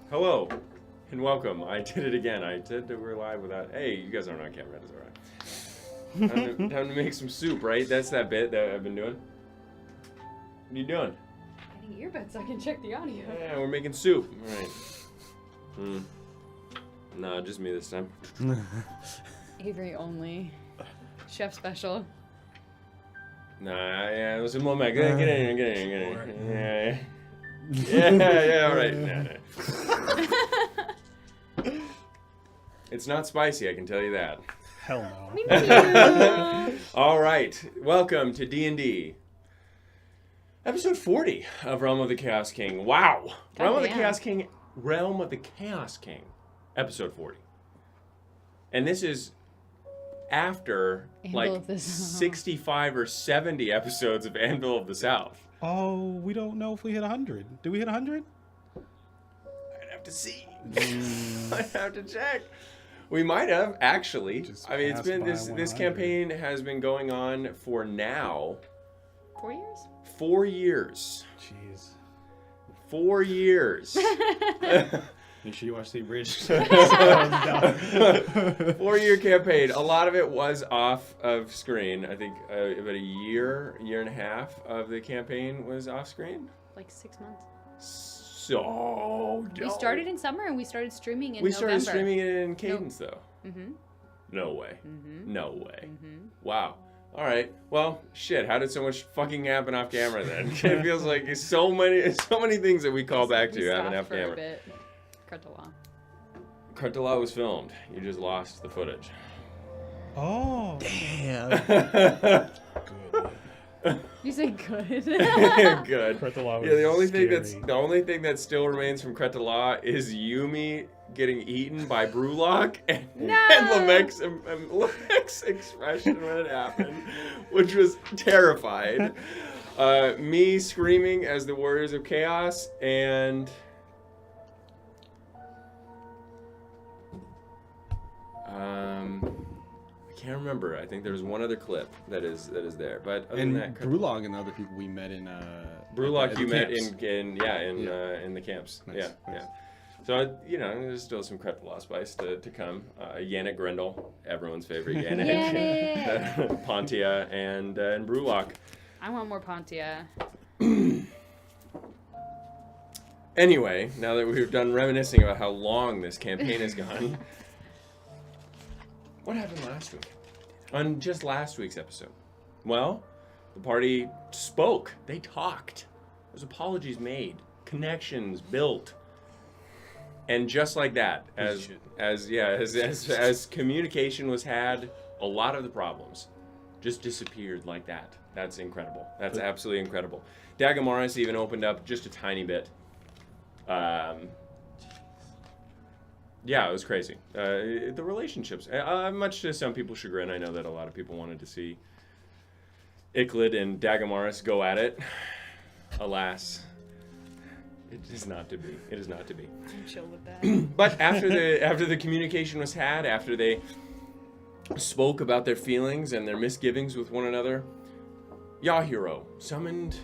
Hello, and welcome. I did it again. I said that we're live without... Hey, you guys aren't on camera. That's all right. Time to make some soup, right? That's that bit that I've been doing. What are you doing? Getting earbuds so I can check the audio. Yeah, we're making soup. All right. Nah, just me this time. Avery only. Chef special. Nah, yeah, listen, one back. Get in here. Yeah, all right. Nah. It's not spicy, I can tell you that. Hell no. Me too. All right, welcome to D&D. Episode 40 of Realm of the Chaos King. Wow! Realm of the Chaos King. Episode 40. And this is after Anvil like of the South. 65 or 70 episodes of Anvil of the South. Oh, we don't know if we hit 100. Did we hit 100? I'd have to see. I'd have to check. We might have, actually. Just I mean, it's been passed by this 100. campaign has been going on for now 4 years? 4 years. Jeez. 4 years. Make sure you watch the bridge. 4-year campaign. A lot of it was off of screen. I think about a year and a half of the campaign was off screen. Like 6 months. So We started in summer and we started streaming in We November. started streaming it in Cadence, though. Mm-hmm. No way. Mm-hmm. No way. Mm-hmm. Wow. All right. Well, shit. How did so much fucking happen off camera then? It feels like so many things that we call back to happen off for camera. a bit. Cartala. Cartala was filmed. You just lost the footage. Oh. Damn. Good. You say good. Good. Kretala was Yeah, the only scary. thing that still remains from Kretala is Yumi getting eaten by Brulok and, No! and Lamek's expression when it happened, which was terrified. Me screaming as the Warriors of Chaos, and I can't remember. I think there was one other clip that is there, but other And than that, Brulog and the other people we met in Brulok, at you the met camps. in the camps. Nice, Yeah, nice. yeah. So there's still some Kretala spice to come. Yannick Grendel, everyone's favorite Yannick. Yannick! Pontia and Brulok. I want more Pontia. Anyway, now that we've done reminiscing about how long this campaign has gone, what happened last week? On just last week's episode. Well, the party spoke. They talked. There was apologies made. Connections built. And just like that, as communication was had, a lot of the problems just disappeared like that. That's incredible. That's absolutely incredible. Dagomarus even opened up just a tiny bit. Yeah, it was crazy. The relationships, much to some people's chagrin, I know that a lot of people wanted to see Yclad and Dagomarus go at it. Alas, it is not to be. It is not to be. I'm chill with that. But after the communication was had, after they spoke about their feelings and their misgivings with one another, Yahiro summoned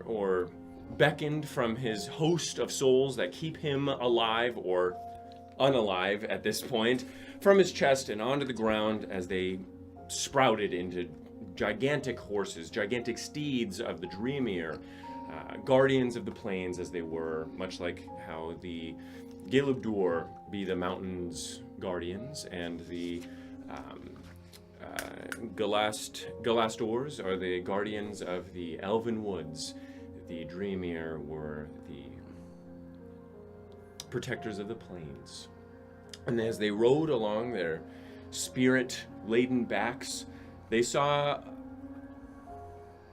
or beckoned from his host of souls that keep him alive or unalive at this point, from his chest and onto the ground as they sprouted into gigantic horses, gigantic steeds of the Dreamir, guardians of the plains as they were, much like how the Gelubdur be the mountains' guardians, and the Galastors are the guardians of the elven woods. The Dreamir were the protectors of the plains. And as they rode along their spirit-laden backs, they saw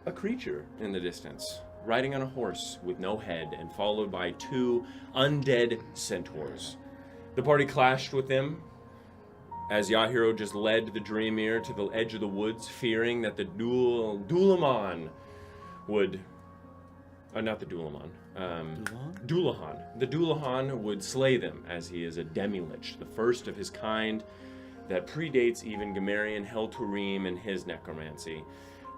a creature in the distance, riding on a horse with no head and followed by 2 undead centaurs. The party clashed with them as Yahiro just led the Dreamir to the edge of the woods, fearing that the Dullahan would... not the Dullahan. Dullahan. The Dullahan would slay them, as he is a demi-lich, the first of his kind that predates even Gamerian Helturim and his necromancy.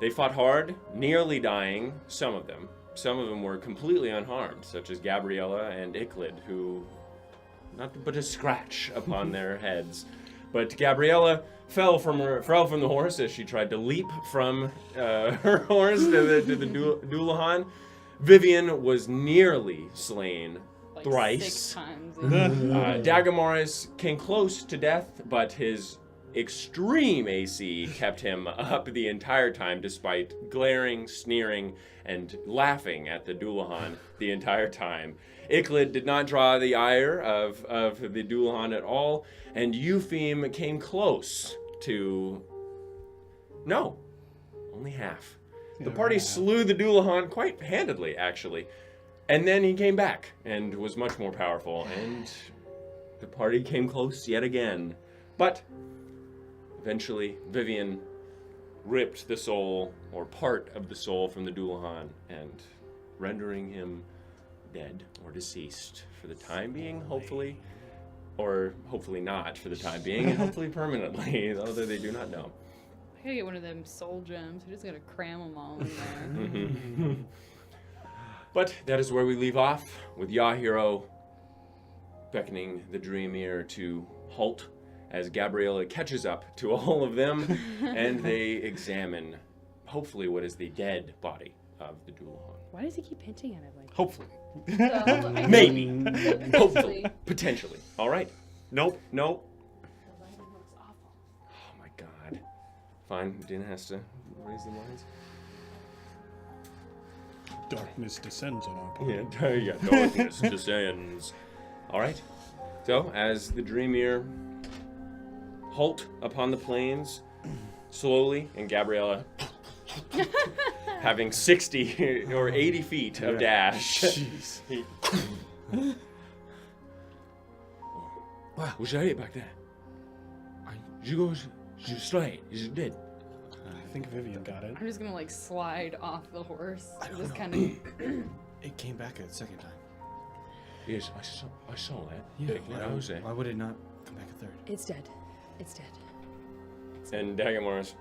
They fought hard, nearly dying, some of them. Some of them were completely unharmed, such as Gabriella and Yclad, who not but a scratch upon their heads. But Gabriella fell from the horse as she tried to leap from her horse to the Dullahan. Vivian was nearly slain Like thrice. 6 times. Dagomarus came close to death, but his extreme AC kept him up the entire time, despite glaring, sneering, and laughing at the Dullahan the entire time. Yclad did not draw the ire of the Dullahan at all, and Eupheme came close to... No, only half. The party slew the Dullahan quite handedly, actually. And then he came back and was much more powerful, and the party came close yet again. But eventually, Vivian ripped the soul, or part of the soul, from the Dullahan, and rendering him dead or deceased for the time being, hopefully. Or hopefully not for the time being, and hopefully permanently, although they do not know. I gotta get one of them soul gems. We're just gonna cram them all in there. But that is where we leave off, with Yahiro beckoning the Dreamer to halt as Gabriella catches up to all of them, and they examine, hopefully, what is the dead body of the Dullahan. Why does he keep hinting at it like? Hopefully. Maybe. Hopefully. Hopefully. Potentially. All right. Nope. Nope. The lighting looks awful. Oh my god. Fine. Dina has to raise the blinds. Darkness descends on our party. Yeah, darkness descends. All right. So, as the Dreamer halt upon the plains, slowly, and Gabriella having 60 or 80 feet of dash. Jeez. Wow, was that it back there? Did you go straight? Is it dead? I think Vivian got it. I'm just gonna like slide off the horse. I don't Just know. kind of. It came back a second time. Yes, I saw that. Yeah, I was there. why would it not come back a third? It's dead. It's dead. And Dagomarus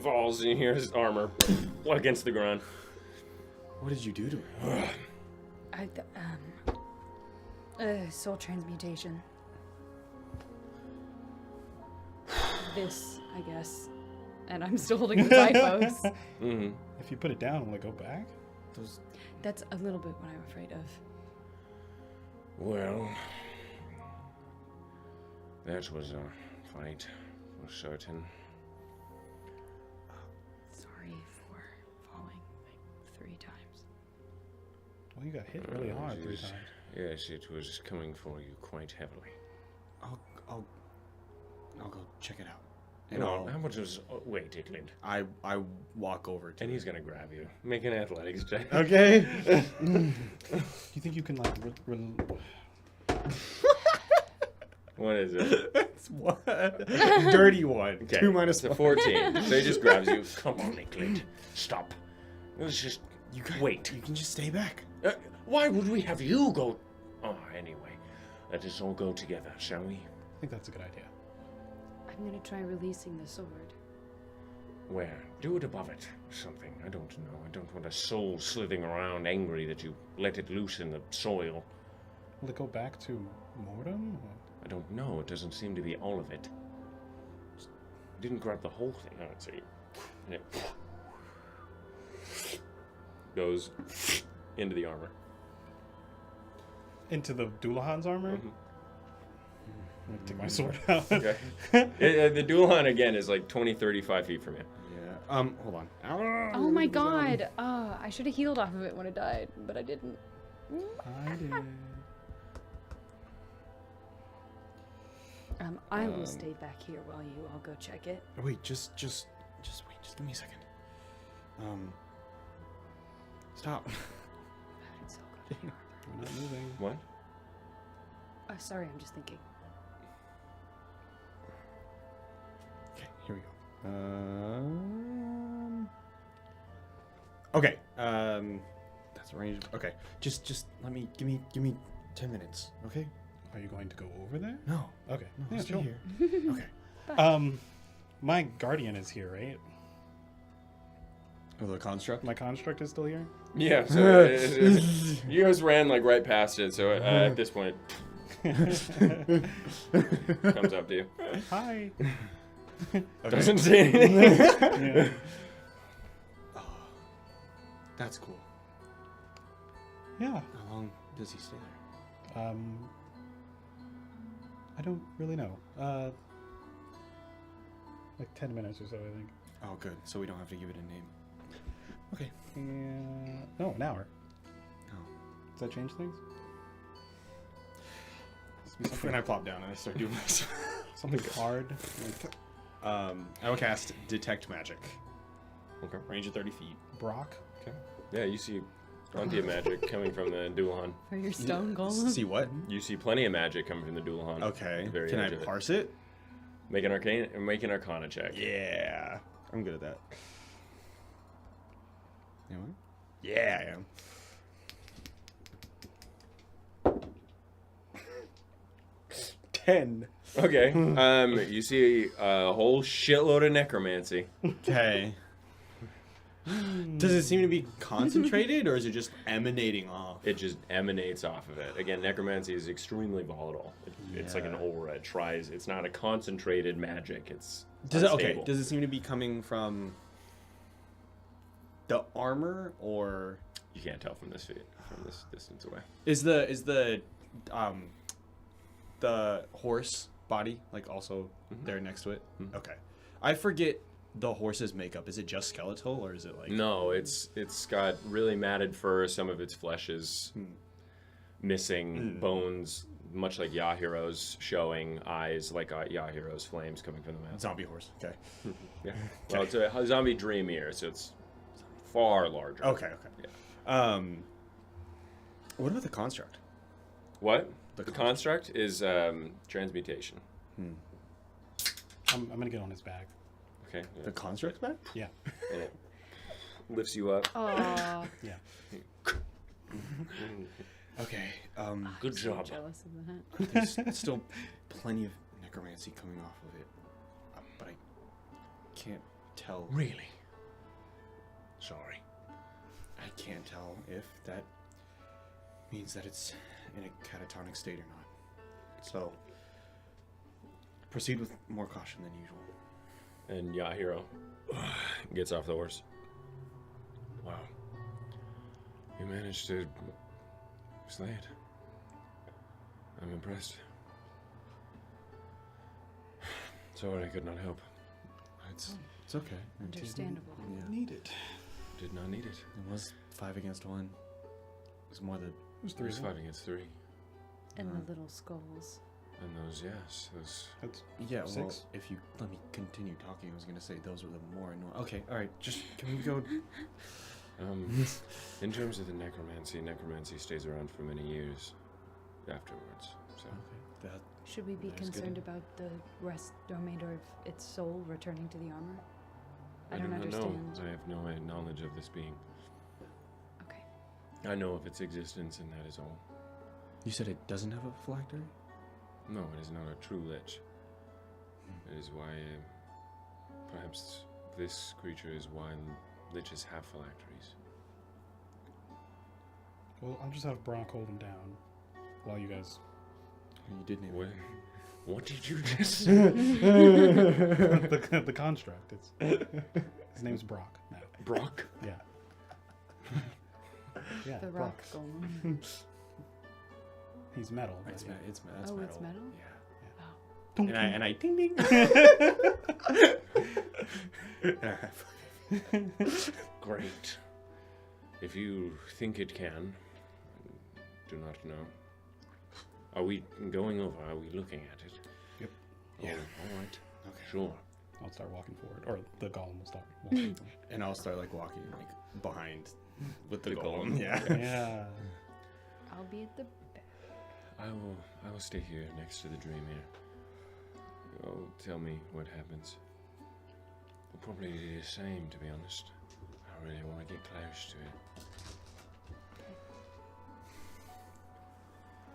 falls, and you hear his armor against the ground. What did you do to her? Soul transmutation. This, I guess. And I'm still holding the typos. Mm-hmm. If you put it down, will it go back? Those. That's a little bit what I'm afraid of. Well, that was a fight for certain. Sorry for falling like 3 times. Well, you got hit really hard 3 yes. times. Yes, it was coming for you quite heavily. I'll go check it out. No, how much was... Oh, wait, Yclad. I walk over to And he's gonna grab you. Make an athletics check. Okay. You think you can like... What is it? It's what? Dirty one. Okay. 2 minus It's a 1. 14. So he just grabs you. Come on, Yclad. Stop. Let's just... You guys, Wait. You can just stay back. Why would we have you go... Oh, anyway. Let us all go together, shall we? I think that's a good idea. I'm gonna try releasing the sword. Where? Do it above it. Something. I don't know. I don't want a soul slithering around angry that you let it loose in the soil. Will it go back to Mortem? I don't know. It doesn't seem to be all of it. Just didn't grab the whole thing. I would say. And it goes into the armor. Into the Dullahan's armor? Mhm. I'm gonna take my sword out. Okay. The Dullahan, again, is like 20, 35 feet from you. Yeah. Hold on. Oh my god! I should have healed off of it when it died, but I didn't. I did. I will stay back here while you all go check it. Wait, just wait. Just give me a second. Stop. It's so good. We're not moving. What? Sorry, I'm just thinking. Okay, here we go. Okay. That's a range. Okay. Just give me 10 minutes. Okay. Are you going to go over there? No. Okay. No. Yeah, Stay sure. here. Okay. My guardian is here, right? Oh, the construct. My construct is still here? Yeah, so you guys ran like right past it, so at this point, Comes up to you. Hi. Doesn't say anything. Yeah. That's cool. Yeah. How long does he stay there? I don't really know. Like 10 minutes or so, I think. Oh, good. So we don't have to give it a name. Okay. Yeah. No, an hour. Oh. Does that change things? And I plop down and I start doing this. Something hard. Like I will cast Detect Magic. Okay. Range of 30 feet. Brock. Okay. Yeah, you see plenty of magic coming from the Dullahan. For your stone golem. See what? You see plenty of magic coming from the Dullahan. Okay. At the very Can I edge of it. parse it? Make an Arcana check. Yeah. I'm good at that. You know what? Yeah, I am. $10. Okay. You see a whole shitload of necromancy. Okay. Does it seem to be concentrated, or is it just emanating off? It just emanates off of it. Again, necromancy is extremely volatile. It's like an Yeah. aura. It tries. It's not a concentrated magic. It's Does it, unstable. does it seem to be coming from the armor, or You can't tell from this distance away. is the horse body like also there next to it? Mhm. Okay. I forget the horse's makeup. Is it just skeletal, or is it like No, it's got really matted fur. Some of its flesh is missing. Bones, much like Yahiro's, showing eyes like Yahiro's flames coming from the mouth. zombie horse? Okay. Yeah. Well, it's a zombie dream ear, so it's far larger. Okay. Yeah. What about the construct? What? The The construct is transmutation. I'm gonna get on his back. Okay. The construct's back? Yeah. And it lifts you up. Aw. Yeah. Okay. Good So job. jealous of that. There's still plenty of necromancy coming off of it, but I can't tell. Really? Sorry. I can't tell if that means that it's in a catatonic state or not. So proceed with more caution than usual. And Yahiro gets off the horse. Wow. You managed to slay it. I'm impressed. Sorry I could not help. It's okay. Understandable. Yeah. Need it. Did not need it. It was 5 against 1. It was more than It was It was 3. 5 against 3. And the little skulls. And those, yes, those. That's yeah. Well, 6. if you let me continue talking, I was gonna say those were the more annoying. Okay. All right. Just can we go? In terms of the necromancy stays around for many years afterwards. So Okay. That Should we be That's good. concerned about the remainder of its soul returning to the armor? I do don't not understand. know. I have no knowledge of this being. Okay. I know of its existence, and that is all. You said it doesn't have a phylactery? No, it is not a true lich. That is why, perhaps this creature is why liches have phylacteries. Well, I'll just have Brock hold him down while you guys. You did name What, it. what did you just the construct. It's his name's Brock now. Brock? Yeah. Yeah. The Brock. rock golem. He's metal. but It's yeah. metal. It's Oh, metal. it's metal? Yeah. Dunk, And I ding ding. Great. If you think it can, do not know. Are we going over? Are we looking at it? Yep. Yeah. Yeah. All right. Okay. Sure. I'll start walking forward, or the golem will start walking. And I'll start like walking like behind with the, The golem. golem. Yeah. Yeah. I'll be at the back. I will stay here next to the dream here. Oh, tell me what happens. We'll probably do the same, to be honest. I really want to get close to it.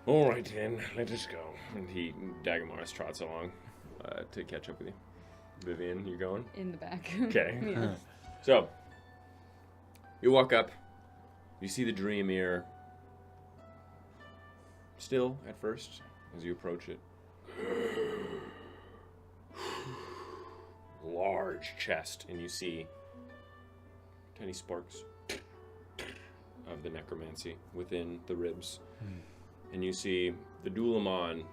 All right, then, let us go. And Dagomarus trots along to catch up with you. Vivian, you going? In the back. Okay. Yeah. So, you walk up. You see the dream here. Still, at first, as you approach it. Large chest, and you see tiny sparks of the necromancy within the ribs. And you see the Dullahan,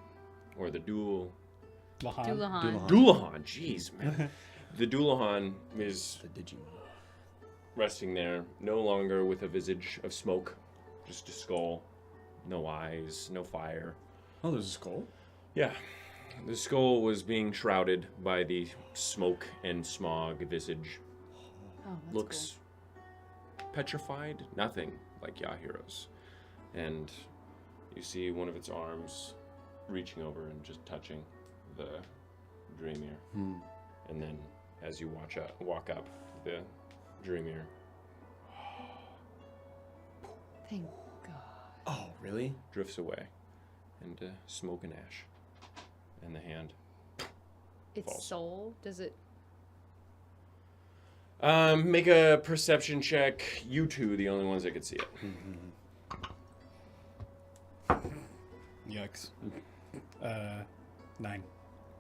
or the Dullahan. Dullahan, jeez, man. The Dullahan is The Digimon. resting there, no longer with a visage of smoke, just a skull, no eyes, no fire. Oh, there's a skull? Yeah, the skull was being shrouded by the smoke and smog visage. Oh, that's Looks petrified, nothing like Yahiro's. And you see one of its arms reaching over and just touching the Dreamer. And then as you walk up, the Dreamer cool. Thank God. Oh, really? drifts away into smoke and ash. And the hand. Its False. soul, does it? Make a perception check. You two, the only ones that could see it. Yucks. 9.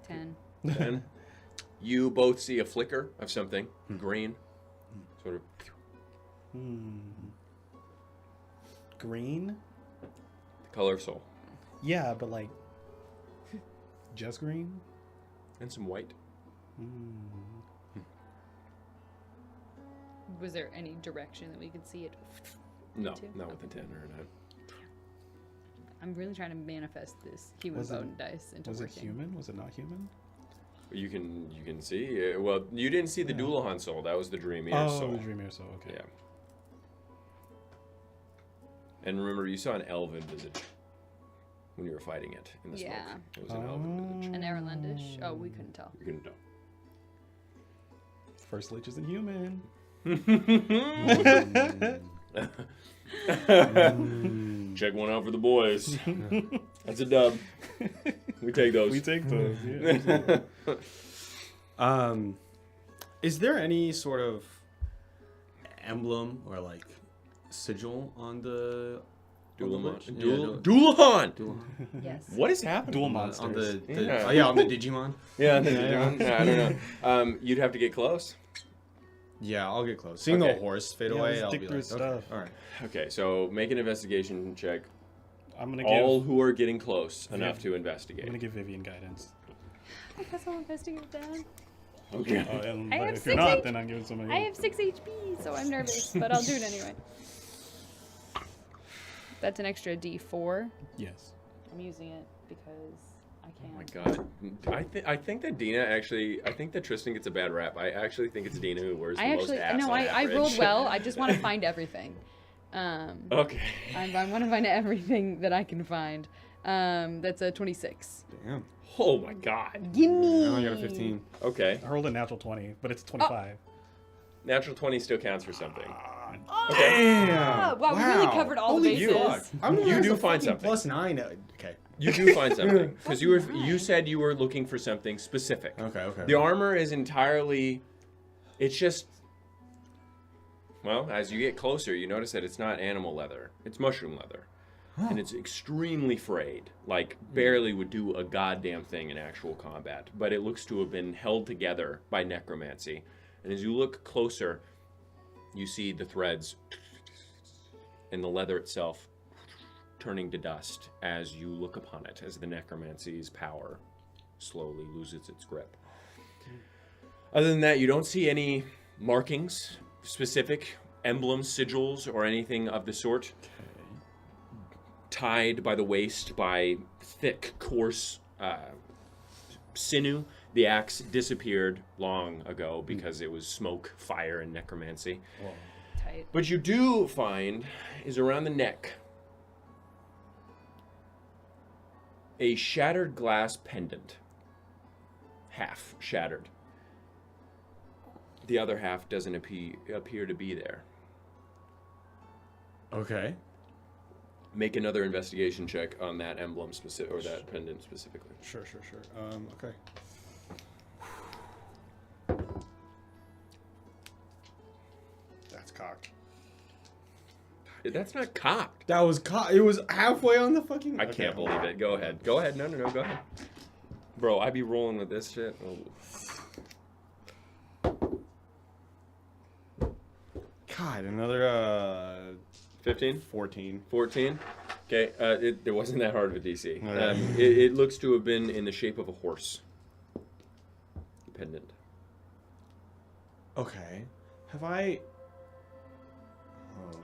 10. Then you both see a flicker of something green, sort of. Green? The color of soul, Yeah, but like just green? and some white. Was there any direction that we could see it? No, Two? not with a 10 or a 9. I'm really trying to manifest this human Was it- bone dice into Was it working. human? Was it not human? You can see. Well, you didn't see the Yeah. Dullahan soul. That was the Dreamer Oh, soul. the Dreamer soul. Okay. Yeah. And remember, you saw an elven visage when you were fighting it in the Yeah. smoke. It was an elven visage. An Erlandish? Oh, we couldn't tell. You couldn't know. First Lich is a human. Check one out for the boys. That's a dub. We take those. We take those. Yeah. Is there any sort of emblem or like sigil on the Dullahan. Yeah, Dullahan. Yes. What is happening? Dual on monsters. the Yeah. on the Digimon? Yeah, Yeah. I don't know. You'd have to get close. Yeah, I'll get close. Seeing Okay. the horse fade Yeah, away, let's I'll dig be through like, okay, stuff. all right. Okay, so make an investigation check. I'm gonna All give. who are getting close enough to I'm investigate. gonna give Vivian guidance. I guess I'll investigate that. Okay. And I have if you're 6 not, H- then I'm giving somebody. I have 6 HP, so I'm nervous, but I'll do it anyway. That's an extra D4. Yes. I'm using it because I Oh my can't. god. I think that Dina actually. I think that Tristan gets a bad rap. I actually think it's Dina who wears the I most actually, hats no, on I rolled average. well. I just want to find everything. Okay. I want to find everything that I can find. That's a 26. Damn. Oh my god. Gimme. I only got a 15. Okay. I rolled a natural 20, but it's 25. Natural 20 still counts for something. Ah, wow, we really covered all the Holy bases. fuck. I'm You do a find fucking something. +9. Okay. You do find something because you Nice. said you were looking for something specific. Okay. The armor is entirely. It's just. Well, as you get closer, you notice that it's not animal leather; it's mushroom leather, and it's extremely frayed. Like barely would do a goddamn thing in actual combat. But it looks to have been held together by necromancy. And as you look closer, you see the threads and the leather itself turning to dust as you look upon it, as the necromancy's power slowly loses its grip. Other than that, you don't see any markings, specific emblems, sigils, or anything of the sort. Tied by the waist by thick, coarse sinew. The axe disappeared long ago because it was smoke, fire, and necromancy. Tight. What you do find is around the neck a shattered glass pendant. Half shattered. The other half doesn't appear to be there. Okay. Make another investigation check on that emblem or that pendant specifically. Sure. Okay. That's cocked. That's not cocked. That was it was halfway on the fucking... I can't believe it. Go ahead. Go ahead. No, go ahead. Bro, I be rolling with this shit. Oh. God, another 15? 14. 14? Okay, it wasn't that hard of a DC. Okay. It looks to have been in the shape of a horse. Pendant. Okay. Have I... Oh.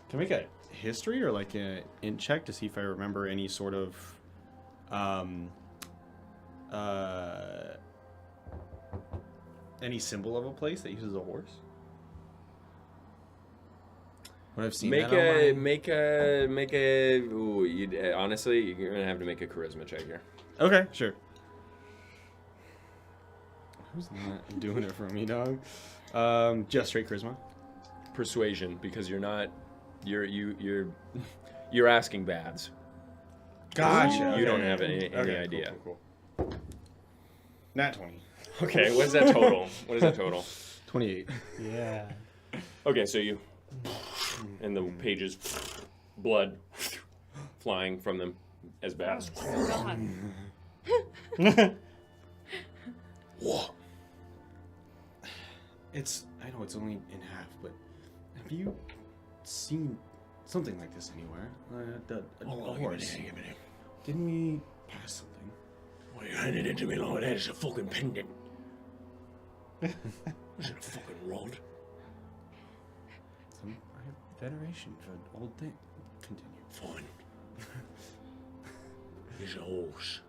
Can I make a history or like a int check to see if I remember any sort of any symbol of a place that uses a horse? What I've seen Make a. Ooh, honestly, you're gonna have to make a charisma check here. Okay, sure. Who's not doing it for me, dog? Just straight charisma. Persuasion, because you're not. You're asking bads. Gotcha. You don't have any idea. Cool. Nat 20. Okay, what is that total? 28. Yeah. Okay, so you. And the pages, blood flying from them as bats. Dullahan. What? I know it's only in half, but have you seen something like this anywhere? A horse. Didn't we pass something? Why are you handing it to me like that? It's a fucking pendant. Is it a fucking rod? I have veneration for an old thing. Continue. Fine. It's a horse.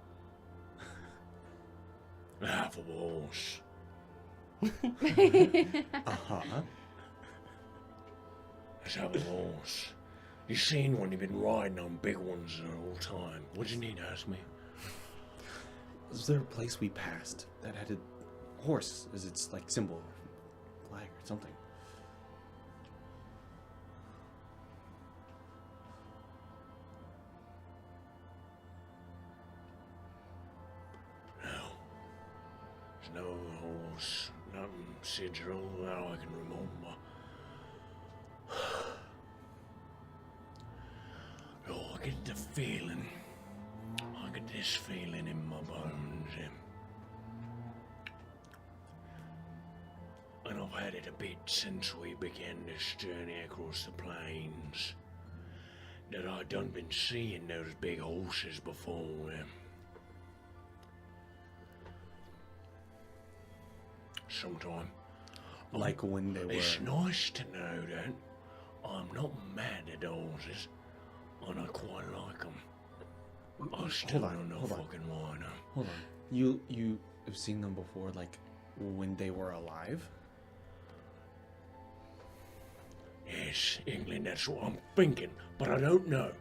Half of a horse. Uh-huh. Let's have a horse. You seen one? You've been riding on big ones the whole time. What'd you need to ask me? Was there a place we passed that had a horse as its like symbol or flag or something? No. There's no horse, nothing sigil that I can remember. Oh, I get the feeling. I get this feeling in my bones. And I've had it a bit since we began this journey across the plains. That I done been seeing those big horses before. Sometime. Like when they were... It's nice to know that I'm not mad at horses, and I quite like them. I still don't know fucking why now. Hold on. You have seen them before, like when they were alive? Yes, England, that's what I'm thinking, but I don't know.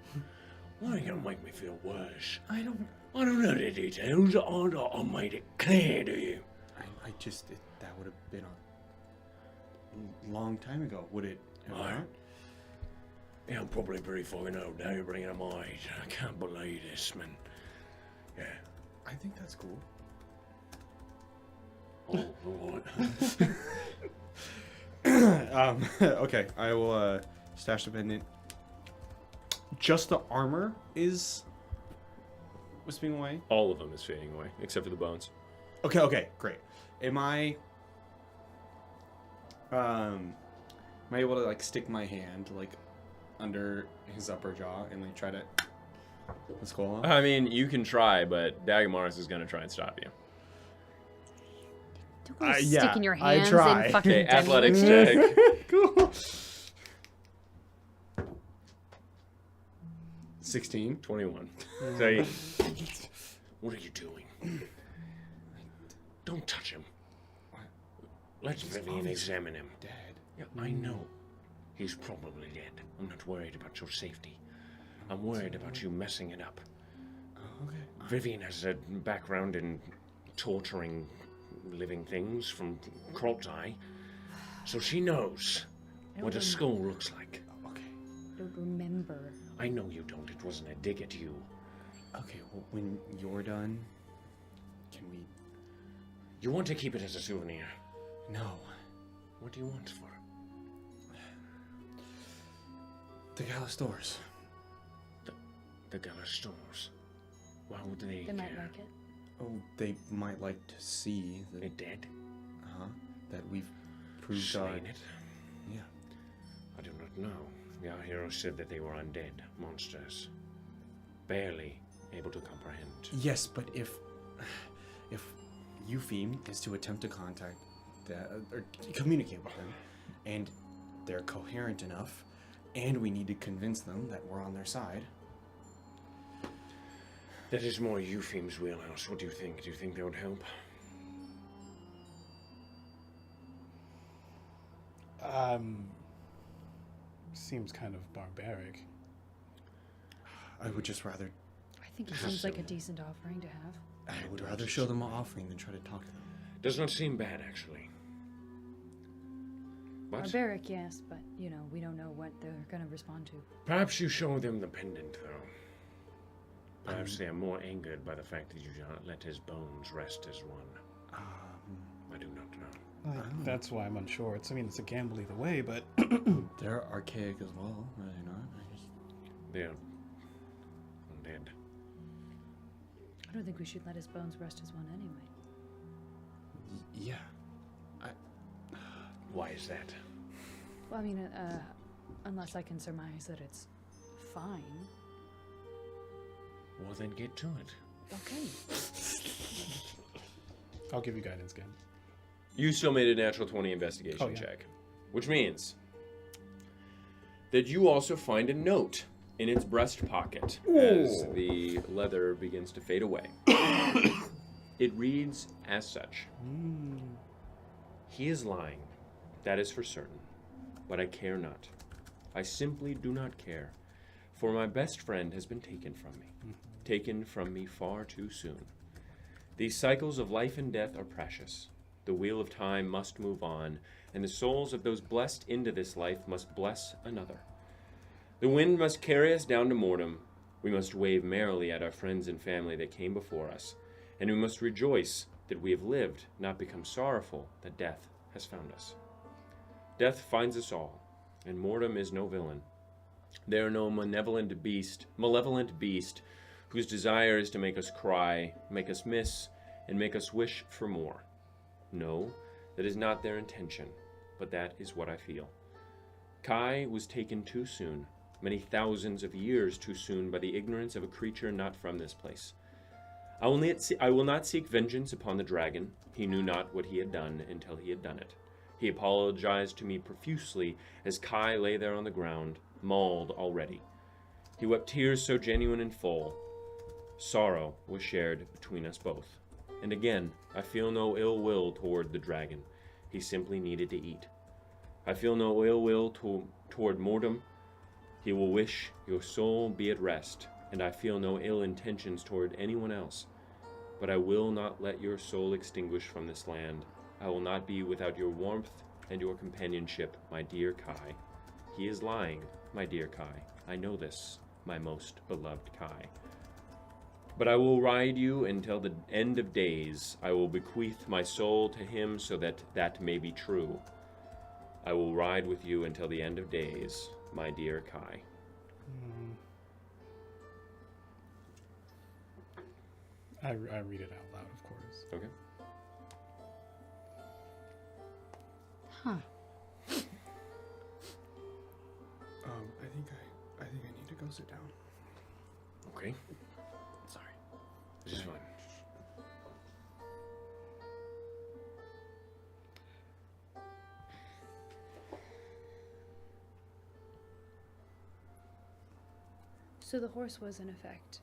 Why are you gonna make me feel worse? I don't know the details. I made it clear to you. I just... that would have been a long time ago. Would it have Right. not? Yeah, I'm probably pretty fucking old now. You're bringing up my age. I can't believe this, man. Yeah. I think that's cool. Oh, all right. Okay, I will stash the pendant. Just the armor is wisping away? All of them is fading away, except for the bones. Okay, great. Am I able to like stick my hand like under his upper jaw and like try to let's go on? I mean, you can try, but Dagomarus is going to try and stop you. Don't go yeah, sticking your I hands try. in fucking Okay, athletics check. Cool. 16. 21. So you, what are you doing? Don't touch him. Let's Vivian examine him. Dead. Yeah, I know. He's probably dead. I'm not worried about your safety. I'm worried about you messing it up. Okay. Vivian has a background in torturing living things from Crocti, so she knows what a skull looks like. Okay. I don't remember. I know you don't. It wasn't a dig at you. Okay, well, when you're done, can we... You want to keep it as a souvenir? No. What do you want for? The Galistors. The Galistors. Why would they They might like it. Oh, they might like to see that. They're dead. That we've proved Slain it. Yeah. I do not know. Yahiro said that they were undead monsters. Barely able to comprehend. Yes, but if Eupheme is to attempt to contact or communicate with them, and they're coherent enough, and we need to convince them that we're on their side. That is more Eupheme's wheelhouse. What do you think? Do you think that would help? Seems kind of barbaric. I would just rather. I think it seems like a decent offering to have. I would rather show them an offering than try to talk to them. Does not seem bad, actually. But Barbaric, yes, but, you know, we don't know what they're going to respond to. perhaps you show them the pendant, though. Perhaps they are more angered by the fact that you do not let his bones rest as one. I do not know. That's why I'm unsure. It's a gamble either way, but They're archaic as well, are they not? They are undead. I don't think we should let his bones rest as one anyway. Yeah. Why is that? Well, I mean, unless I can surmise that it's fine. Well, then get to it. Okay. I'll give you guidance again. You still made a natural 20 investigation check, which means that you also find a note in its breast pocket as the leather begins to fade away. It reads as such. He is lying, that is for certain, but I care not. I simply do not care, for my best friend has been taken from me, taken from me far too soon. These cycles of life and death are precious. The wheel of time must move on, and the souls of those blessed into this life must bless another. The wind must carry us down to mortem. We must wave merrily at our friends and family that came before us, and we must rejoice that we have lived, not become sorrowful that death has found us. Death finds us all, and mortem is no villain. There are no malevolent beast whose desire is to make us cry, make us miss, and make us wish for more. No, that is not their intention, but that is what I feel. Kai was taken too soon, many thousands of years too soon, by the ignorance of a creature not from this place. I will not seek vengeance upon the dragon. He knew not what he had done until he had done it. He apologized to me profusely as Kai lay there on the ground, mauled already. He wept tears so genuine and full. Sorrow was shared between us both. And again, I feel no ill will toward the dragon. He simply needed to eat. I feel no ill will toward mortem. He will wish your soul be at rest, and I feel no ill intentions toward anyone else. But I will not let your soul extinguish from this land. I will not be without your warmth and your companionship, my dear Kai. He is lying, my dear Kai. I know this, my most beloved Kai. But I will ride you until the end of days. I will bequeath my soul to him so that that may be true. I will ride with you until the end of days, my dear Kai. I read it out loud, of course. Okay. Huh. I think I need to go sit down. Okay. Sorry. This is fine. So the horse was, in effect,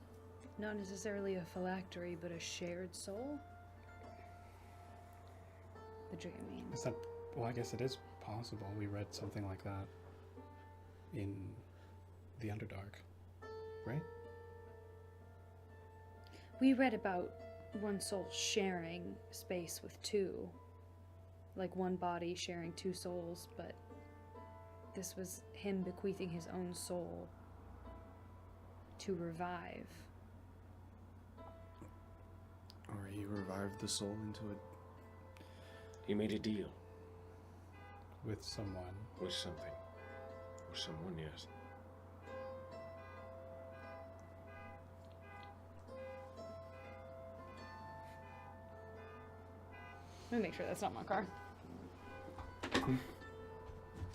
not necessarily a phylactery, but a shared soul? The dream, I mean. Is that? Well, I guess it is possible. We read something like that in the Underdark, right? We read about one soul sharing space with two. Like one body sharing two souls, but this was him bequeathing his own soul to revive. Or he revived the soul into it. He made a deal. with someone. With something. Or someone, yes. Let me make sure that's not my car.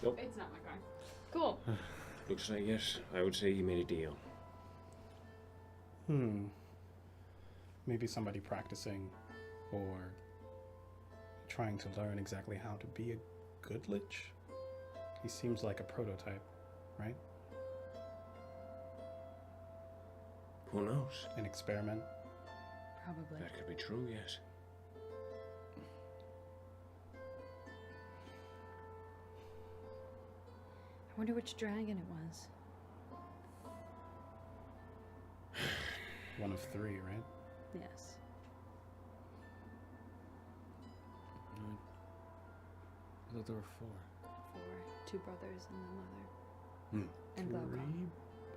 Nope. It's not my car. Cool. Looks like, yes, I would say he made a deal. Maybe somebody practicing or trying to learn exactly how to be a good lich. He seems like a prototype, right? Who knows? An experiment. Probably. That could be true, yes. I wonder which dragon it was. One of 3, right? Yes. I thought there were 4. 4. 2 brothers and the mother. And Glaucon.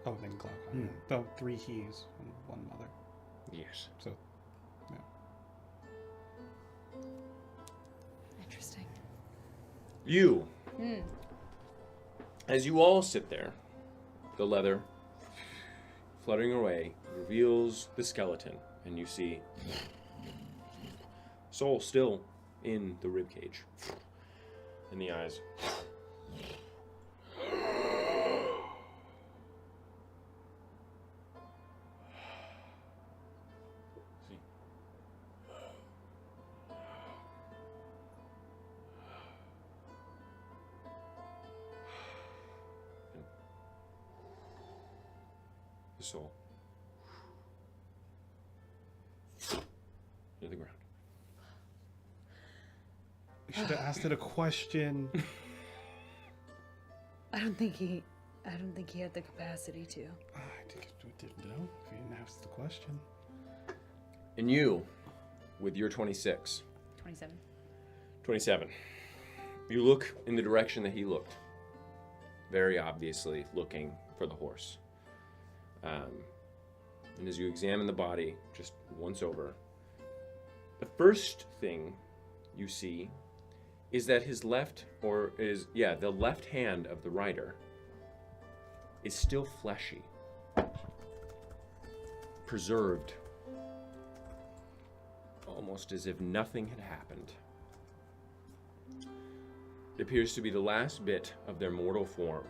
Oh, then Glaucon. Oh, 3 he's and 1 mother. Yes. So, yeah. Interesting. You, as you all sit there, the leather fluttering away reveals the skeleton, and you see soul still in the ribcage, and the eyes. See. The soul. To the ground. We should have asked it a question. I don't think he had the capacity to. I didn't know if you didn't ask the question. And you, with your 26, 27. 27, you look in the direction that he looked. Very obviously looking for the horse. And as you examine the body just once over, the first thing you see is that his the left hand of the rider is still fleshy, preserved, almost as if nothing had happened. It appears to be the last bit of their mortal form,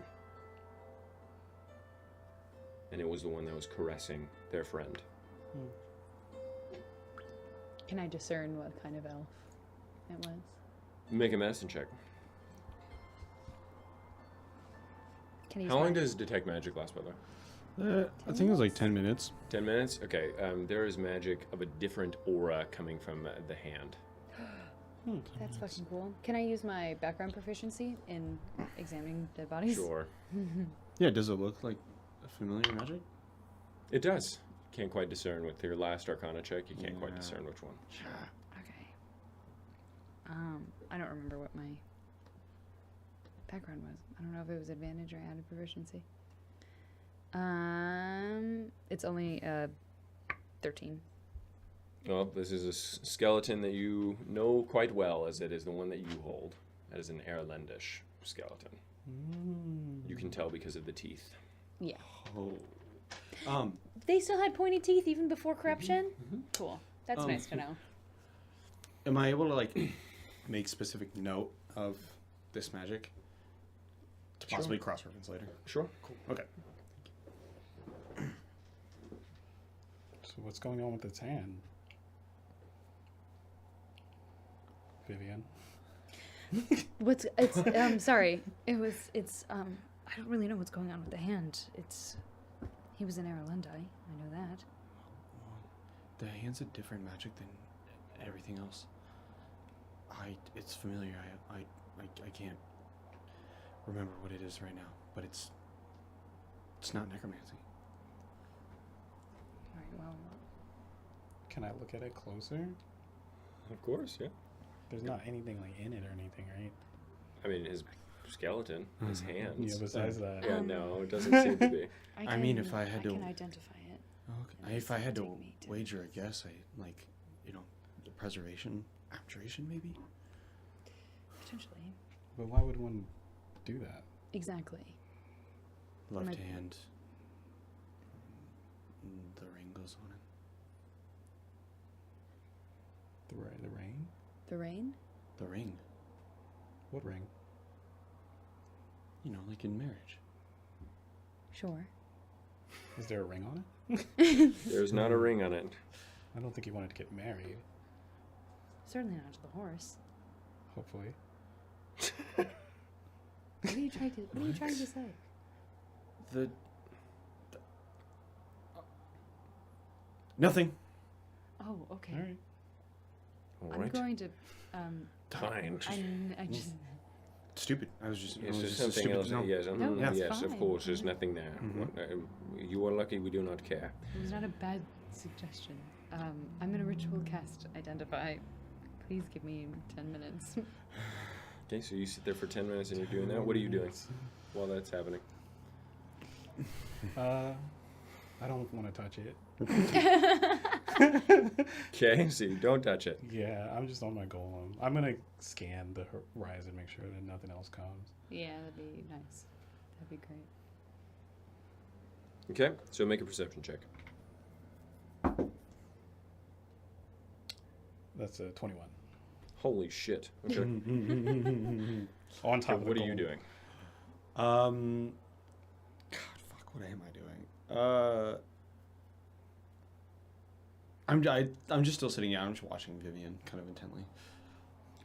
and it was the one that was caressing their friend. Can I discern what kind of elf it was? Make a medicine check. Can I use How long my- does detect magic last, by the way? I think it was like 10 minutes. 10 minutes? Okay, there is magic of a different aura coming from the hand. That's fucking cool. Can I use my background proficiency in examining dead bodies? Sure. Yeah, does it look like a familiar magic? It does. Can't quite discern with your last Arcana check. You can't quite Yeah. discern which one. Okay. I don't remember what my background was. I don't know if it was advantage or added proficiency. It's only 13. Well, this is a skeleton that you know quite well, as it is the one that you hold. That is an Erlendish skeleton. You can tell because of the teeth. Yeah. Oh. They still had pointy teeth even before corruption? Cool. That's nice to know. Am I able to, like, make specific note of this magic? To possibly cross-reference later? Sure. Cool. Okay. So what's going on with its hand? Vivian? Sorry. I don't really know what's going on with the hand. He was in Arolendi. I know that. The hand's a different magic than everything else. It's familiar. I can't remember what it is right now, but it's not necromancy. Alright, well. Can I look at it closer? Of course, yeah. There's not anything like in it or anything, right? I mean, his skeleton, his hands. Yeah, besides that. Yeah, no, it doesn't seem to be. I mean, if I had to- I can identify it. Okay. If I had to Take me to- wager a guess, the preservation, abjuration maybe? Potentially. But why would one do that? Exactly. Left My- hand. The ring goes on it. The rain? The rain? The ring. What ring? You know, like in marriage. Sure. Is there a ring on it? There's not a ring on it. I don't think he wanted to get married. Certainly not to the horse. Hopefully. What are you trying to say? Nothing. Oh, okay. All right. All I'm right. going to Fine. I just Stupid. I was just. It's it was just just a something stupid else. no. Yes, No, that's yes, of fine. course. There's nothing there. You are lucky. We do not care. it was not a bad suggestion. I'm gonna ritual cast identify. Please give me 10 minutes. Okay, so you sit there for 10 minutes and you're doing that. What are you doing while that's happening? I don't want to touch it. Okay, so you don't touch it. Yeah, I'm just on my golem. I'm gonna scan the horizon, make sure that nothing else comes. Yeah, that'd be nice. That'd be great. Okay, so make a perception check. That's a 21. Holy shit. Okay. On top of What the are you golem. doing? God, fuck. What am I doing? I'm just still sitting down. I'm just watching Vivian kind of intently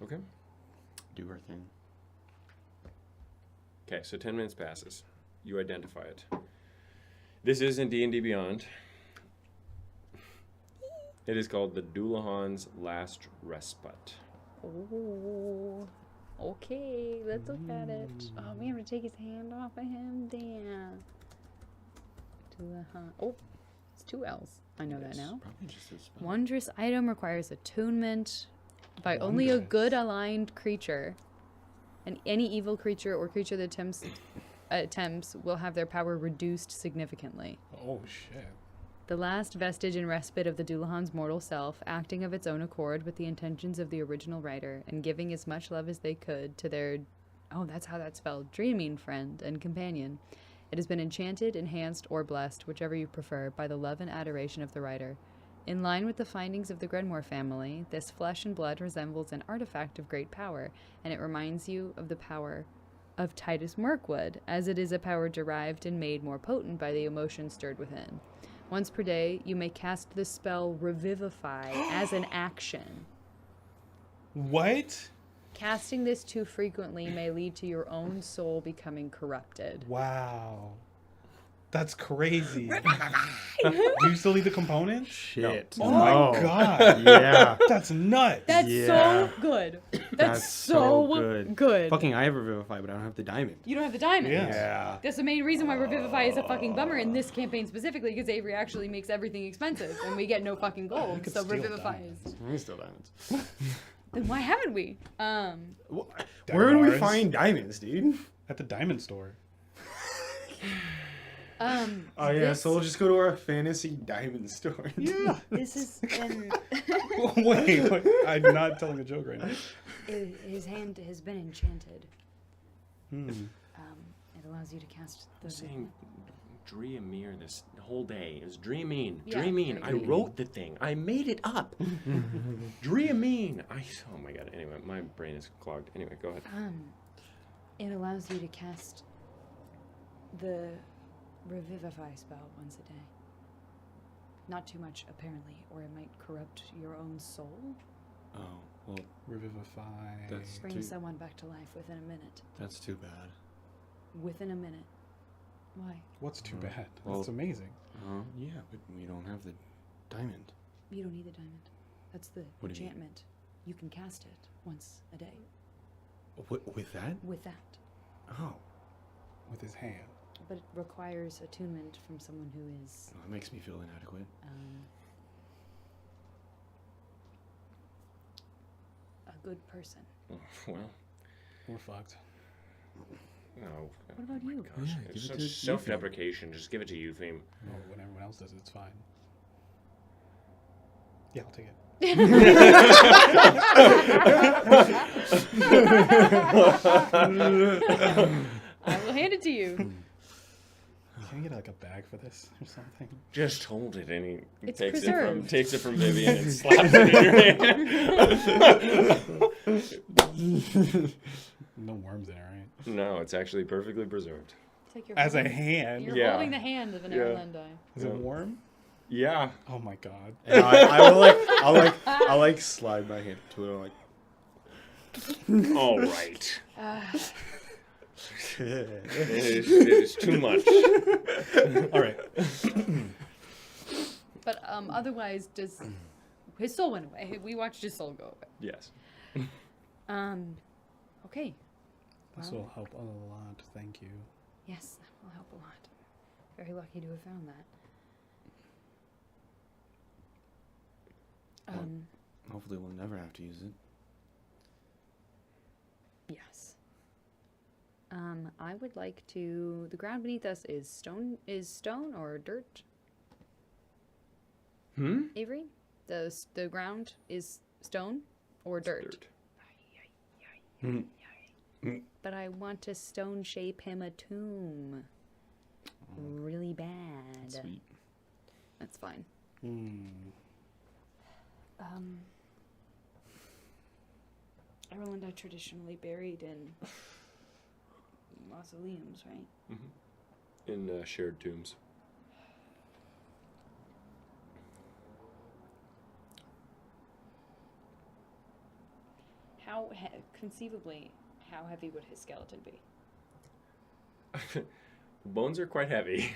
Okay. do her thing. Okay, so 10 minutes passes. You identify it. This is in D&D Beyond. It is called the Dullahan's Last Respite. Oh, okay. Let's look at it. Oh, we have to take his hand off of him. Damn. Dullahan. Oh, it's 2 L's. I know that now. Probably just as spell. Wondrous item requires attunement by only a Wondrous. good aligned creature. And any evil creature or creature that attempts will have their power reduced significantly. Oh shit. The last vestige and respite of the Dullahan's mortal self, acting of its own accord with the intentions of the original writer, and giving as much love as they could to their, oh, that's how that's spelled, dreaming friend and companion. It has been enchanted, enhanced, or blessed, whichever you prefer, by the love and adoration of the writer. In line with the findings of the Grenmore family, this flesh and blood resembles an artifact of great power, and it reminds you of the power of Titus Mirkwood, as it is a power derived and made more potent by the emotion stirred within. Once per day, you may cast the spell Revivify as an action. What? Casting this too frequently may lead to your own soul becoming corrupted. Wow. That's crazy. Do you still need the components? Shit. Oh my god. Yeah. That's nuts. That's Yeah. so good. That's so good. Fucking, I have Revivify, but I don't have the diamond. You don't have the diamond. Yeah. That's the main reason why Revivify is a fucking bummer in this campaign specifically, because Avery actually makes everything expensive, and we get no fucking gold. could So steal Revivify diamonds. is. I still diamonds. Then why haven't we? Where do we Dagomarus. find diamonds, dude? At the diamond store. Oh yeah, so we'll just go to our fantasy diamond store. Yeah. This is wait, I'm not telling a joke right now. his hand has been enchanted. Hmm. It allows you to cast I the. was saying Dreamir this whole day. It was Dreaming. Yeah, Dreaming. I very good. wrote the thing. I made it up. Dreaming. Oh my god. Anyway, my brain is clogged. Anyway, go ahead. It allows you to cast the Revivify spell once a day. Not too much, apparently, or it might corrupt your own soul. Oh, well, Revivify. That's- Bring Dude. someone back to life within a minute. that's too bad. Within a minute. Why? What's too bad? well- That's amazing. Yeah, but we don't have the diamond. You don't need the diamond. That's the What do you mean? enchantment. You can cast it once a day. With that? With that. Oh, With his hand. But it requires attunement from someone who is well, that makes me feel inadequate. a good person. Oh, well, We're fucked. no. What about you? Gosh, Yeah, it's give it such to self-deprecation. Just give it to Eupheme. Oh, when everyone else does it, it's fine. Yeah, I'll take it. I will hand it to you. Can you get like a bag for this or something? Just hold it, and he It's takes preserved. it from Vivian and slaps it in your hand. No worms in it, right? No, it's actually perfectly preserved. It's like you're As a holding- hand. You're Yeah. holding the hand of an Yeah. Erlendi. Is it warm? Yeah. Oh my god. And I'll like slide my hand to it. I'm like, All right. It is too much. All right. But otherwise, does his soul went away? We watched his soul go away. Yes. Okay. This Well, will help a lot. Thank you. yes, that will help a lot. Very lucky to have found that. hopefully we'll never have to use it. Yes. I would like to. The ground beneath us is stone. Is stone or dirt? Avery, the ground is stone or dirt. But I want to stone shape him a tomb. Really bad. Sweet. That's fine. Ireland are traditionally buried in mausoleums, right? In shared tombs. How conceivably, how heavy would his skeleton be? Bones are quite heavy.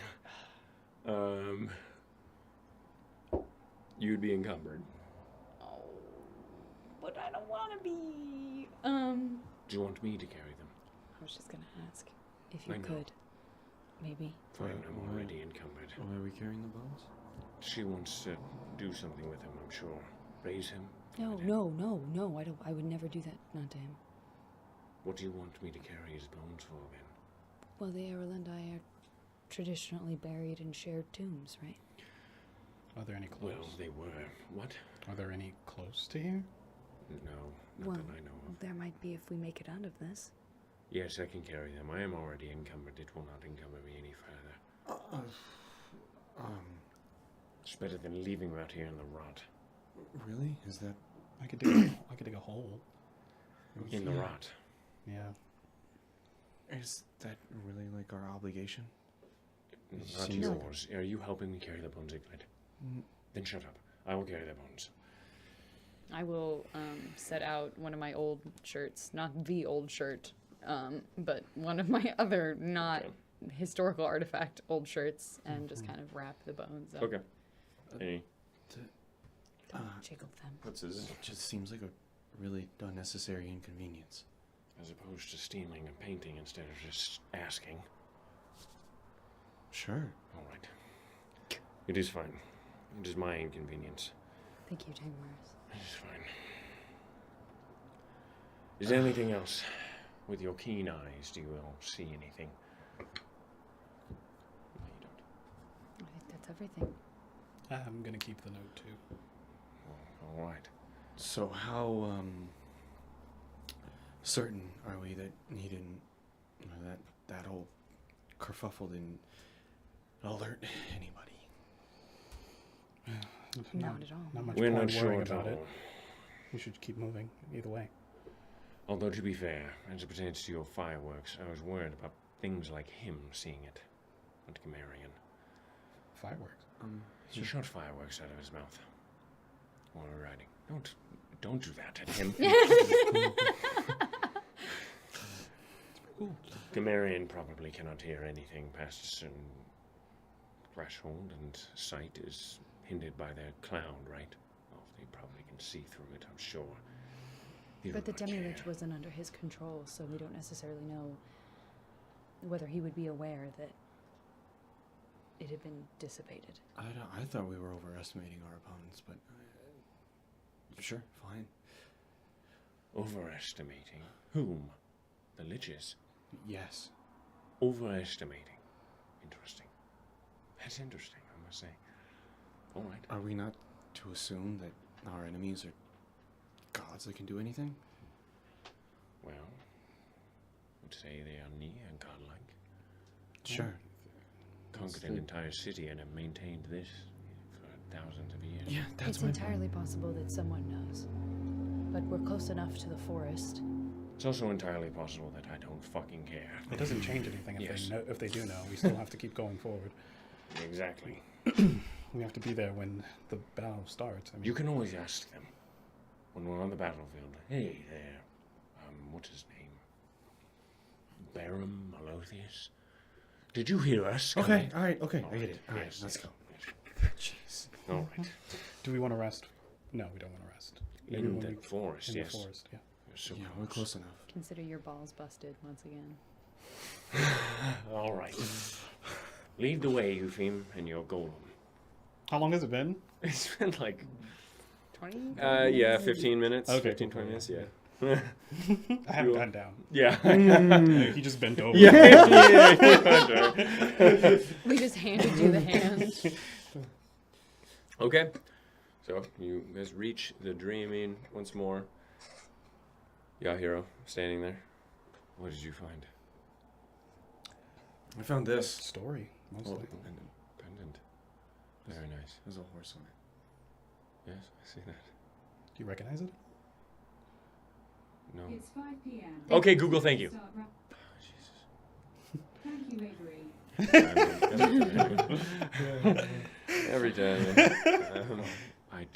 You'd be encumbered. Oh, but I don't want to be. Do you want me to carry them? I was just gonna ask if you I know. could, maybe. Fine, I'm already encumbered. Why are we carrying the bones? She wants to do something with him, I'm sure. Raise him. No. I don't. I would never do that. Not to him. What do you want me to carry his bones for, then? Well, the Erlendi are traditionally buried in shared tombs, right? Are there any close? Well, they were. What? Are there any close to here? No, not Well, that I know of. there might be if we make it out of this. Yes, I can carry them. I am already encumbered. It will not encumber me any further. It's better than leaving him out here in the rot. Really? Is that? I could dig a hole. In the rot. Yeah. Is that really like our obligation? Not seems like yours. Are you helping me carry the bones, Yclad? Then shut up. I will carry the bones. I will set out one of my old shirts, not the old shirt, but one of my other not historical artifact old shirts, and just kind of wrap the bones up. Okay. Hey. Don't jiggle them. What's his? It just seems like a really unnecessary inconvenience. As opposed to stealing and painting instead of just asking. Sure. All right. It is fine. It is my inconvenience. Thank you, Dagomarus. It is fine. Is there anything else? With your keen eyes, do you all see anything? No, you don't. I think that's everything. I'm gonna keep the note too. All right. So how certain are we that he didn't, that whole kerfuffle didn't alert anybody? Not at all. Not much We're point not sure worrying at about all. it. We should keep moving either way. Although, to be fair, as it pertains to your fireworks, I was worried about things like him seeing it. Not Gamarian. Fireworks. He shot fireworks out of his mouth while we were riding. Don't do that at him. Gamarian probably cannot hear anything past a certain threshold, and sight is hindered by their cloud, right? Well, they probably can see through it, I'm sure. He But the will not Demi-Lich care. wasn't under his control, so we don't necessarily know whether he would be aware that it had been dissipated. I thought we were overestimating our opponents, but sure, fine. Overestimating whom? The Liches. Yes. Overestimating. Interesting. That's interesting, I must say. All right. Are we not to assume that our enemies are gods that can do anything? Well, would say they are near godlike. Sure. Conquered an entire city and have maintained this for thousands of years. Yeah, that's It's my entirely possible that someone knows. But we're close enough to the forest. It's also entirely possible that I don't fucking care. It doesn't change anything if Yes. they know. If they do know, we still have to keep going forward. Exactly. We have to be there when the battle starts. I mean, You can always ask them when we're on the battlefield. Hey there, what's his name? Barum Malothius? Did you hear us? Okay, alright, okay, I get it. Yes, Alright, let's yes, go. yes. Jeez. All right. do we want to rest? No, we don't want to rest. Maybe In when the we- forest, in yes. the forest, yeah. We're so Yeah, we're close enough. Consider your balls busted once again. All right. Lead the way, Eupheme, and your golem. How long has it been? It's been like, 20? yeah, 15 minutes. Okay, 15, cool, 20 minutes, yeah. yeah. I haven't gone down. Yeah. He just bent over. Yeah. We just handed you the hand. Okay. So you guys reach the dreaming once more. Yahiro, standing there. What did you find? I found this. Story, mostly. Oh, pendant. Very nice. There's a horse on it. Yes, I see that. Do you recognize it? No. It's 5 p.m. Okay, Google, thank you. Start wrap- Oh, Jesus. Thank you, Avery. Every time. I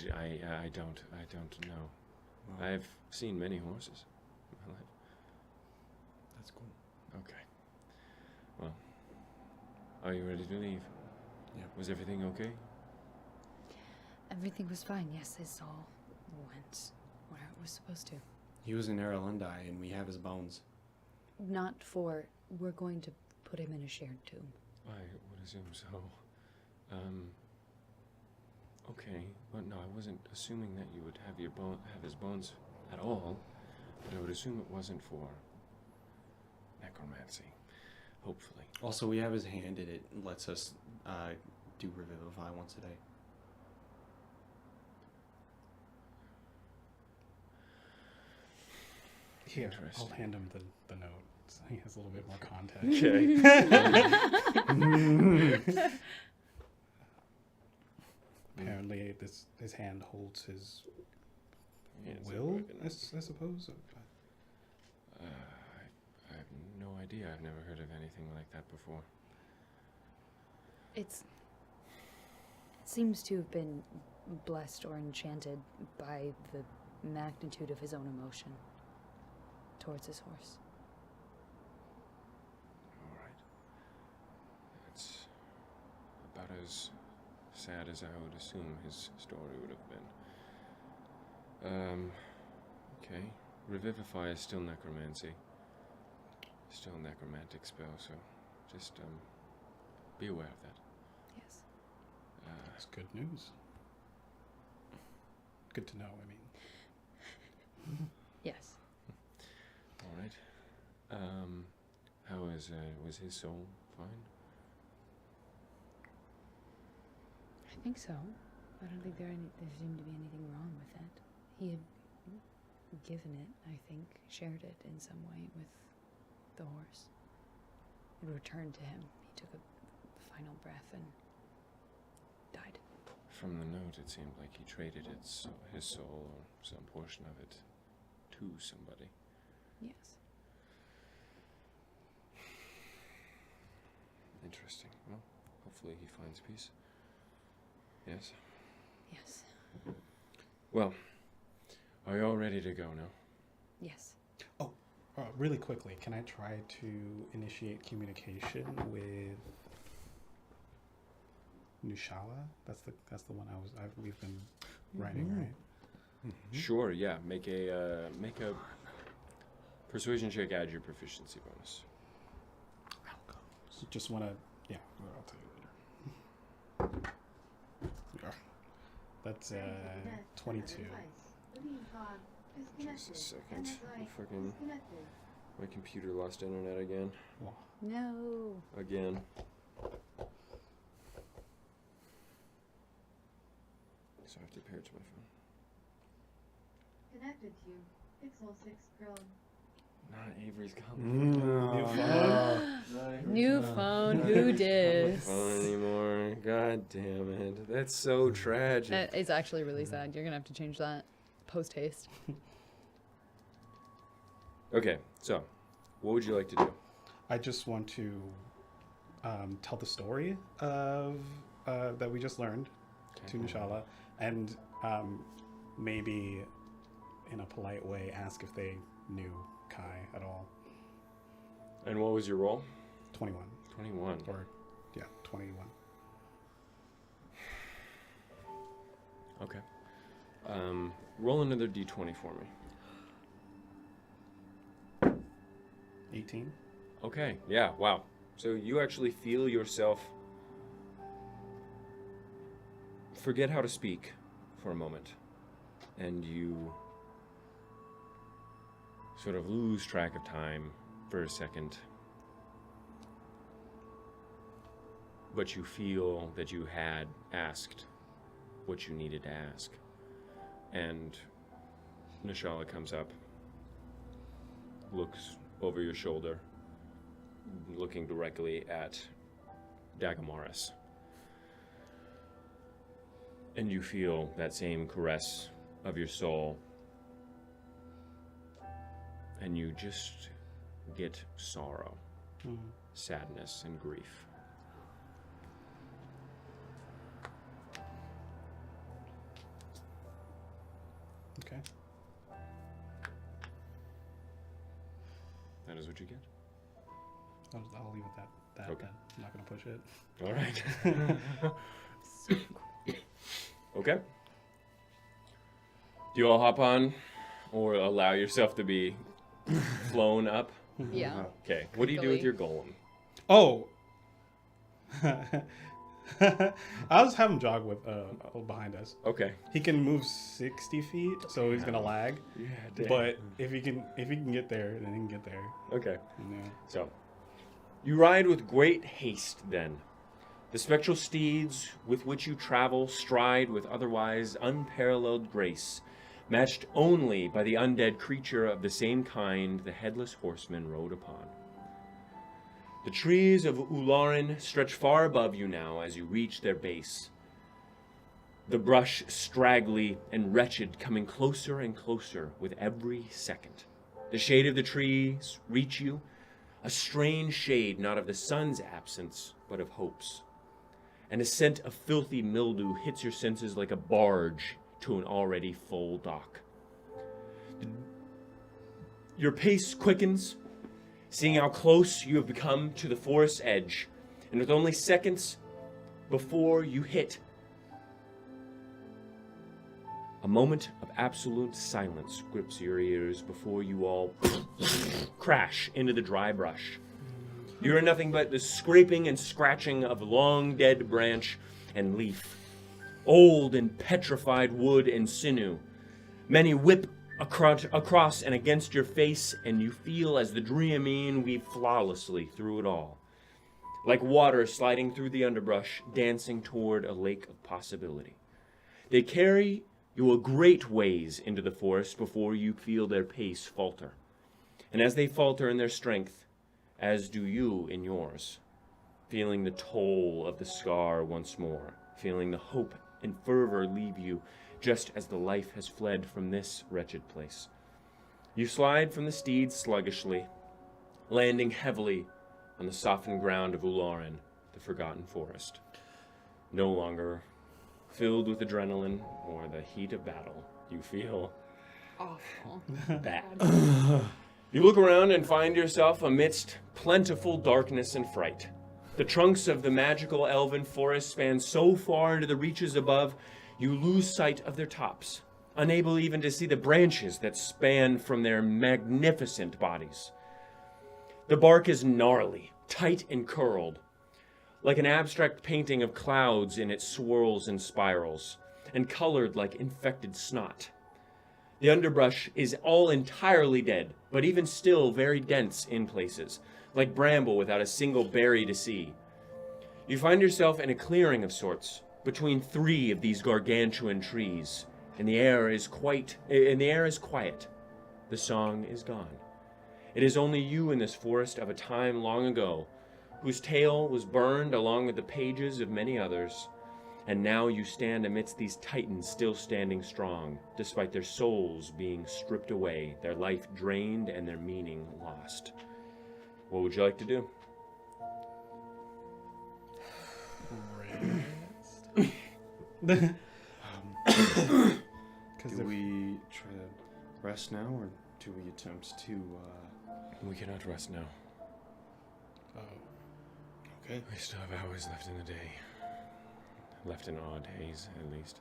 don't know. Well, I've seen many horses in my life. that's cool. Okay. Well, are you ready to leave? Yeah. Was everything okay? Everything was fine. Yes, this all went where it was supposed to. He was in Aralundi and we have his bones. Not for. We're going to put him in a shared tomb. I would assume so. Okay, but no, I wasn't assuming that you would have have his bones at all. But I would assume it wasn't for necromancy. Hopefully. Also, we have his hand and it lets us do Revivify once a day. Here, I'll Interesting. hand him the note. So he has a little bit more context. Okay. Apparently, his hand holds his Yeah, it's will, broken. I suppose. I have no idea. I've never heard of anything like that before. It seems to have been blessed or enchanted by the magnitude of his own emotion towards his horse. All right. It's about as sad as I would assume his story would have been. Okay. Revivify is still necromancy. Still a necromantic spell, so just be aware of that. Yes. That's good news. Good to know, I mean. Yes. All right. How was his soul fine? I think so. I don't think there seemed to be anything wrong with it. He had given it, I think, shared it in some way with the horse. It returned to him. He took a final breath and died. From the note, it seemed like he traded his soul or some portion of it to somebody. Yes. Interesting. Well, hopefully he finds peace. Yes. Yes. Well, are you all ready to go now? Yes. Really quickly, can I try to initiate communication with Nushala? That's the one we've been writing, right? Sure. Yeah. Make a persuasion check. Add your proficiency bonus. Just want to, yeah, I'll tell you later. Yeah. That's 22. Just a second. My computer lost internet again. No. Again. So I have to pair it to my phone. Connected to you. Pixel 6 Chrome. Not Avery's gone. New phone. New phone, who dis? Phone anymore. God damn it. That's so tragic. That is actually really sad. You're gonna have to change that post haste. Okay, so what would you like to do? I just want to tell the story of that we just learned to Nishala, and maybe in a polite way ask if they knew Kai at all. And what was your roll? 21. 21. Or, yeah, 21. Okay. Roll another d20 for me. 18. Okay, yeah, wow. So you actually feel yourself forget how to speak for a moment. And you sort of lose track of time for a second. But you feel that you had asked what you needed to ask. And Nishala comes up, looks over your shoulder, looking directly at Dagomarus. And you feel that same caress of your soul. And you just get sorrow, sadness, and grief. Okay. That is what you get. I'll leave it at that. Okay. Then. I'm not going to push it. All right. Okay. Do you all hop on or allow yourself to be flown up? Yeah. Okay. What do you do with your golem? Oh! I'll just have him jog with behind us. Okay. He can move 60 feet, so he's gonna lag. Yeah, damn. But if he can get there, then he can get there. Okay. Yeah. So, you ride with great haste then. The spectral steeds with which you travel stride with otherwise unparalleled grace, matched only by the undead creature of the same kind the headless horseman rode upon. The trees of Uularron stretch far above you now as you reach their base. The brush straggly and wretched, coming closer and closer with every second. The shade of the trees reach you, a strange shade not of the sun's absence, but of hope's. And a scent of filthy mildew hits your senses like a barge to an already full dock. Your pace quickens, seeing how close you have become to the forest's edge, and with only seconds before you hit, a moment of absolute silence grips your ears before you all crash into the dry brush. You hear nothing but the scraping and scratching of long dead branch and leaf, old and petrified wood and sinew. Many whip across and against your face, and you feel as the Dreamine weave flawlessly through it all, like water sliding through the underbrush, dancing toward a lake of possibility. They carry you a great ways into the forest before you feel their pace falter. And as they falter in their strength, as do you in yours, feeling the toll of the scar once more, feeling the hope and fervor leave you just as the life has fled from this wretched place. You slide from the steed sluggishly, landing heavily on the softened ground of Uularron, the forgotten forest. No longer filled with adrenaline or the heat of battle, you feel Awful. bad. You look around and find yourself amidst plentiful darkness and fright. The trunks of the magical elven forest span so far into the reaches above, you lose sight of their tops, unable even to see the branches that span from their magnificent bodies. The bark is gnarly, tight and curled, like an abstract painting of clouds in its swirls and spirals, and colored like infected snot. The underbrush is all entirely dead, but even still very dense in places, like bramble without a single berry to see. You find yourself in a clearing of sorts, between 3 of these gargantuan trees, and the air is quiet. The song is gone. It is only you in this forest of a time long ago, whose tale was burned along with the pages of many others. And now you stand amidst these titans still standing strong, despite their souls being stripped away, their life drained, and their meaning lost. What would you like to do? Rest. Do we try to rest now, or do we attempt to, We cannot rest now. Oh. Okay. We still have hours left in the day. Left in odd days, at least.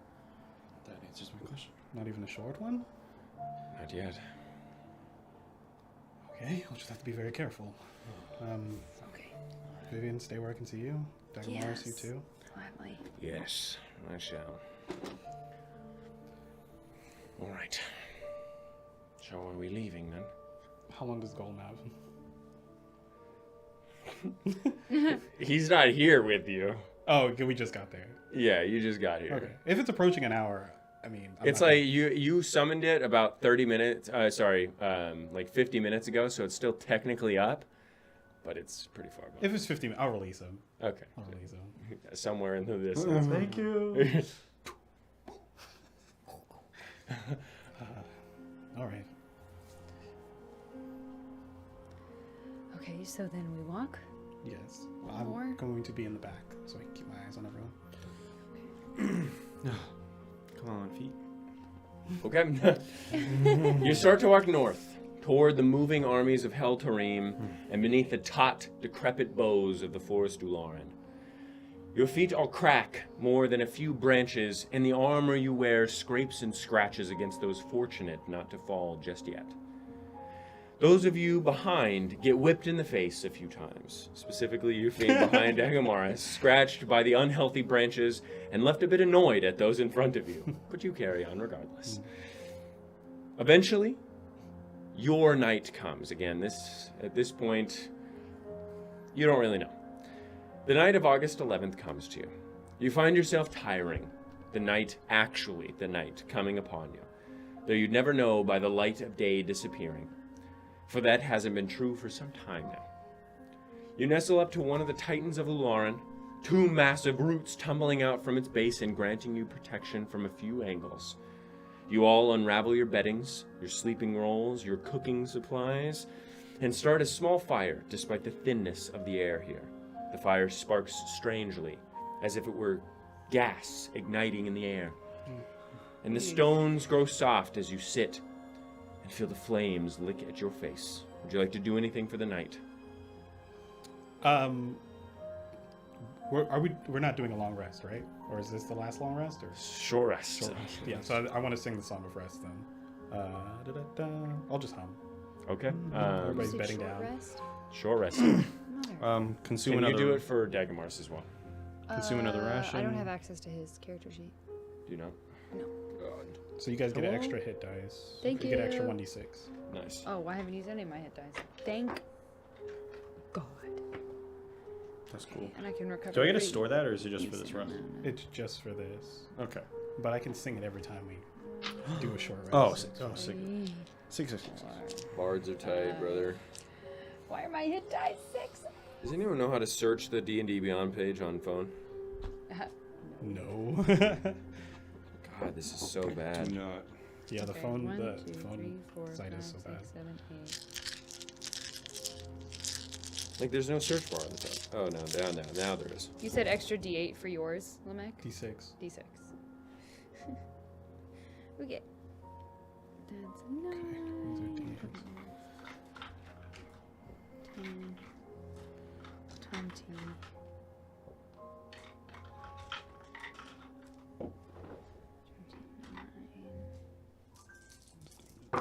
that answers my question. Not even a short one? Not yet. Okay, I'll just have to be very careful. Okay. Vivian, stay where I can see you. Dagomarus, you Yes. too. Gladly. Yes, I shall. All right. So are we leaving then? How long does Golem have? He's not here with you. Oh, okay, we just got there. Yeah, you just got here. Okay. If it's approaching an hour, I mean... It's like you summoned it about 30 minutes, like 50 minutes ago, so it's still technically up, but it's pretty far gone. If it's 50 minutes, I'll release him. Okay. I'll release him. Somewhere in the distance. Thank you. All right. Okay, so then we walk. Yes. More? I'm going to be in the back, so I can keep my eyes on everyone. Come on, feet. Okay. You start to walk north, toward the moving armies of Hel Tarim, and beneath the taut, decrepit boughs of the Forest Uularron. Your feet all crack more than a few branches, and the armor you wear scrapes and scratches against those fortunate not to fall just yet. Those of you behind get whipped in the face a few times, specifically Eupheme behind Dagomarus, scratched by the unhealthy branches and left a bit annoyed at those in front of you, but you carry on regardless. Eventually, your night comes. Again, at this point, you don't really know. The night of August 11th comes to you. You find yourself tiring. The night coming upon you, though you'd never know by the light of day disappearing. For that hasn't been true for some time now. You nestle up to one of the titans of Uularron, two massive roots tumbling out from its base and granting you protection from a few angles. You all unravel your beddings, your sleeping rolls, your cooking supplies, and start a small fire despite the thinness of the air here. The fire sparks strangely, as if it were gas igniting in the air. And the stones grow soft as you sit and feel the flames lick at your face. Would you like to do anything for the night? We're not doing a long rest, right? Or is this the last long rest? Or Short rest. short rest? Yeah. So I want to sing the song of rest then. I'll just hum. Okay. Everybody's Say bedding short down. rest? Short rest. Mother. Consume Can another. you do it for Dagomarus as well? Consume another I ration. don't have access to his character sheet. Do you know? No. God. So you guys get an Cool. extra hit dice. Thank you. Get extra you. 1d6. Nice. Oh, I haven't used any of my hit dice. Thank God. That's cool. And I can recover. Do I get to 3. store that, or is it just for Yes, this no, run? no, no. It's just for this, Okay. but I can sing it every time we do a short rest. Oh, sick. Oh, sick. Three, 6. Bards are tight, brother. Why are my hit dice 6? Does anyone know how to search the D&D Beyond page on phone? No. God, this is so bad. Do not. Yeah, the Okay, phone, 1, the 2, phone 3, 4, site 5, is so 6, bad. 7, 8. Like, there's no search bar on the top. Oh, no, now there is. You said extra D8 for yours, Lamech? D6. D6. Okay. That's Okay, these are 9. D8s. 10, 20.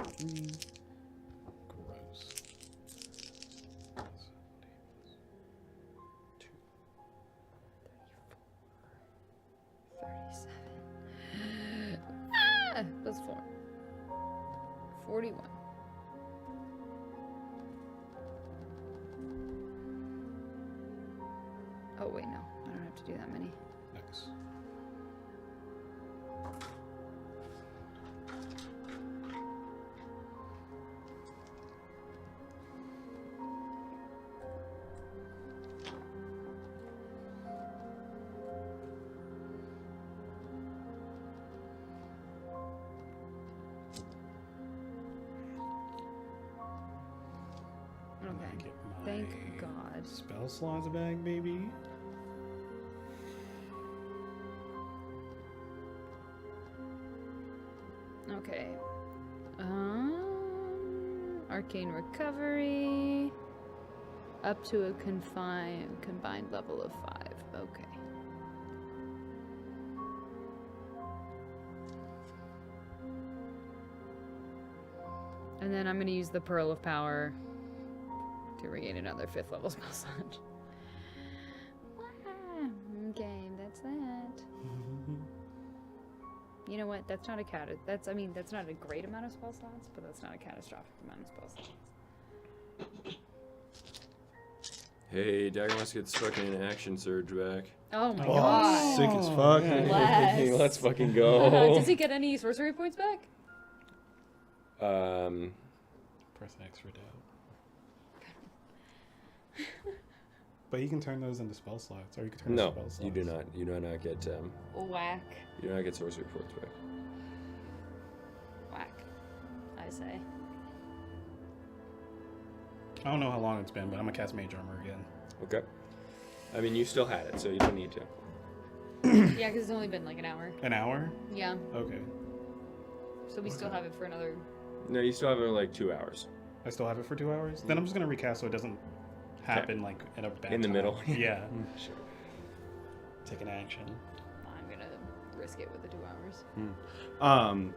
29. Gross. 37. Ah! Plus 4. 41. Oh, wait, no. I don't have to do that many. Nice. Thank God. Spell slots back, baby. Okay. Arcane recovery. Up to a combined level of 5. Okay. And then I'm gonna use the Pearl of Power to regain another 5th level spell slot. Okay, that's that. You know what? That's not a that's not a great amount of spell slots, but that's not a catastrophic amount of spell slots. Hey, Dagomarus gets fucking action surge back. Oh my Oh, god. Sick as fuck. Bless. Let's fucking go. Does he get any sorcery points back? Press X for doubt. But you can turn those into spell slots, or you can turn No, spell slots. you do not. You do not get. Whack. You do not get sorcery points back. Whack. I say. I don't know how long it's been, but I'm gonna cast Mage Armor again. Okay. I mean, you still had it, so you don't need to. Yeah, because it's only been like an hour. An hour? Yeah. Okay. So we still have it for another. No, you still have it like 2 hours. I still have it for 2 hours? Then I'm just gonna recast so it doesn't happen like in a bad In the time. middle. Yeah. Sure. Take an action. I'm gonna risk it with the 2 hours.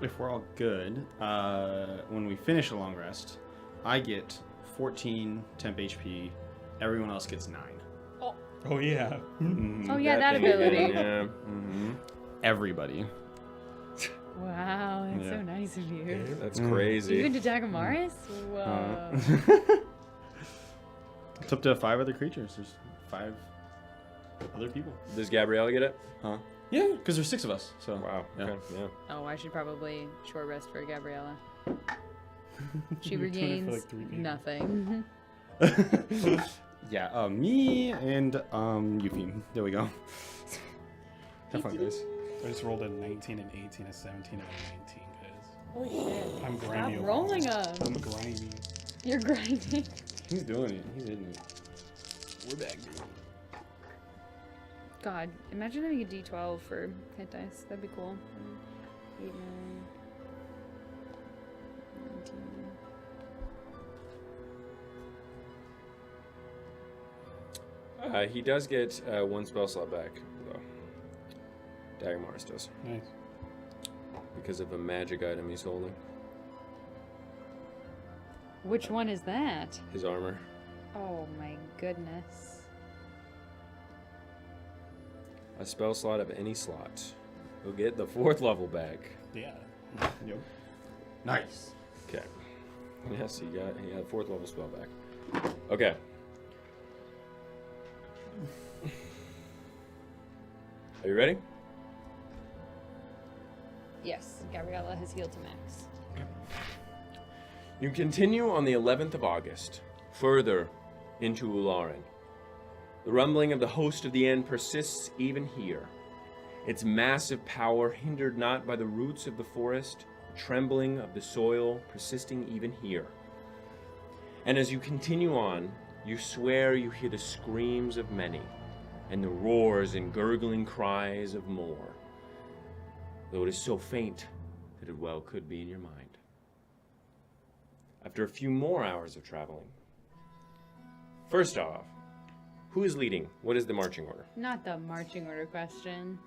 If we're all good, when we finish a long rest, I get 14 temp HP. Everyone else gets 9. Oh yeah. Oh yeah, that thing again, ability. Yeah. Mm-hmm. Everybody. Wow, that's so Yeah. nice of you. That's crazy. Even to Dagomarus? Whoa. It's up to 5 other creatures. There's 5 other people. Does Gabriella get it? Huh? Yeah, because there's 6 of us. So Wow. Yeah. Okay. Yeah. Oh, I should probably short rest for Gabriella. She You're doing it for, regains like, 3 people. nothing. Yeah, me and Eupheme. There we go. Have fun, guys. I just rolled a 19 and 18, a 17 and a 19, guys. Holy shit. I'm grimy. Stop rolling them. I'm grimy. You're grinding. He's doing it. He's hitting it. We're back, baby. God, imagine having a D12 for hit dice. That'd be cool. 8, 9, 19. He does get 1 spell slot back, though. Dagomarus does. Nice. Because of a magic item he's holding. Which one is that? His armor. Oh my goodness. A spell slot of any slot. He'll get the 4th level back. Yeah. Yep. Nice. Okay. Yes, he had 4th level spell back. Okay. Are you ready? Yes, Gabriella has healed to max. You continue on the 11th of August, further into Uularron. The rumbling of the host of the end persists even here. Its massive power hindered not by the roots of the forest, the trembling of the soil persisting even here. And as you continue on, you swear you hear the screams of many, and the roars and gurgling cries of more, though it is so faint that it well could be in your mind. After a few more hours of traveling. First off, who is leading? What is the marching order? Not the marching order question.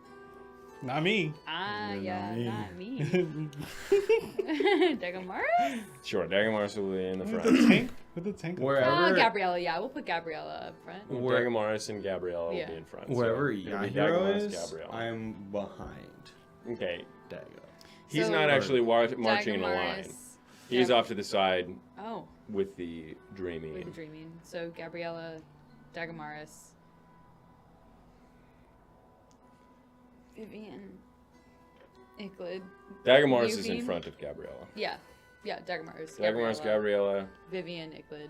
Not me. Yeah, not me. Dagomarus? Sure, Dagomarus will be in the With front. the tank. With the tank. Wherever, Gabriella, yeah, we'll put Gabriella up front. Dagomarus and Gabriella will Yeah. be in front. wherever so it'll be Yahiro Dagomarus, is, Gabriella. I'm behind Okay, Dago. he's So- not actually marching in a line. Dagomarus- He's Gab- off to the side Oh, with the dreaming. with the dreaming. So Gabriella, Dagomarus, Vivian, Yclad. Dagomarus is in Eupheme? front of Gabriella. Yeah, Dagomarus. Dagomarus, Gabriella, Vivian, Yclad.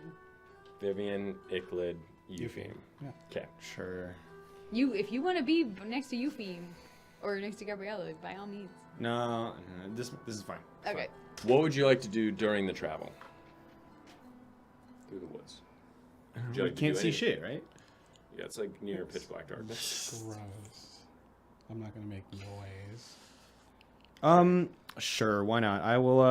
Vivian, Yclad, Eupheme. Eupheme. Yeah. Okay. Sure. If you want to be next to Eupheme or next to Gabriella, by all means. No, this is fine. It's Okay. What would you like to do during the travel? through the woods. You Would you like to can't do see anything? shit, right? Yeah, it's like near pitch black dark. That's gross. I'm not gonna make noise. Sure, why not? I will,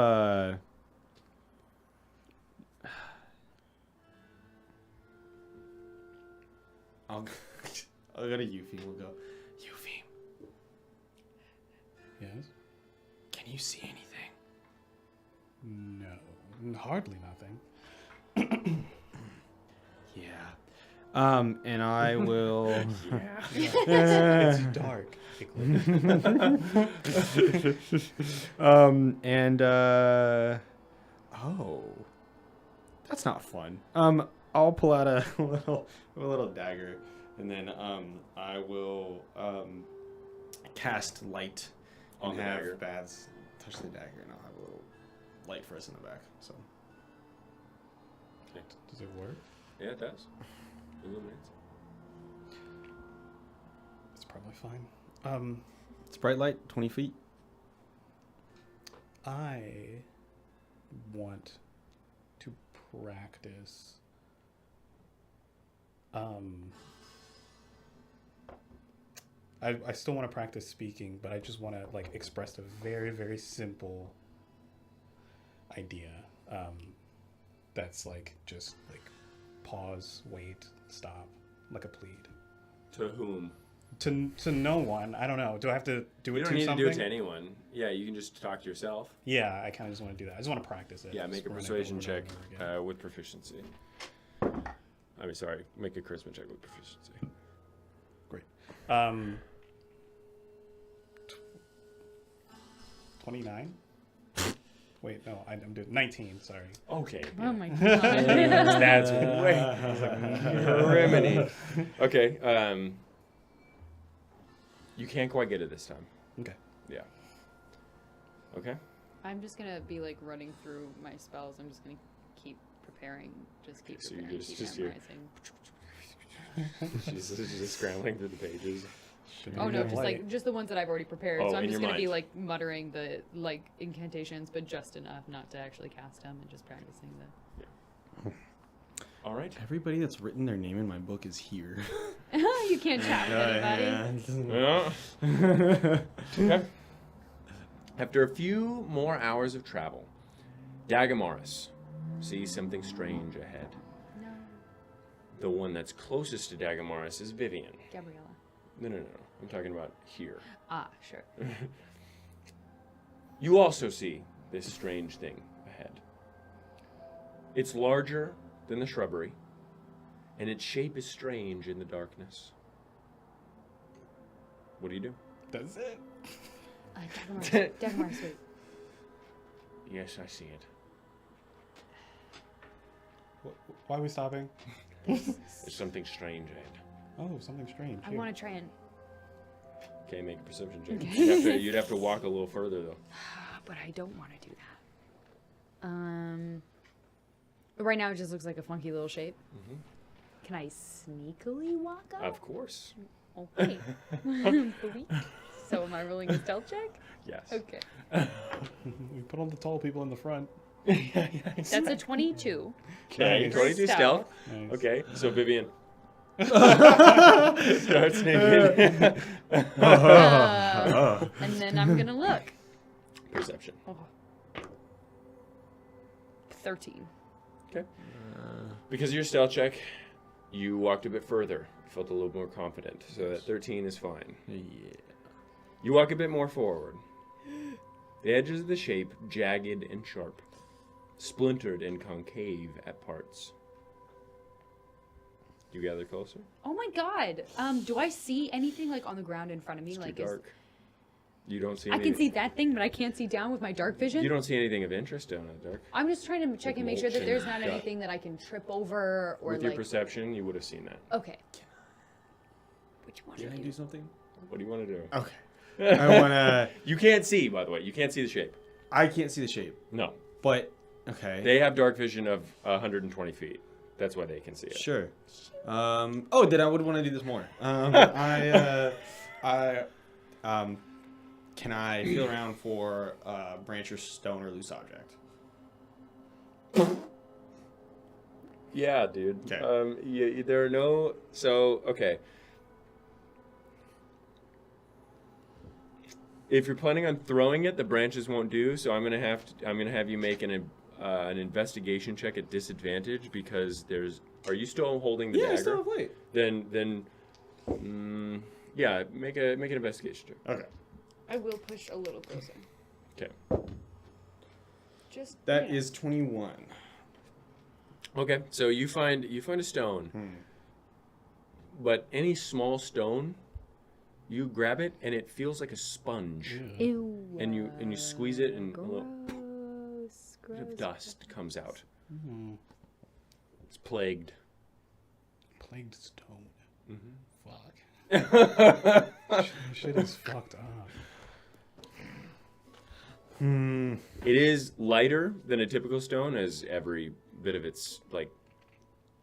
I'll go to Eupheme. We'll go, Eupheme, Yes? can you see anything? No. Hardly nothing. Yeah. And I will... It's dark. Oh. That's not fun. I'll pull out a little dagger, and then I will cast light On and the have dagger. Bads touch the dagger, and I'll have a little light for us in the back. So Does it work? Yeah, it does. Illuminates. It's probably fine. it's bright light, 20 feet. I want to practice. I still want to practice speaking, but I just want to like express a very, very simple idea. That's like just like pause, wait, stop, like a plead. To whom? To no one. I don't know. Do I have to do it You don't to need something? to do it to anyone. Yeah, you can just talk to yourself. Yeah, I kind of just want to do that. I just want to practice it. Yeah, Just make a run it persuasion over check and over again. with proficiency. I mean, sorry, make a charisma check with proficiency. 29? Wait, no, I'm doing 19, sorry. Okay. Oh my god. That's way. I was like, criminy. Okay. You can't quite get it this time. Okay. Yeah. Okay. I'm just gonna be like running through my spells. I'm just gonna keep preparing. Just keep Okay, so you're preparing. just- keep just your- memorizing. She's just scrambling through the pages. Oh no, Light. just like just the ones that I've already prepared. Oh, so I'm in just your gonna be mind. like muttering the like incantations, but just enough not to actually cast them, and just practicing the. All right. Everybody that's written their name in my book is here. You can't chat with anybody. Yeah. Okay. After a few more hours of travel, Dagomarus sees something strange ahead. No, The one that's closest to Dagomarus is Vivian. Gabriella. No. I'm talking about here. Ah, sure. You also see this strange thing ahead. It's larger than the shrubbery, and its shape is strange in the darkness. What do you do? That's it. Dagomarus. Dagomarus, wait. Yes, I see it. Why are we stopping? There's something strange ahead. Oh, something strange. I Here. want to try and. Okay, make a perception check. Okay. You'd have to walk a little further, though. But I don't want to do that. Right now it just looks like a funky little shape. Mhm. Can I sneakily walk up? Of course. Okay. Sweet. So am I rolling a stealth check? Yes. Okay. We put all the tall people in the front. That's a 22. Okay, Nice. 22 stealth. Nice. Okay, so Vivian starts sneaking. And then I'm gonna look. Perception. Oh. 13. Okay. Because of your stealth check, you walked a bit further. Felt a little more confident. So that 13 is fine. Yeah. You walk a bit more forward. The edges of the shape, jagged and sharp, splintered and concave at parts. You gather closer? Oh my god. Do I see anything like on the ground in front of me? It's Like too dark. You don't see I any, can see that thing, but I can't see down with my dark vision. You don't see anything of interest down in the dark. I'm just trying to check Like and make sure that mulch there's and not gut. anything that I can trip over or With your like. perception, you would have seen that. Okay. Which one? Can I do something? What do you want to do? Okay. I wanna. You can't see, by the way. You can't see the shape. I can't see the shape, No. but okay. They have dark vision of 120 feet. That's why they can see it. Sure. Oh, then I would want to do this more. Can I feel around for branch or stone or loose object? Yeah, dude. Okay. There are no. So okay. If you're planning on throwing it, the branches won't do. So I'm gonna have you make an investigation check at disadvantage because there's. Are you still holding the Yeah, dagger? I still have light. Then, yeah, make an investigation check. Okay. I will push a little closer. Okay. Just That is 21. Okay, so you find a stone, but any small stone, you grab it and it feels like a sponge, Ew. and you squeeze it and a little Gross. bit of dust comes out. Mm. It's plagued. Plagued stone. Mm-hmm. Fuck. Shit is fucked up. It is lighter than a typical stone, as every bit of its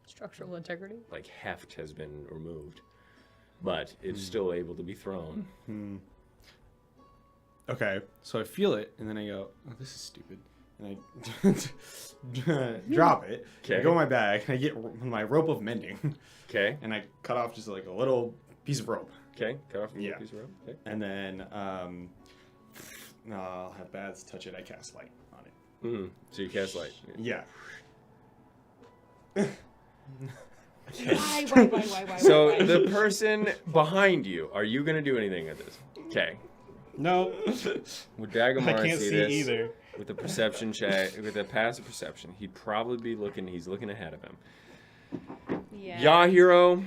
Structural integrity. heft has been removed, but it's still able to be thrown. Okay, so I feel it, and then I go, oh, this is stupid. And I drop it. Okay. I go in my bag, and I get my rope of mending, Okay. and I cut off just like a little piece of rope. Okay. Cut off a Yeah. piece of rope. Okay. And then I'll have Bads touch it. I cast light on it. Mm-hmm. So you cast light. Yeah. Why? So the person behind you, are you gonna do anything with this? Okay. No, Would I Dagomarus can't see see this either. with a perception check, with a passive perception? He'd probably be looking. He's looking ahead of him. Yeah. Yahiro.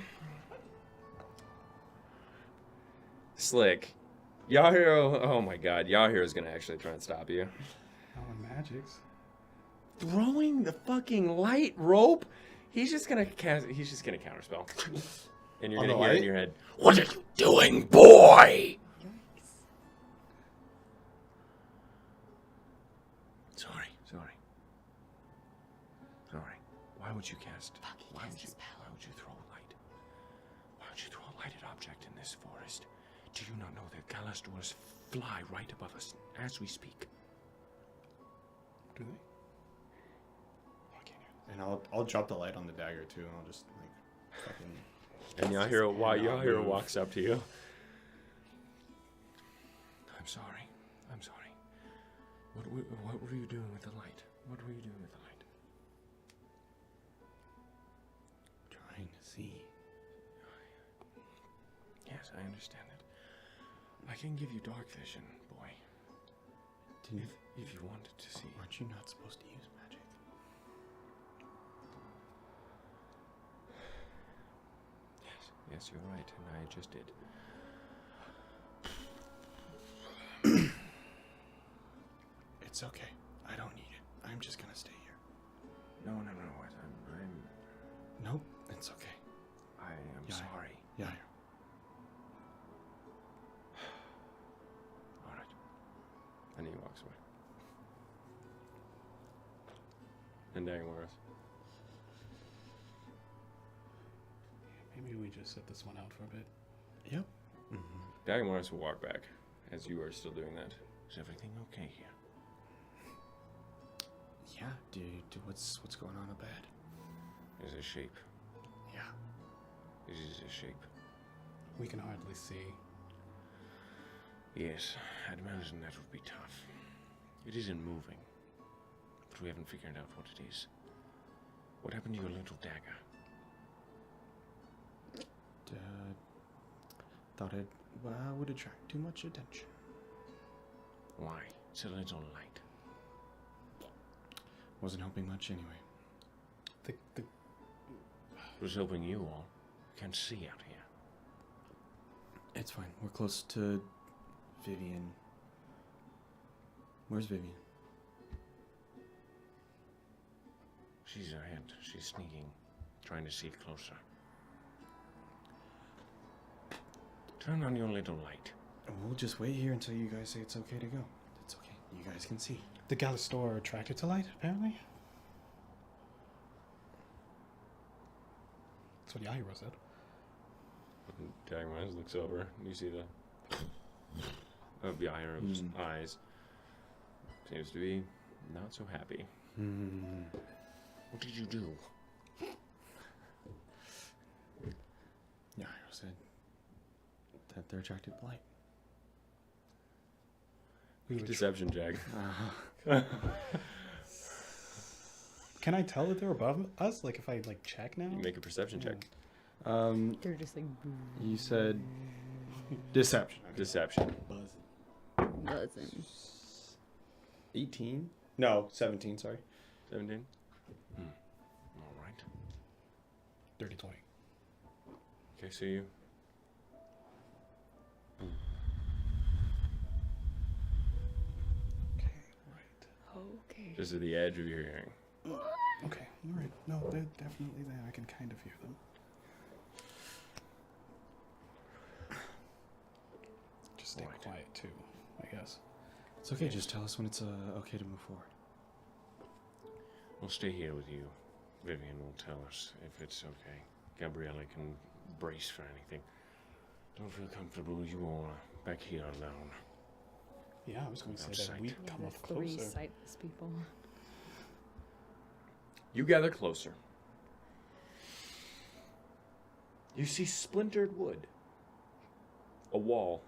Slick. Yahiro. Oh my God. Yahiro's gonna actually try and stop you. Oh, magics. Throwing the fucking light rope. He's just gonna counterspell. And you're On gonna the hear in light? your head, "What are you doing, boy?" Sorry. Why would you cast? Why would you throw light? Why would you throw a lighted object in this forest? Do you not know that galastors fly right above us as we speak? Do they? And I'll drop the light on the dagger too, and I'll just fucking. And Yahiro walks up to you. I'm sorry. What were you doing with the light? What were you doing with the light? Trying to see. Yes, I understand it. I can give you dark vision, boy. If you wanted to see. Aren't you not supposed to use magic? Yes, you're right, and I just did. It's okay. I don't need it. I'm just gonna stay here. No. Nope, it's okay. I am Yeah. sorry. Yeah. All right. And he walks away. And Dagomarus. Maybe we just sit this one out for a bit. Yep. Dagomarus will walk back as you are still doing that. Is everything okay here? Yeah, dude. What's going on up ahead? There's a shape. Yeah. It is a shape. We can hardly see. Yes, I'd imagine that would be tough. It isn't moving, but we haven't figured out what it is. What happened to your little dagger? Thought it would attract too much attention. Why? It's a little light. Wasn't helping much anyway. The It was helping you all. Can't see out here. It's fine. We're close to Vivian. Where's Vivian? She's ahead. She's sneaking, trying to see closer. Turn on your little light. We'll just wait here until you guys say it's okay to go. It's okay. You guys can see. the Galastor are attracted to light, apparently. That's what Yahiro said. Dagomarus looks over, and you see the of Yahiro's eyes. Seems to be not so happy. What did you do? Yahiro said that they're attracted to light. We would Deception check. Can I tell that they're above us? Like if I like check now? You make a perception check. They're just like You said deception. Deception. buzzing. 18? No, 17, sorry. 17. All right. Dirty 20. Okay, so you. Okay, right. Okay. Just at the edge of your hearing. Okay, all right. No, they're definitely there. I can kind of hear them. Just stay Right. quiet too, I guess. It's okay, just tell us when it's okay to move forward. We'll stay here with you. Vivian will tell us if it's okay. Gabriella can brace for anything. Don't feel comfortable. You all are back here alone. Yeah, I was going to say Outside. that we Yeah, come the up three closer. sightless people. You gather closer. You see splintered wood. A wall.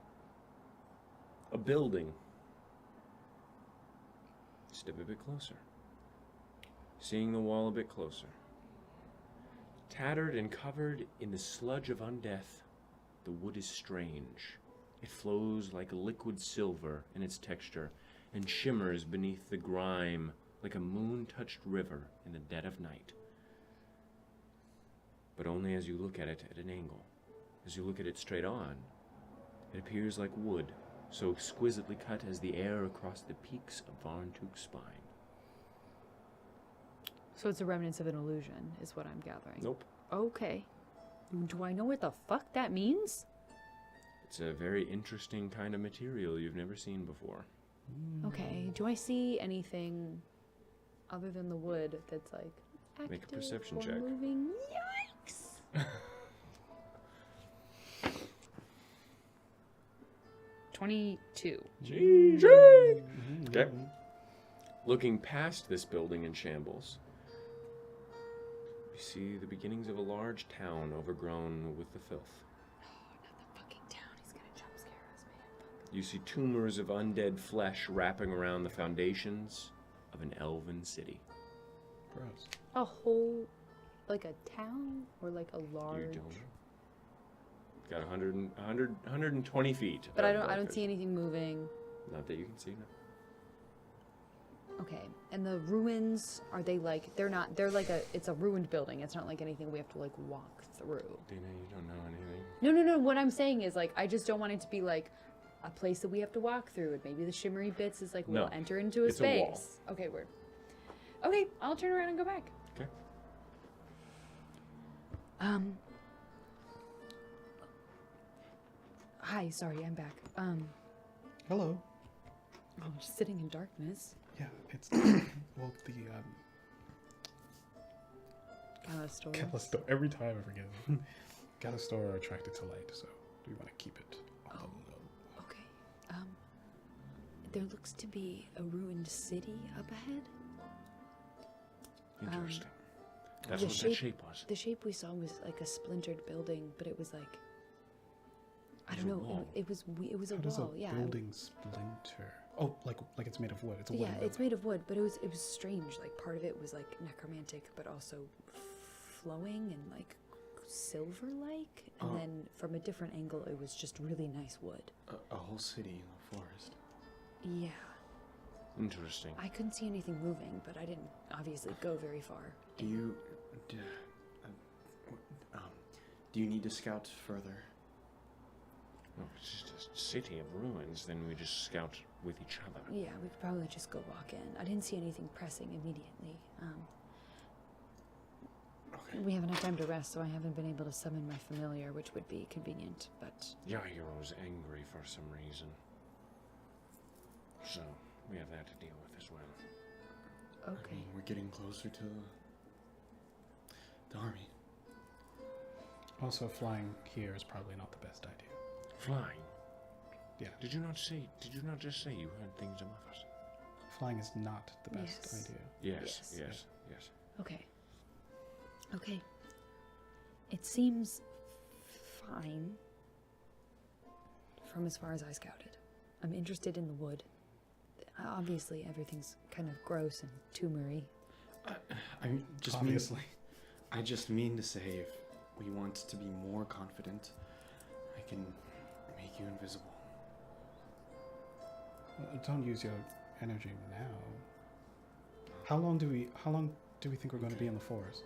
A building. Step a bit closer. Seeing the wall a bit closer. Tattered and covered in the sludge of undeath, the wood is strange. It flows like liquid silver in its texture and shimmers beneath the grime like a moon-touched river in the dead of night. But only as you look at it at an angle. As you look at it straight on, it appears like wood, so exquisitely cut as the air across the peaks of Varntuk's spine. So it's a remnants of an illusion, is what I'm gathering. Nope. Okay. Do I know what the fuck that means? It's a very interesting kind of material you've never seen before. Okay. Do I see anything other than the wood that's like Make a active perception or check. moving? Yikes! 22. Okay. Looking past this building in shambles, you see the beginnings of a large town overgrown with the filth. Not the fucking town. He's gonna jump scare us, man. You see tumors of undead flesh wrapping around the foundations of an elven city. Gross. A whole, like a town or like a large. You don't know. Got 120 feet. But I of don't dark see vision. anything moving. Not that you can see, no. Okay. And the ruins, are they like, they're like it's a ruined building. It's not like anything we have to like walk through. Dana, you don't know anything. No. What I'm saying is like, I just don't want it to be like a place that we have to walk through. And maybe the shimmery bits is like, we'll No, enter into a it's a space. wall. Okay, word. Okay, I'll turn around and go back. Okay. Hi, sorry, I'm back. Hello. I'm just sitting in darkness. Yeah, it's well the Callisto. Callisto. Every time I forget. Callisto are attracted to light, so we want to keep it on the low. Okay. There looks to be a ruined city up ahead. Interesting. That's the what that shape was. The shape we saw was like a splintered building, but it was like, I It don't was a know. wall. It was How does wall. a Yeah. building splinter? Oh, like it's made of wood. It's a Yeah, wooden it's building. made of wood, but it was strange. Like part of it was like necromantic, but also flowing and like silver-like. And then from a different angle, it was just really nice wood. A whole city in the forest. Yeah. Interesting. I couldn't see anything moving, but I didn't obviously go very far. Do you need to scout further? No, it's just a city of ruins. Then we just scout with each other. Yeah, we could probably just go walk in. I didn't see anything pressing immediately. Okay. We haven't had time to rest, so I haven't been able to summon my familiar, which would be convenient, but... Yahiro's angry for some reason. So, we have that to deal with as well. I Okay. mean, we're getting closer to the army. Also, flying here is probably not the best idea. Flying. Yeah. Did you not just say you heard things above us? Flying is not the best Yes. idea. Yes, Yes. yes, yes. Okay. Okay. It seems fine from as far as I scouted. I'm interested in the wood. Obviously, everything's kind of gross and tumory. Obviously. I just mean to say, if we want to be more confident, I can make you invisible. Well, don't use your energy now. How long do we think we're going to be in the forest?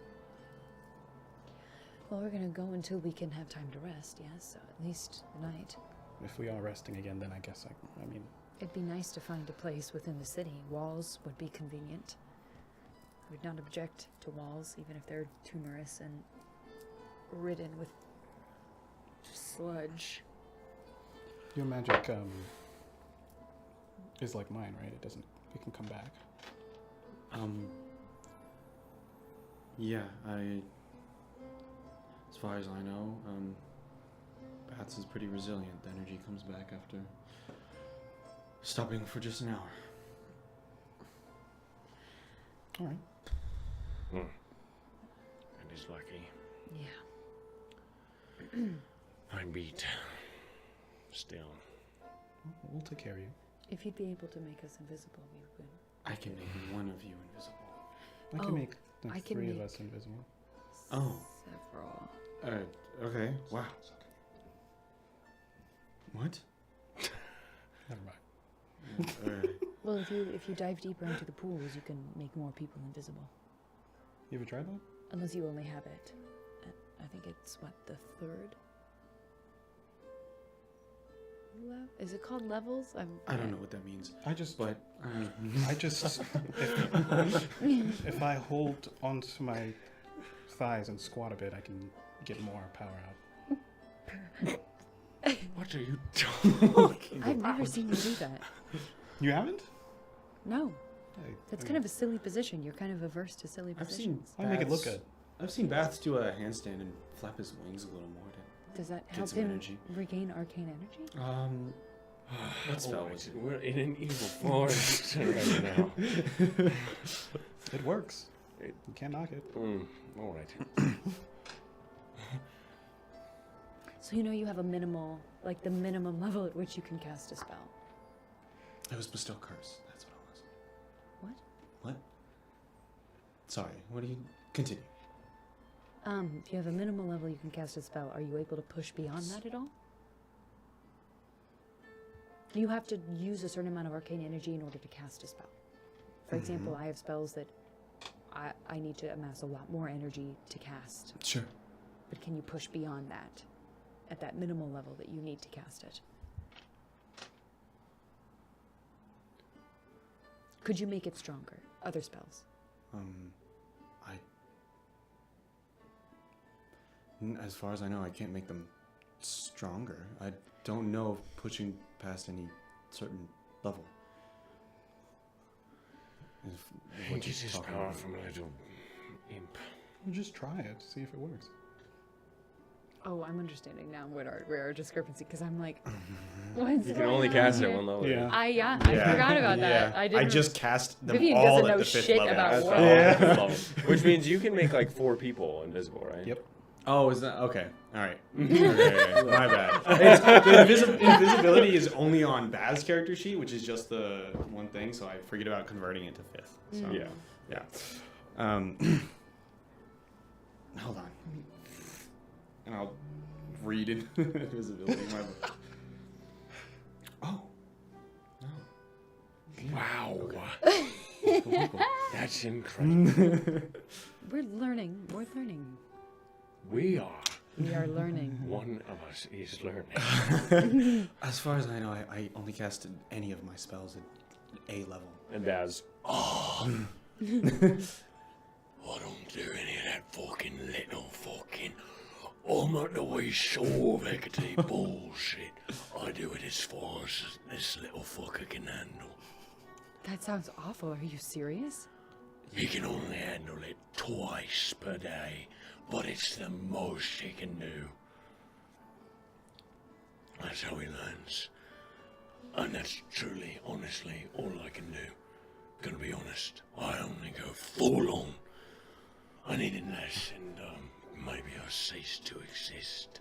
Well, we're gonna go until we can have time to rest, yes? So at least the night. If we are resting again, then I guess I mean... It'd be nice to find a place within the city. Walls would be convenient. I would not object to walls, even if they're tumorous and ridden with sludge. Your magic is like mine, right? It can come back. Yeah, as far as I know, Bats is pretty resilient. The energy comes back after stopping for just an hour. All right. That is lucky. Yeah. I'm beat. Still. We'll take care of you. If you'd be able to make us invisible, we would. I can make one of you invisible. I can make the I can three of make- us invisible. Oh. Several. Okay. Wow. What? Never mind. Well, if you dive deeper into the pools, you can make more people invisible. You ever tried that? Unless you only have it. I think it's, what, the third? Is it called levels? I don't know what that means. But if I hold onto my thighs and squat a bit, I can get more power out. What are you talking I've never seen you do that. You haven't? No. Hey, That's I kind of a silly position. You're kind of averse to silly I've seen. positions. I make it look good. I've seen Baths do a handstand and flap his wings a little more Does that Get help some him energy. regain arcane energy? to. What spell Alright, was it? We're in an evil forest right now. It works. It- You can't knock it. All right. So you know you have a minimal, like the minimum level at which you can cast a spell. It was bestow curse. That's what it was. What? What? Sorry. What do you continue? If you have a minimal level you can cast a spell, are you able to push beyond that at all? You have to use a certain amount of arcane energy in order to cast a spell. For example, I have spells that I need to amass a lot more energy to cast. Sure. But can you push beyond that? At that minimal level that you need to cast it? Could you make it stronger? Other spells? As far as I know, I can't make them stronger. I don't know of pushing past any certain level. I think it is power from a little imp. Well, just try it. See if it works. Oh, I'm understanding now where our discrepancy, because I'm like, what's You can only cast it one level. Yeah. I forgot about that. I didn't. just cast them Vivian all doesn't at know the fifth shit level. about That's war. all. Yeah. Which means you can make like 4 people invisible, right? Yep. Oh, is that okay? All right. Okay, my bad. The invisibility is only on Baz's character sheet, which is just the one thing, so I forget about converting it to fifth. So, Yeah. Hold on. And I'll read in invisibility. Oh. No. Wow. Okay. That's incredible. We're learning. We're learning. We are. We are learning. One of us is learning. As far as I know, I only casted any of my spells at A level. And Baz. Oh. I don't do any of that fucking little fucking. I'm not always sure of Hecate bullshit. I do it as far as this little fucker can handle. That sounds awful. Are you serious? He can only handle it twice per day, but it's the most he can do. That's how he learns. And that's truly, honestly, all I can do. Gonna be honest, I only go full on I need it less, and maybe I'll cease to exist.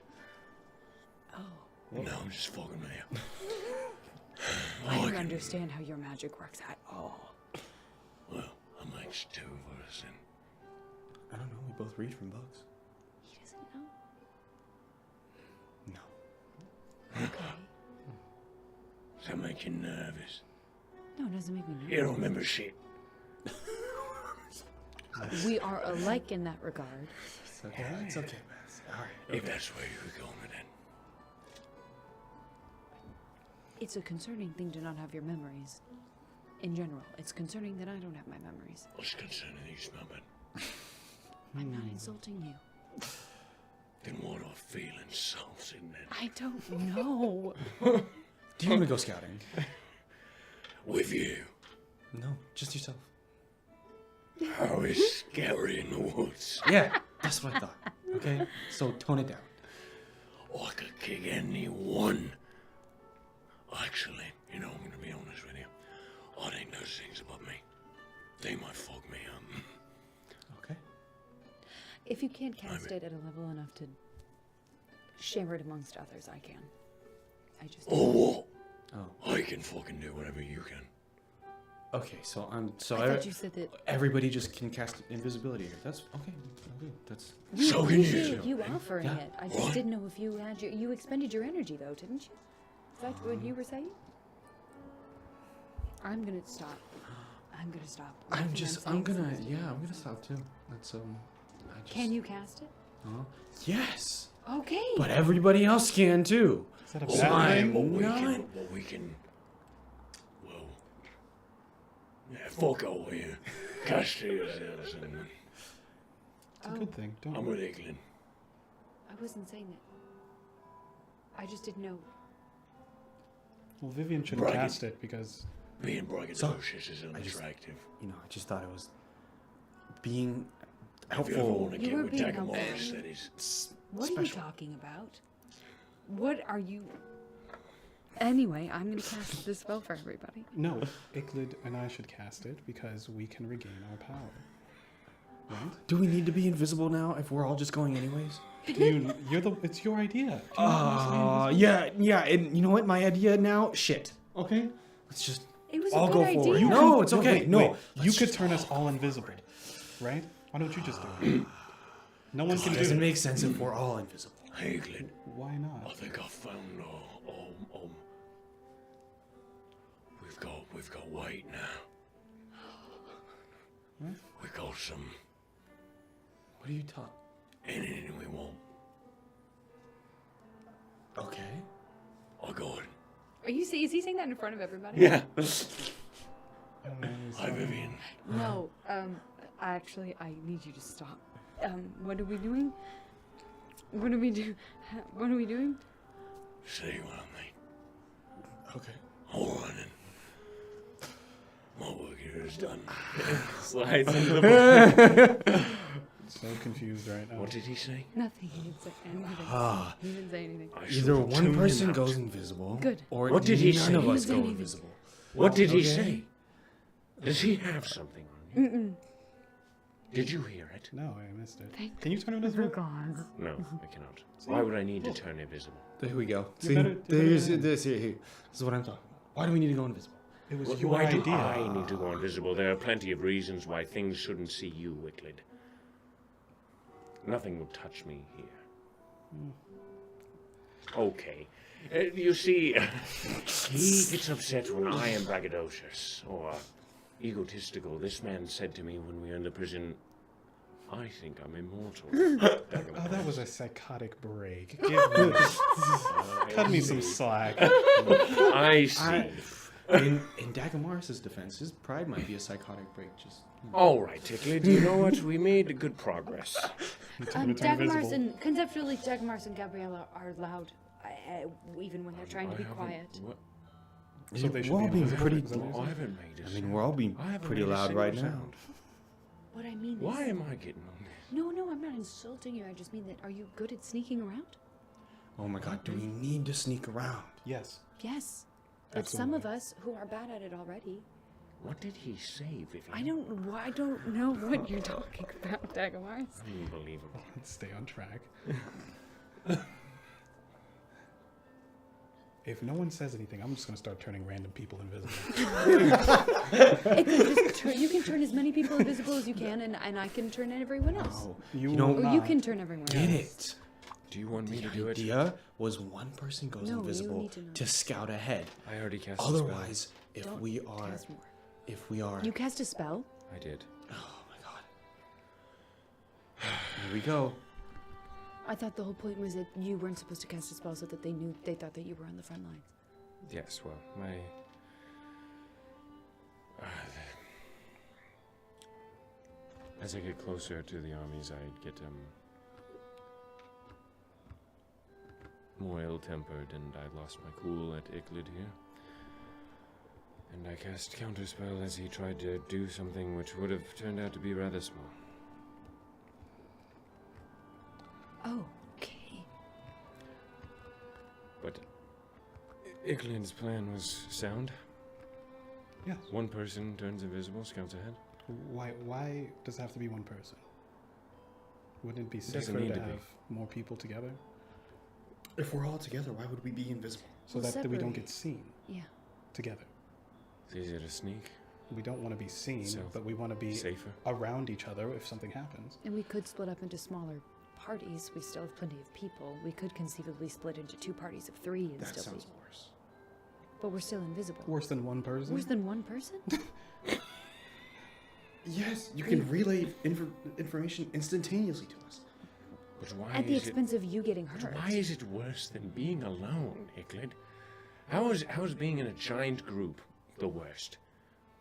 Oh. No, I'm just fucking with you. I don't understand how your magic works at all. Well, that makes two of us, and I don't know. We both read from books. He doesn't know. No. Okay. does that make you nervous? No, it doesn't make me nervous. You don't remember shit. We are alike in that regard. It's okay. It's okay, Max. All right. If that's where you were going with it. It's a concerning thing to not have your memories. In general, it's concerning that I don't have my memories. What's concerning you, smell bad? I'm not insulting you. Then what I feel insulted then? I don't know. Do you want to go scouting? With you. No, just yourself. How is scary in the woods? Yeah, that's what I thought. Okay, so tone it down. I could kick anyone. Actually, you know, I'm gonna be honest with you. I think those things about me, they might fuck me up. Okay. If you can't cast it at a level enough to share it amongst others, I can. I just. Or what? Oh. I can fucking do whatever you can. Okay, so I thought you said that. everybody just can cast invisibility here. That's okay. Okay, that's So can you. You offering Yeah. it. I just What? didn't know if you had you expended your energy though, didn't you? Is that what you were saying? I'm gonna stop. I'm gonna stop. I'm Nothing just. saying I'm gonna. sounds Yeah, stupid. I'm gonna stop too. That's I just. Can you cast it? Yes, Okay. but everybody else can too. Is that a Well, bad thing? what we can, well, yeah, fuck over here. Cast to yourselves, and It's a good thing. Don't. I'm with Yclad. I wasn't saying that. I just didn't know. Well, Vivian shouldn't Bragging. cast it because Being braggadocious is unattractive. You know, I just thought it was being If you ever helpful. want to You get were with being Dagomarus, helpful. that is. What are you talking about? What are you? Anyway, I'm gonna cast this spell for everybody. no, Yclad and I should cast it because we can regain our power. Right? Do we need to be invisible now if we're all just going anyways? It's your idea. Do you not Yeah, and you know what? My idea now, shit. Okay, let's just It was all a go good for it. idea. No, it's okay. wait, No, wait. You let's could just- turn us all invisible, right? Why don't you just do it? No one can It do doesn't it. make sense if we're all invisible. Hey, Yclad, Why I not? think I found. We've got weight now. What? We got some What are you talking? anything we want. Okay. I got it. Are you? Is he saying that in front of everybody? Yeah. I don't know, Hi, Vivian. No. Actually, I need you to stop. What are we doing? What do we do? What are we doing? See what I mean. Okay. All right, then. My work here is done. Slides into the So confused right now. What did he say? Nothing. He didn't say anything. Ah, He didn't say anything. I either shall one tune person him out. goes invisible, Good. or What did he none say? of He us didn't go say anything. invisible. What did he Okay. say? Does he have something on you? Mm-mm. Did you hear it? No, I missed it. Thank Can you turn invisible? God. No, I cannot. Why would I need to turn invisible? There we go. You See, better- you there's better- this here. This is what I'm talking about. Why do we need to go invisible? It was Why your do idea. I need to go invisible? There are plenty of reasons why things shouldn't see you, Yclad. Nothing will touch me here. Okay. You see, he gets upset when I am braggadocious or egotistical. This man said to me when we were in the prison, I think I'm immortal. Oh, that was a psychotic break. Cut me some slack. I see. In Dagomarus' defense, his pride might be a psychotic break. Just All right, Yclad, you know what? We made good progress. Turn Dagomarus invisible. and conceptually, Dagomarus and Gabriella are loud, even when they're trying to be quiet. So they should we're all be being invisible, pretty. is that what I you're haven't made a I mean, sound. we're all being I haven't pretty made a loud single right now. sound. What I mean is, Why am I getting on this? no, I'm not insulting you. I just mean that are you good at sneaking around? Oh my God, do we need to sneak around? Yes. Yes. But some Absolutely. of us who are bad at it already What did he say, Vivian? I don't know what you're talking about, Dagomarus. Unbelievable. Let's stay on track. If no one says anything, I'm just going to start turning random people invisible. You can turn as many people invisible as you can, and I can turn everyone else. Oh, You know, will Or you not. can turn everyone get else. it. Do you want me to do The it? idea was one person goes No, you invisible need to know. to scout ahead. I already cast a spell. Otherwise, if Don't we are, cast more. You cast a spell? I did. oh my god, here we go. I thought the whole point was that you weren't supposed to cast a spell so that they thought that you were on the front lines. Yes, well, my... as I get closer to the armies, I get, more ill-tempered, and I lost my cool at Yclad here. And I cast Counterspell as he tried to do something which would have turned out to be rather small. Oh, okay. But Yclad's plan was sound. Yes. One person turns invisible, scouts ahead. Why does it have to be one person? Wouldn't it be doesn't safer need to to be. have more people together? If we're all together, why would we be invisible? So Well, that we don't separate. get seen Yeah. together. It's easier to sneak, We don't want to be seen, So, but we want to be safer. around each other if something happens. And we could split up into smaller parties. We still have plenty of people. We could conceivably split into 2 parties of 3 and That still sounds be. worse. But we're still invisible. Worse than one person? Worse than one person? Yes, you can relay information instantaneously to us. But why At the is it... expense of you getting But hurt. why is it worse than being alone, Yclad? How is being in a giant group the worst?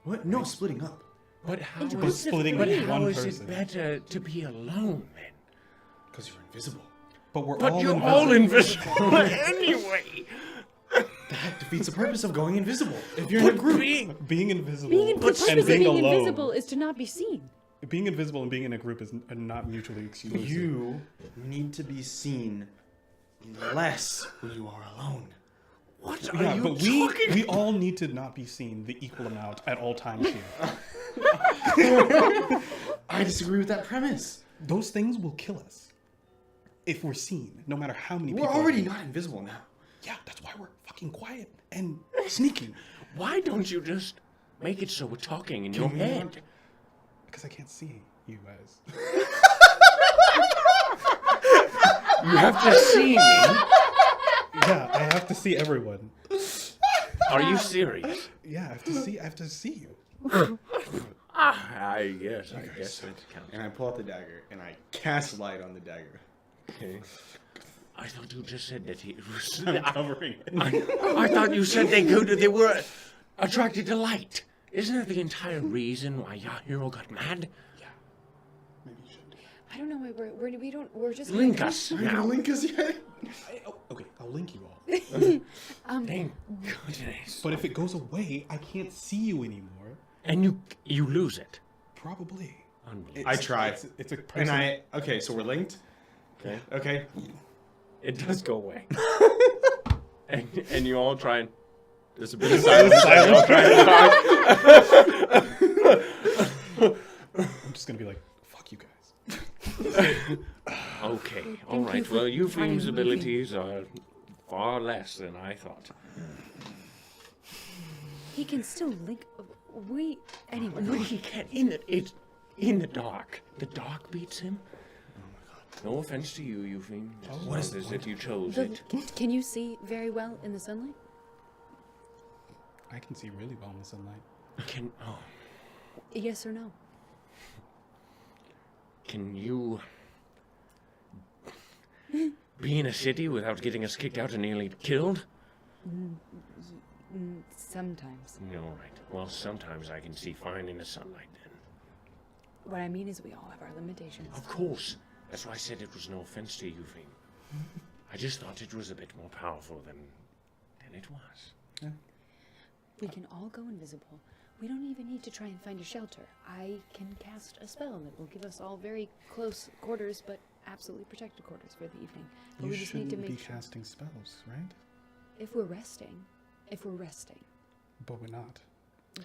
What? No, splitting up. But how It's is worse it, splitting but with how one is person. it better to be alone then? Because you're invisible. But we're But all you're invisible. all invisible anyway. That defeats the purpose of going invisible. If you're in a But group. Being invisible the purpose and of being being alone. invisible is to not be seen. Being invisible and being in a group is not mutually exclusive. You need to be seen less when you are alone. What are Yeah, you but talking we all need to not be seen the equal amount at all times here. I disagree with that premise. Those things will kill us if we're seen, no matter how many We're people. already not invisible now. Yeah, that's why we're fucking quiet and sneaking. Why don't you just make it so we're talking in your head? Because I can't see you guys. You have to see me. Yeah, I have to see everyone. Are you serious? Yeah, I have to see you. I guess that counts. And I pull out the dagger and I cast light on the dagger. Okay. I thought you just said that he was. I'm covering it. I thought you said they were attracted to light. Isn't that the entire reason why Yahiro got mad? Maybe you should. I don't know why we're just Link us Are you gonna now. link us yet? Okay, I'll link you all. Thank goodness. But if it goes away, I can't see you anymore. And you lose it. Probably. Unbelievable. I try. It's a And person. okay, so we're linked. Okay. Okay. It does go away. and you all try and. There's a bit of silence. You all try and talk. I'm just gonna be like, fuck you guys. Okay, Thank all you right. for Well, Eupheme's trying, Eupheme. abilities are far less than I thought. He can still link. Anyway. No, he can't. It's in the dark. The dark beats him. No offense to you, Eupheme. What is this if you chose it? Can you see very well in the sunlight? I can see really well in the sunlight. Yes or no? Can you be in a city without getting us kicked out and nearly killed? Sometimes. All right. Well, sometimes I can see fine in the sunlight then. What I mean is we all have our limitations. Of course. That's why I said it was no offense to Eupheme. I just thought it was a bit more powerful than it was. We can all go invisible. We don't even need to try and find a shelter. I can cast a spell that will give us all very close quarters, but absolutely protected quarters for the evening. But You we just need shouldn't to be make sure. casting spells, right? If we're resting, But we're not.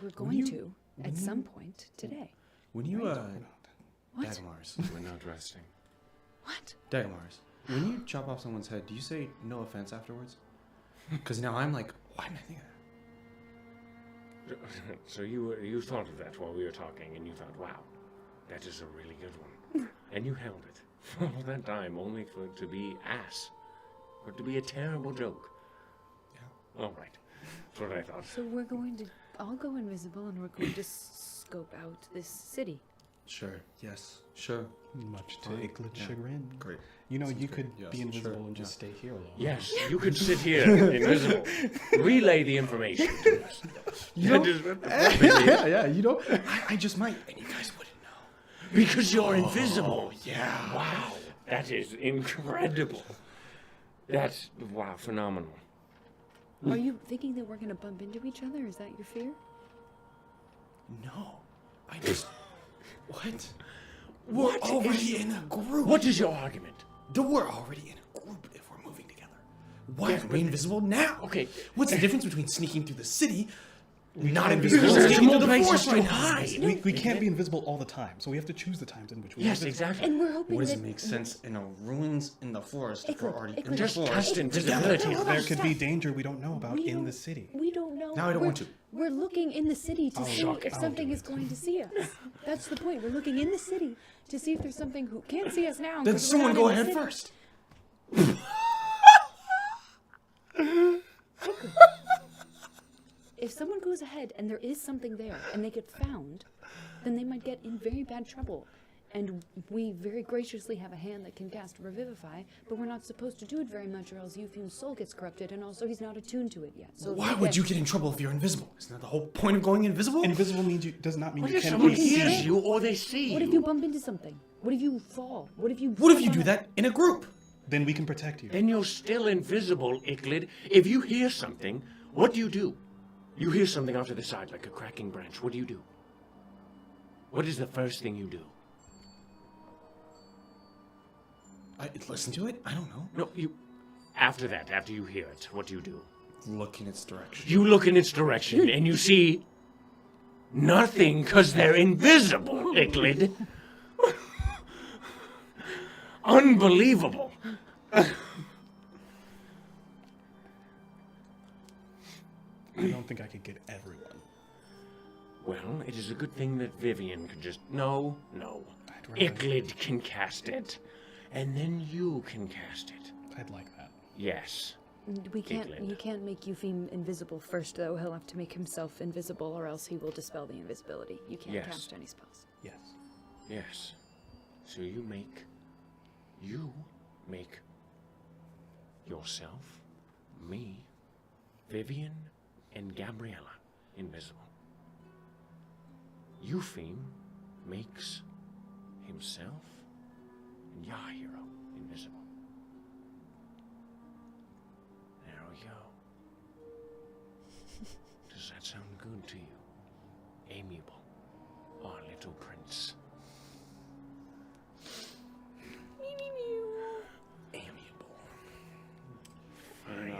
we're going to. at some point today. When you, What? Dagomarus. We're not resting. What? Dagomarus. When you chop off someone's head, do you say no offense afterwards? Because now I'm like, why didn't I think of that? So you thought of that while we were talking, and you thought, wow, that is a really good one. And you held it for all that time, only for it to be ass. For it to be a terrible joke. Yeah. All right. That's what I thought. So we're going to all go invisible and we're going to scope out this city. Sure. Yes. Sure. Much to Fine. Yclad's Yeah. chagrin. Great. You know, Sounds you good. could Yes, be invisible sure. and just stay here alone. Yes, you could sit here, invisible. Relay the information to us. You That know, is what the purpose is. yeah, you know, I just might, and you guys wouldn't know. Because you're invisible. Yeah. Wow, that is incredible. That's, wow, phenomenal. Are you thinking that we're going to bump into each other? Is that your fear? No. I just, what? What We're already is- in a group. What is your argument? We're already in a group if we're moving together. Why are we invisible now? Okay. What's the difference between sneaking through the city, not invisible, Because and there's sneaking more through the places forest to right now? hide. We can't be invisible all the time, so we have to choose the times in which we Yes, are invisible. exactly. And we're hoping What does that it make sense in a ruins in the forest if we're Yclad, already Yclad, in the Just forest? cast invisibility. Hold on, There could be stop. danger we don't know about We in don't- the city. We don't know. Now I don't We're- want to. We're looking in the city to see shocking. if something is going to see us. That's the point. We're looking in the city to see if there's something who can't see us now. Then 'cause we're someone not go in the ahead city. first. If someone goes ahead and there is something there and they get found, then they might get in very bad trouble. And we very graciously have a hand that can cast Revivify, but we're not supposed to do it very much or else Eupheme's soul gets corrupted and also he's not attuned to it yet. So if Why we would you get in trouble if you're invisible? Isn't that the whole point of going invisible? Invisible means you does not mean What you if can't someone be see hears seen. you or they see What you? if you bump into something? What if you fall? What if you do that in a group? Then we can protect you. Then you're still invisible, Yclad. If you hear something, what do? You hear something off to the side, like a cracking branch. What do? What is the first thing you do? I listen to it? I don't know. No, you... After that, after you hear it, what do? Look in its direction. You look in its direction, and you see... nothing, because they're invisible, Yclad. Unbelievable. I don't think I could get everyone. Well, it is a good thing that Vivian could just... No. I'd rather- Yclad can cast it. And then you can cast it. I'd like that. Yes. We can't. Yclad. You can't make Eupheme invisible first, though. He'll have to make himself invisible, or else he will dispel the invisibility. You can't Yes. cast any spells. Yes. Yes. So you make yourself, me, Vivian, and Gabriella invisible. Eupheme makes himself and Yahiro invisible. There we go. Does that sound good to you? Amiable, our little prince. Amiable. Fine.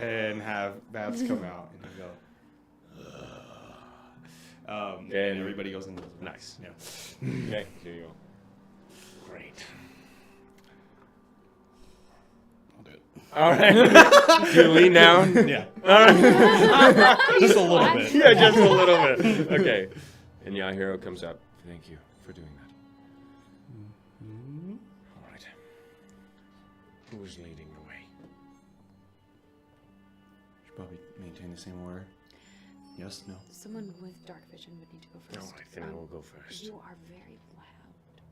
And have Babs come out and he'll go. And everybody goes into Nice. Yeah. Okay, here you go. Great. I'll do it. All right. Do you lean down? Yeah. All right. Just a little bit. Yeah, just a little bit. Okay. And Yahiro comes up. Thank you for doing that. All right. Who is leading the way? Should probably maintain the same order. Yes, no. Someone with dark vision would need to go No, first. I think we'll go first. You are very loud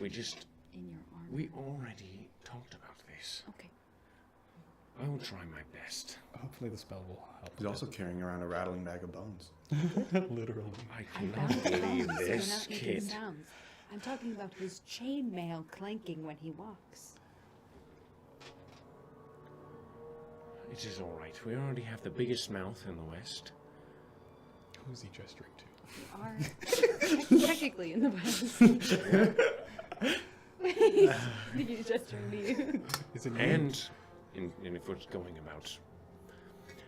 We just... in your armor. We already talked about this. Okay. I will try my best. Hopefully the spell will help. He's also carrying around a rattling bag of bones. Literally. I I'm cannot not believe sounds. this We're not making kid. sounds. I'm talking about his chainmail clanking when he walks. It is all right. We already have the biggest mouth in the West. Who's he gesturing to? You are technically in the West. I think he's gesturing to you. Is it me? And if we're going about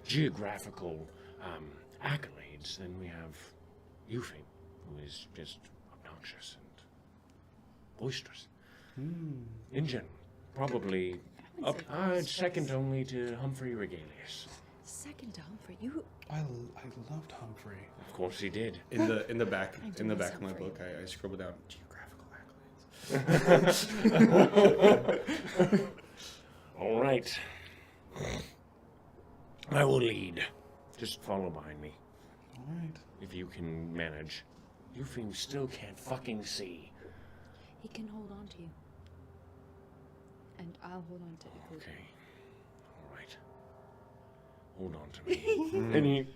geographical accolades, then we have Eupheme, who is just obnoxious and boisterous. In general, probably second only to Humphrey Regalius. Second to Humphrey. You. I loved Humphrey. Of course he did. In the back I do of miss my Humphrey. book, I scribbled down geographical accolades. All right. I will lead. Just follow behind me, All right. if you can manage. Eupheme still can't fucking see. He can hold on to you. And I'll hold on to Yclad. Okay. All right. Hold on to me. And he...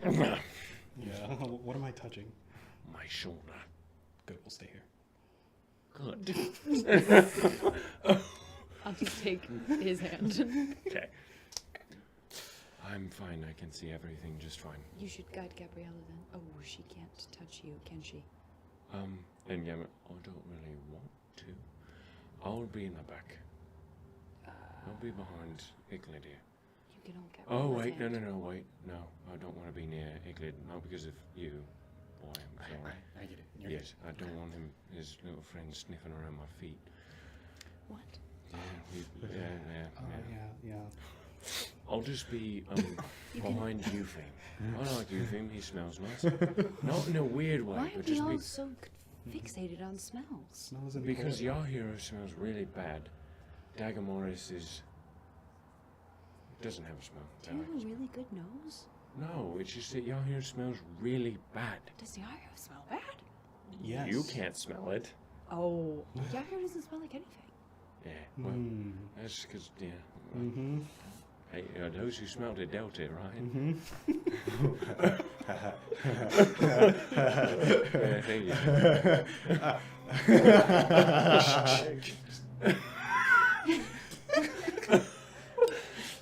Yeah. What am I touching? My shoulder. Good. We'll stay here. Good. I'll just take his hand. Okay. I'm fine. I can see everything just fine. You should guide Gabriella then. Oh, she can't touch you, can she? And yeah, I don't really want to. I'll be in the back. I'll be behind Yclad here. You can hold Oh, Gabriella's wait, hand. no, wait. No, I don't want to be near Yclad. Not because of you, boy. I'm sorry. I get it. You're Yes, I don't want him, his little friend, sniffing around my feet. What? Yeah, Yeah. I'll just be behind Eupheme. I like Eupheme. He smells nice. Not in a weird way, Why are but we just all so fixated on smells? Smells in because Yahiro smells really bad. Dagomarus doesn't have a smell. Do you have a really good nose? No, it's just that Yahiro smells really bad. Does Yahiro smell bad? Yes. You can't smell it. Oh. Yahiro doesn't smell like anything. Yeah, well, that's because, yeah. Mm-hmm. Hey, those who smelled it dealt it, right? Mm-hmm. Yeah, thank you.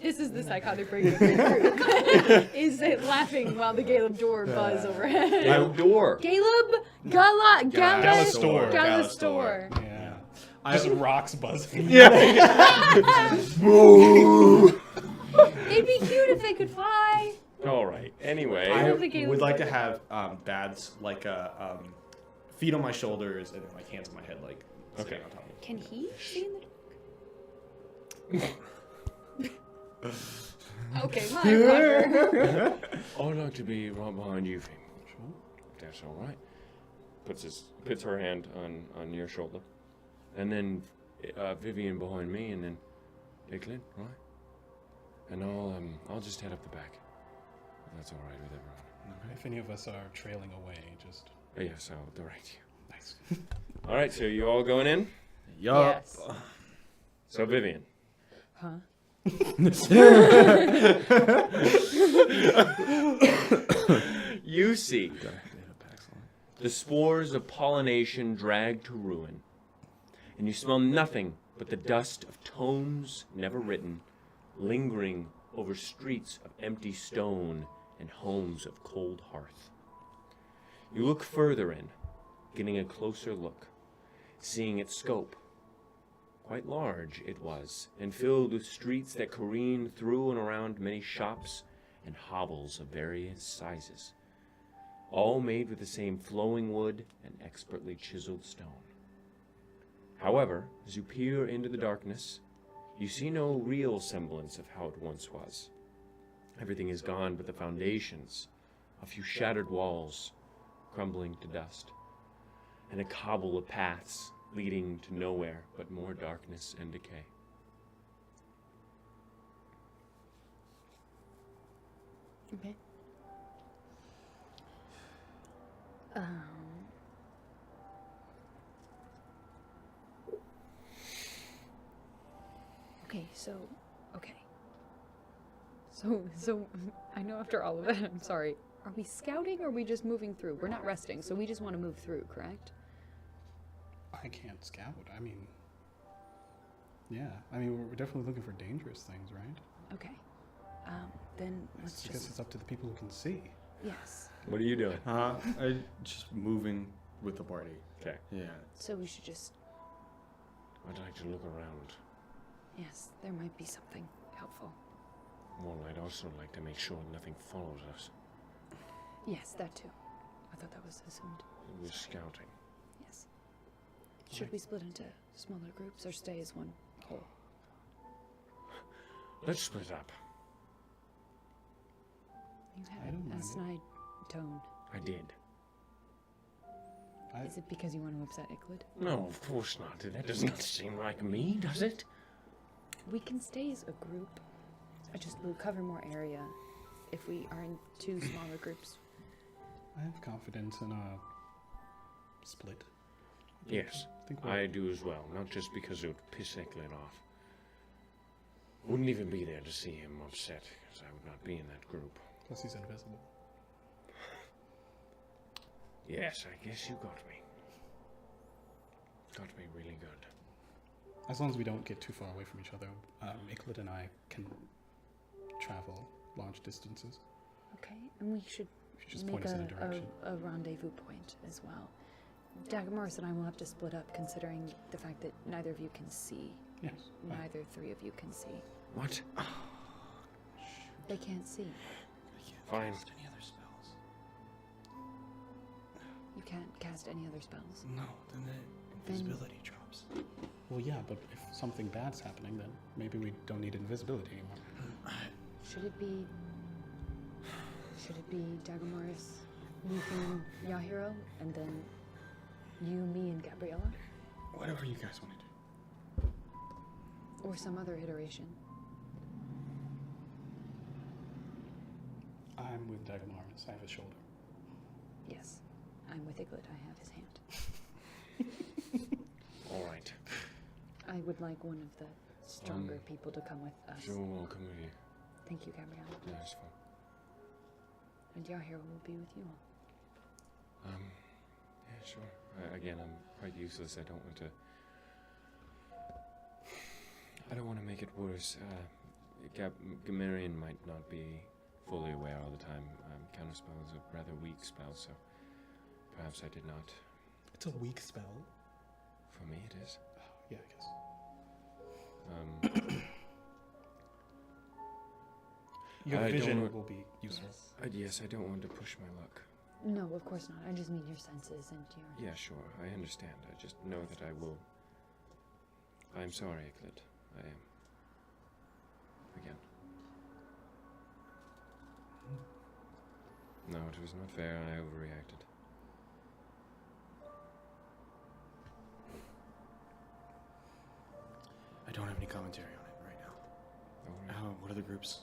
This is the psychotic break. Is it laughing while the Caleb door buzz overhead? Door. Caleb Galastor. Galastor. Yeah. Just rocks buzzing. It'd be cute if they could fly. All right. Anyway, I I love the Caleb would like to door. have bads like feet on my shoulders and then like hands on my head, like sitting Okay. on top of me. Can he see in the dark? Okay, motherfucker. I'd like to be right behind you, Eupheme. Sure. If that's all right. Puts her hand on your shoulder, and then Vivian behind me, and then Yclad, right? And I'll just head up the back. If that's all right with everyone. If any of us are trailing away, just Yes, I'll direct you. nice. All right, so you all going in? Yup. Yes. So Vivian. Huh? You see the spores of pollination dragged to ruin, and you smell nothing but the dust of tomes never written, lingering over streets of empty stone and homes of cold hearth. You look further in, getting a closer look, seeing its scope. Quite large it was, and filled with streets that careened through and around many shops and hovels of various sizes, all made with the same flowing wood and expertly chiseled stone. However, as you peer into the darkness, you see no real semblance of how it once was. Everything is gone but the foundations, a few shattered walls crumbling to dust, and a cobble of paths leading to nowhere but more darkness and decay. Okay. Okay. So I know after all of it, I'm sorry. Are we scouting or are we just moving through? We're not resting, so we just want to move through, correct? I can't scout. I mean, yeah. I mean, we're definitely looking for dangerous things, right? Okay. Then I let's guess just. it's up to the people who can see. Yes. What are you doing? I just moving with the party. Okay. Yeah. So we should just. I'd like to look around. Yes, there might be something helpful. Well, I'd also like to make sure nothing follows us. Yes, that too. I thought that was assumed. It was scouting. Yes. Should we split into smaller groups or stay as one whole? Let's split up. You I had don't a mind it. snide tone. I did. Is it because you want to upset Yclad? No, of course not. That does not seem like me, does it? We can stay as a group. We'll cover more area if we are in two smaller groups. I have confidence in a split. Yes, think I do as well. Not just because it would piss Yclad off. Wouldn't even be there to see him upset, because I would not be in that group. Plus he's invisible. Yes, I guess you got me. Got me really good. As long as we don't get too far away from each other, Yclad and I can travel large distances. Okay, and we should If you just make point us in a direction. a rendezvous point as well. Dagomarus and I will have to split up, considering the fact that neither of you can see. Yes. Neither three of you can see. What? They can't see. I can't Fine. cast any other spells. You can't cast any other spells. No, then the invisibility drops. Well, yeah, but if something bad's happening, then maybe we don't need invisibility anymore. Should it be Dagomarus, Eupheme, Yahiro, and then you, me, and Gabriella? Whatever you guys want to do. Or some other iteration? I'm with Dagomarus. I have his shoulder. Yes. I'm with Yclad. I have his hand. All right. I would like one of the stronger people to come with us. Sure, we'll come with you. Thank you, Gabriella. Yeah, it's fine. And Yahiro will be with you all. Yeah, sure. Again, I'm quite useless. I don't want to make it worse. Gamarian might not be fully aware all the time. Counterspell is a rather weak spell, so perhaps I did not. It's a weak spell. For me, it is. Yeah, I guess. Your I don't vision want- will be useful. Yes, I don't want to push my luck. No, of course not. I just mean your senses and your... Yeah, sure. I understand. I just know that I will. I'm sorry, Yclad. I am. Again. No, it was not fair. I overreacted. I don't have any commentary on it right now. All right. What are the groups?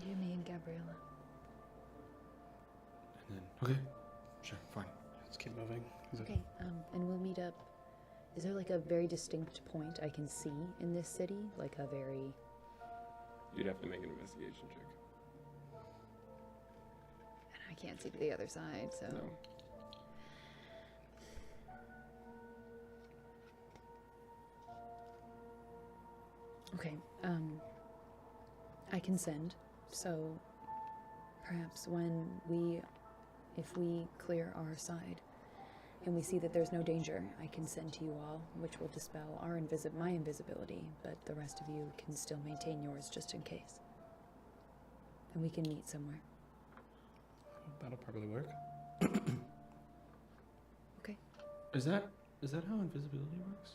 You, me, and Gabriella. And then, okay, sure, fine. Let's keep moving. Is it- Okay, and we'll meet up. Is there like a very distinct point I can see in this city? Like a very... You'd have to make an investigation check. And I can't see to the other side, so... No. Okay, I can send, so perhaps if we clear our side and we see that there's no danger, I can send to you all, which will dispel my invisibility, but the rest of you can still maintain yours just in case. And we can meet somewhere. That'll probably work. Okay. Is that how invisibility works?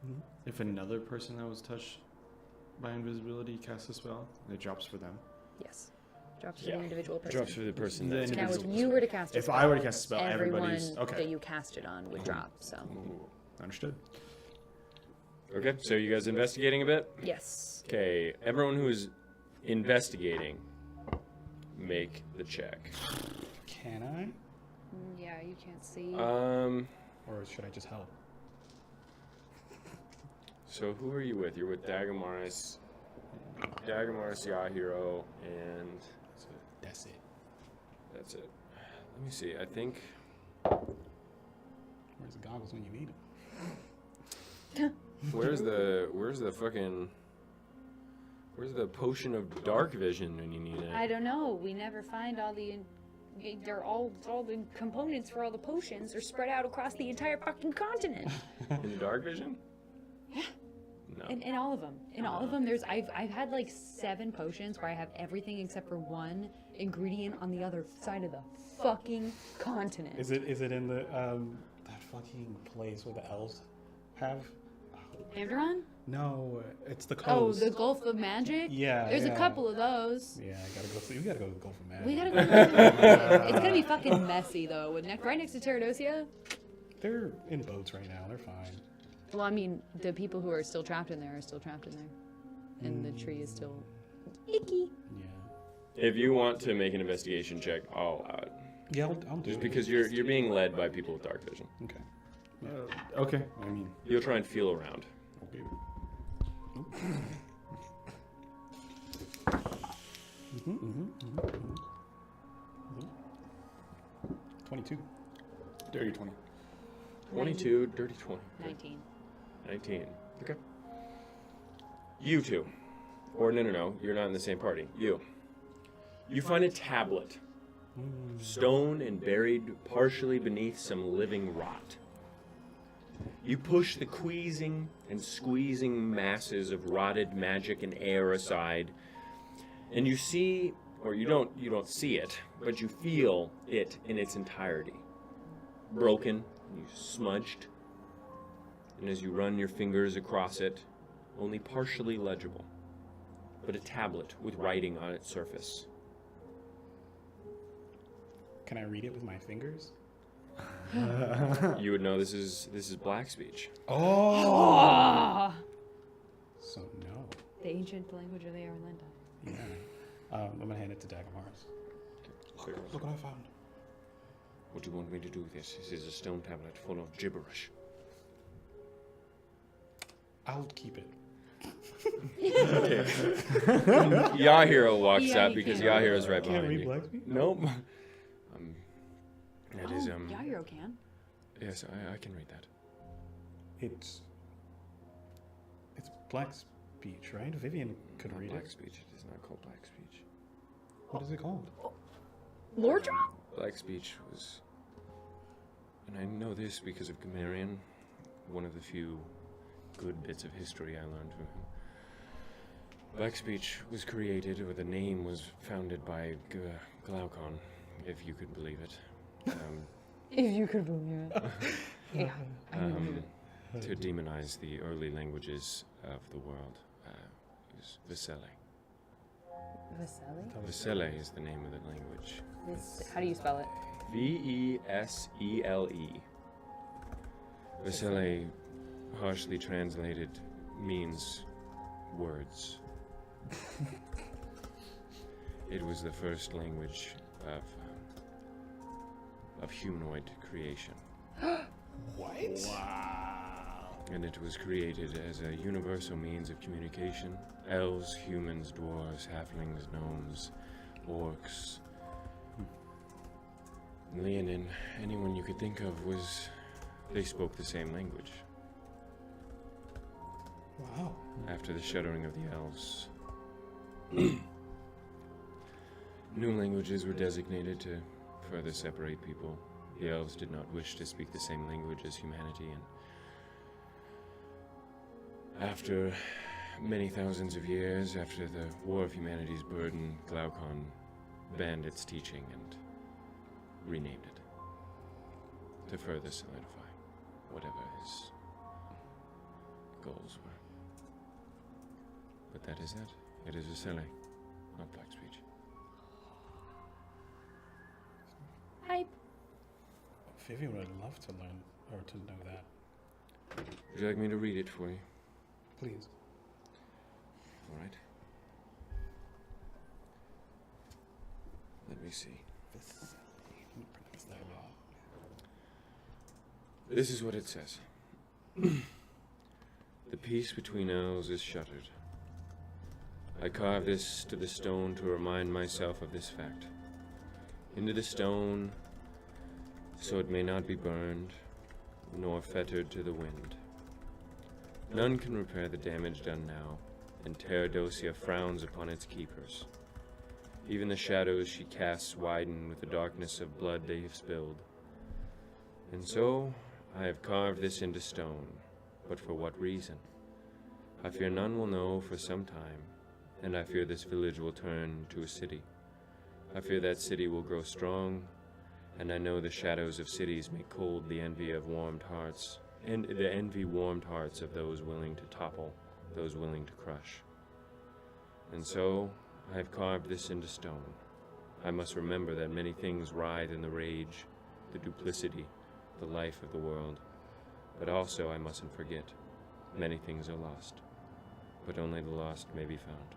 Mhm. If another person that was touched by invisibility casts a spell, it drops for them. Yes. Drops for Yeah. the individual person. Drops for the person The that's Now, if individual you were to cast a If spell, I were to cast a spell, everyone everybody's okay. that you cast it on would drop, so... Understood. Okay, so you guys investigating a bit? Yes. Okay, everyone who's investigating, make the check. Can I? Yeah, you can't see. Or should I just help? So who are you with? You're with Dagomarus, Yahiro, and That's it. that's it. Let me see. I think Where's the goggles when you need them? where's the potion of dark vision when you need it? I don't know. We never find all the. All the components for all the potions are spread out across the entire fucking continent. In dark vision? Yeah. No. In all of them. In all of them, I've had like 7 potions where I have everything except for one ingredient on the other side of the fucking continent. Is it in the that fucking place where the elves have? Andron? No, it's the Oh, coast. the Gulf of Magic? Yeah, There's yeah. a couple of those. Yeah, I gotta go. We gotta go to the Gulf of Magic. We gotta go. It's gonna be fucking messy though. Right next to Terradosia. They're in boats right now. They're fine. Well, I mean, the people who are still trapped in there are still trapped in there, and the tree is still icky. Yeah. If you want to make an investigation check, I'll allow it. Yeah, I'll do Just it. because you're being led by people with dark vision. Okay. Okay. I mean, You'll try and feel around. Okay. 22. dirty 20. 22, dirty 20. 19. 19. Okay. You two. Or no, you're not in the same party. You find a tablet. Stone and buried partially beneath some living rot. You push the squeezing and squeezing masses of rotted magic and air aside, and you see, or you don't see it, but you feel it in its entirety. Broken, you smudged, and as you run your fingers across it, only partially legible, but a tablet with writing on its surface. Can I read it with my fingers? You would know this is black speech. Ah! So no. The ancient language of the Arlanda. Yeah. I'm gonna hand it to Dagomarus. Look what I found. What do you want me to do with this? This is a stone tablet full of gibberish. I'll keep it. Yahiro walks Yeah, up you because can't. Yahiro's right Can't behind read you. black speech? Nope. That is Yahiro can. Yes, I can read that. It's black speech, right? Vivian could Not read black it. speech. It is not called black speech. What is it called? Lore drop? Black speech was, and I know this because of Gamarian, one of the few good bits of history I learned from him. Black speech was created, or the name was founded by Glaucon, if you could believe it. If you could believe it. Yeah. To demonize the early languages of the world. It was Vesele. Vaseli? Vesele is the name of the language. How do you spell it? Vesele. Vesele, harshly translated, means words. It was the first language of humanoid creation. What? And it was created as a universal means of communication. Elves, humans, dwarves, halflings, gnomes, orcs, Leonin, anyone you could think of they spoke the same language. Wow. After the shuddering of the elves, new languages were designated to further separate people. The elves did not wish to speak the same language as humanity, and after many thousands of years, after the War of Humanity's burden, Glaucon banned its teaching and renamed it to further solidify whatever his goals were. But that is it. It is Vesele, not black speech. Hype. Vivian would love to learn or to know that. Would you like me to read it for you? Please. All right. Let me see. This is what it says. The peace between elves is shattered. I carve this to the stone to remind myself of this fact. Into the stone, so it may not be burned, nor fettered to the wind. None can repair the damage done now, and Terradosia frowns upon its keepers. Even the shadows she casts widen with the darkness of blood they have spilled. And so, I have carved this into stone, but for what reason? I fear none will know for some time, and I fear this village will turn to a city. I fear that city will grow strong, and I know the shadows of cities make cold the envy of warmed hearts, and the envy warmed hearts of those willing to topple, those willing to crush. And so, I have carved this into stone. I must remember that many things writhe in the rage, the duplicity, the life of the world. But also I mustn't forget, many things are lost, but only the lost may be found.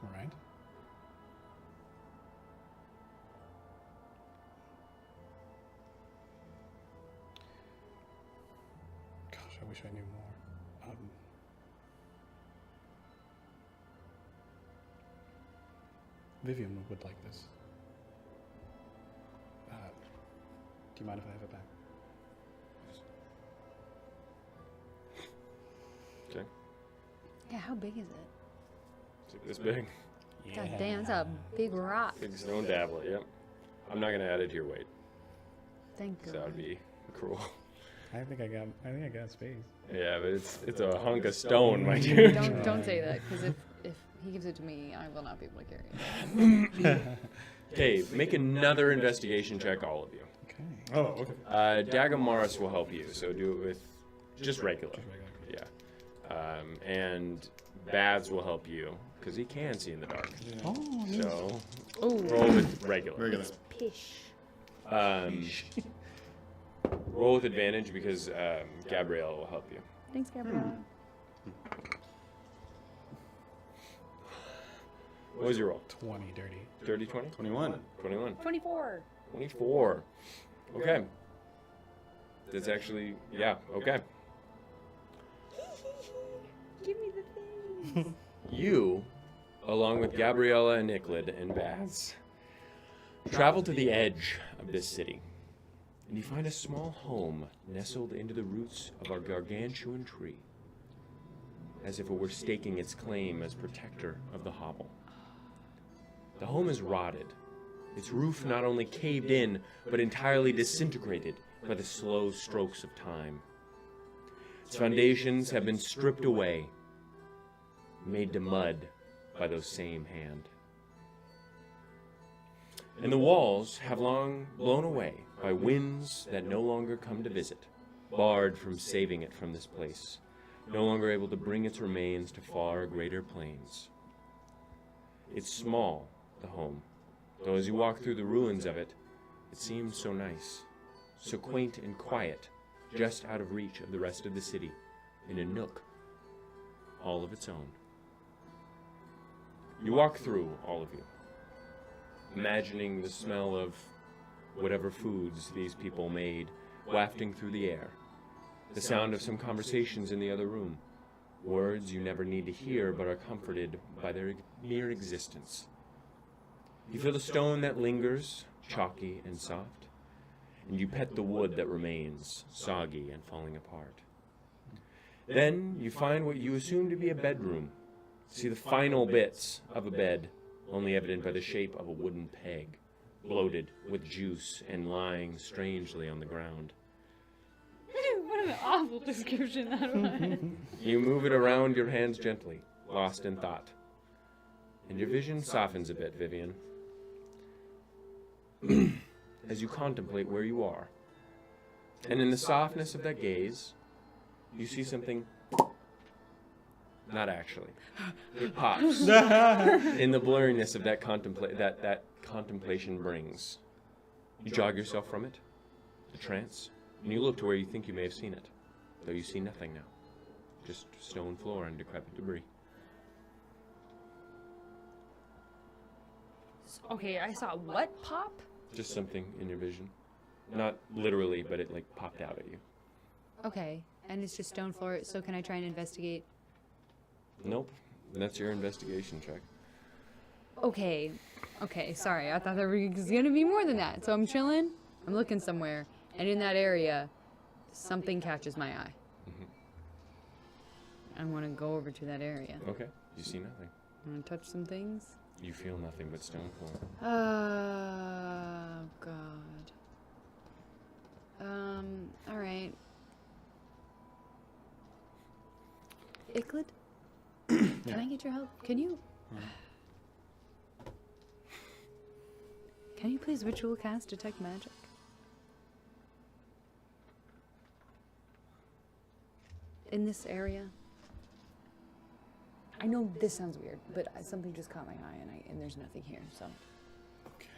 All right. Gosh, I wish I knew more. Vivian would like this. Do you mind if I have it back? Okay. Yeah, how big is it? Is it this big? God damn, that's a big rock. Big stone tablet, yep. I'm not gonna add it to your weight, Thank because God. that would be cruel. I think I got space. Yeah, but it's a hunk of stone, my dude. Don't say that, because if he gives it to me, I will not be able to carry it. Okay, make another investigation check, all of you. Okay. Oh, okay. Dagomarus will help you, so do it with just regular. Just regular. Yeah. And Bads will help you, because he can see in the dark. Oh, neat. So, Oh, roll with regular. Regular. pish. Roll with advantage, because Gabriella will help you. Thanks, Gabriella. What was your roll? 20 dirty. 30, 20? 21. 21. 24. 24. Okay. That's actually, yeah, okay. Give me the thing. You, along with Gabriella and Yclad and Baz, travel to the edge of this city, and you find a small home nestled into the roots of a gargantuan tree, as if it were staking its claim as protector of the hovel. The home is rotted, its roof not only caved in, but entirely disintegrated by the slow strokes of time. Its foundations have been stripped away, made to mud by those same hand. And the walls have long blown away by winds that no longer come to visit, barred from saving it from this place, no longer able to bring its remains to far greater plains. It's small, the home, though as you walk through the ruins of it, it seems so nice, so quaint and quiet, just out of reach of the rest of the city, in a nook, all of its own. You walk through, all of you, imagining the smell of whatever foods these people made wafting through the air, the sound of some conversations in the other room, words you never need to hear but are comforted by their mere existence. You feel the stone that lingers, chalky and soft, and you pet the wood that remains, soggy and falling apart. Then you find what you assume to be a bedroom, see the final bits of a bed, only evident by the shape of a wooden peg, bloated with juice and lying strangely on the ground. What an awful description that was. You move it around your hands gently, lost in thought. And your vision softens a bit, Vivian, as you contemplate where you are. And in the softness of that gaze, you see something. Not actually. It pops. In the blurriness of that contemplation brings. You jog yourself from it, the trance, and you look to where you think you may have seen it, though you see nothing now. Just stone floor and decrepit debris. Okay, I saw what pop? Just something in your vision. Not literally, but it like popped out at you. Okay, and it's just stone floor, so can I try and investigate? Nope. That's your investigation check. Okay, sorry, I thought there was gonna be more than that. So I'm chilling, I'm looking somewhere, and in that area, something catches my eye. I want to go over to that area. Okay. You see nothing. I want to touch some things. You feel nothing but stone form. Oh, God. Alright. Yclad? Can I get your help? Can you... Can you please ritual cast Detect Magic? In this area? I know this sounds weird, but something just caught my eye and there's nothing here, so... Okay.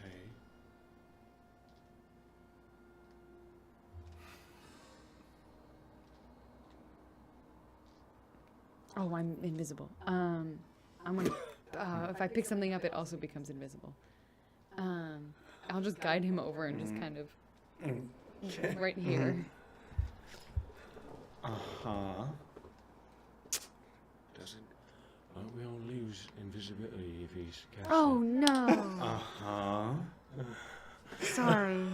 Oh, I'm invisible. I'm gonna... if I pick something up, it also becomes invisible. I'll just guide him over and just kind of... right here. Uh-huh. Won't we all lose invisibility if he's cast Oh, no. Uh-huh. Sorry.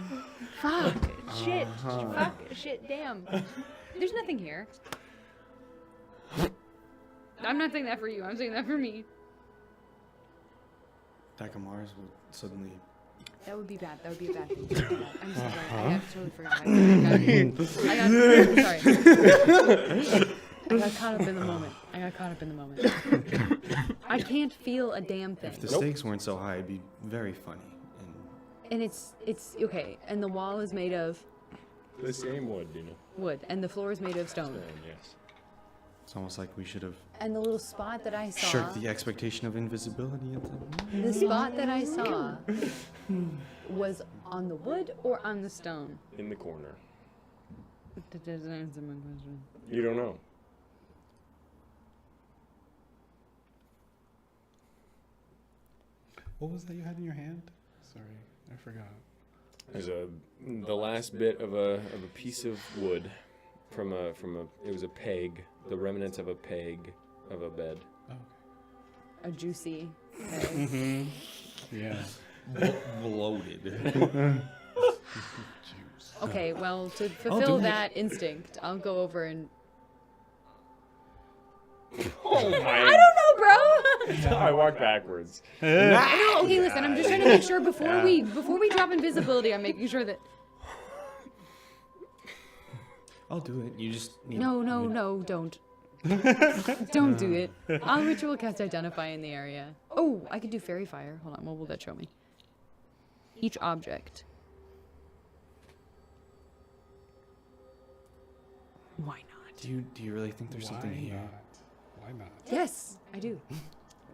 Fuck. Shit. Fuck. Shit. Damn. There's nothing here. I'm not saying that for you. I'm saying that for me. Dagomarus would suddenly... That would be bad. That would be a bad thing. I'm sorry. I totally forgot. Sorry. I got caught up in the moment. I can't feel a damn thing. If the stakes weren't so high, it'd be very funny. And it's okay. And the wall is made of The same wood, you know. wood, and the floor is made of stone. Yes. It's almost like we should have And the little spot that I saw. shirked the expectation of invisibility at the... The spot that I saw was on the wood or on the stone. In the corner. That doesn't answer my question. You don't know. What was that you had in your hand? Sorry, I forgot. There's the last bit of a piece of wood from a it was a peg, the remnants of a peg of a bed. Oh, A juicy egg. yeah. Bloated. Okay, well, to do fulfill it. that instinct, I'll go over and... Oh my! I don't know, bro! I walk backwards. No, okay, listen, I'm just trying to make sure before we drop invisibility, I'm making sure that... I'll do it. You just need... No, don't. Don't do it. I'll ritual cast Identify in the area. Oh, I could do Fairy Fire. Hold on, what will that show me? Each object. Why not? Do you really think there's something here? Why not? Yes, I do.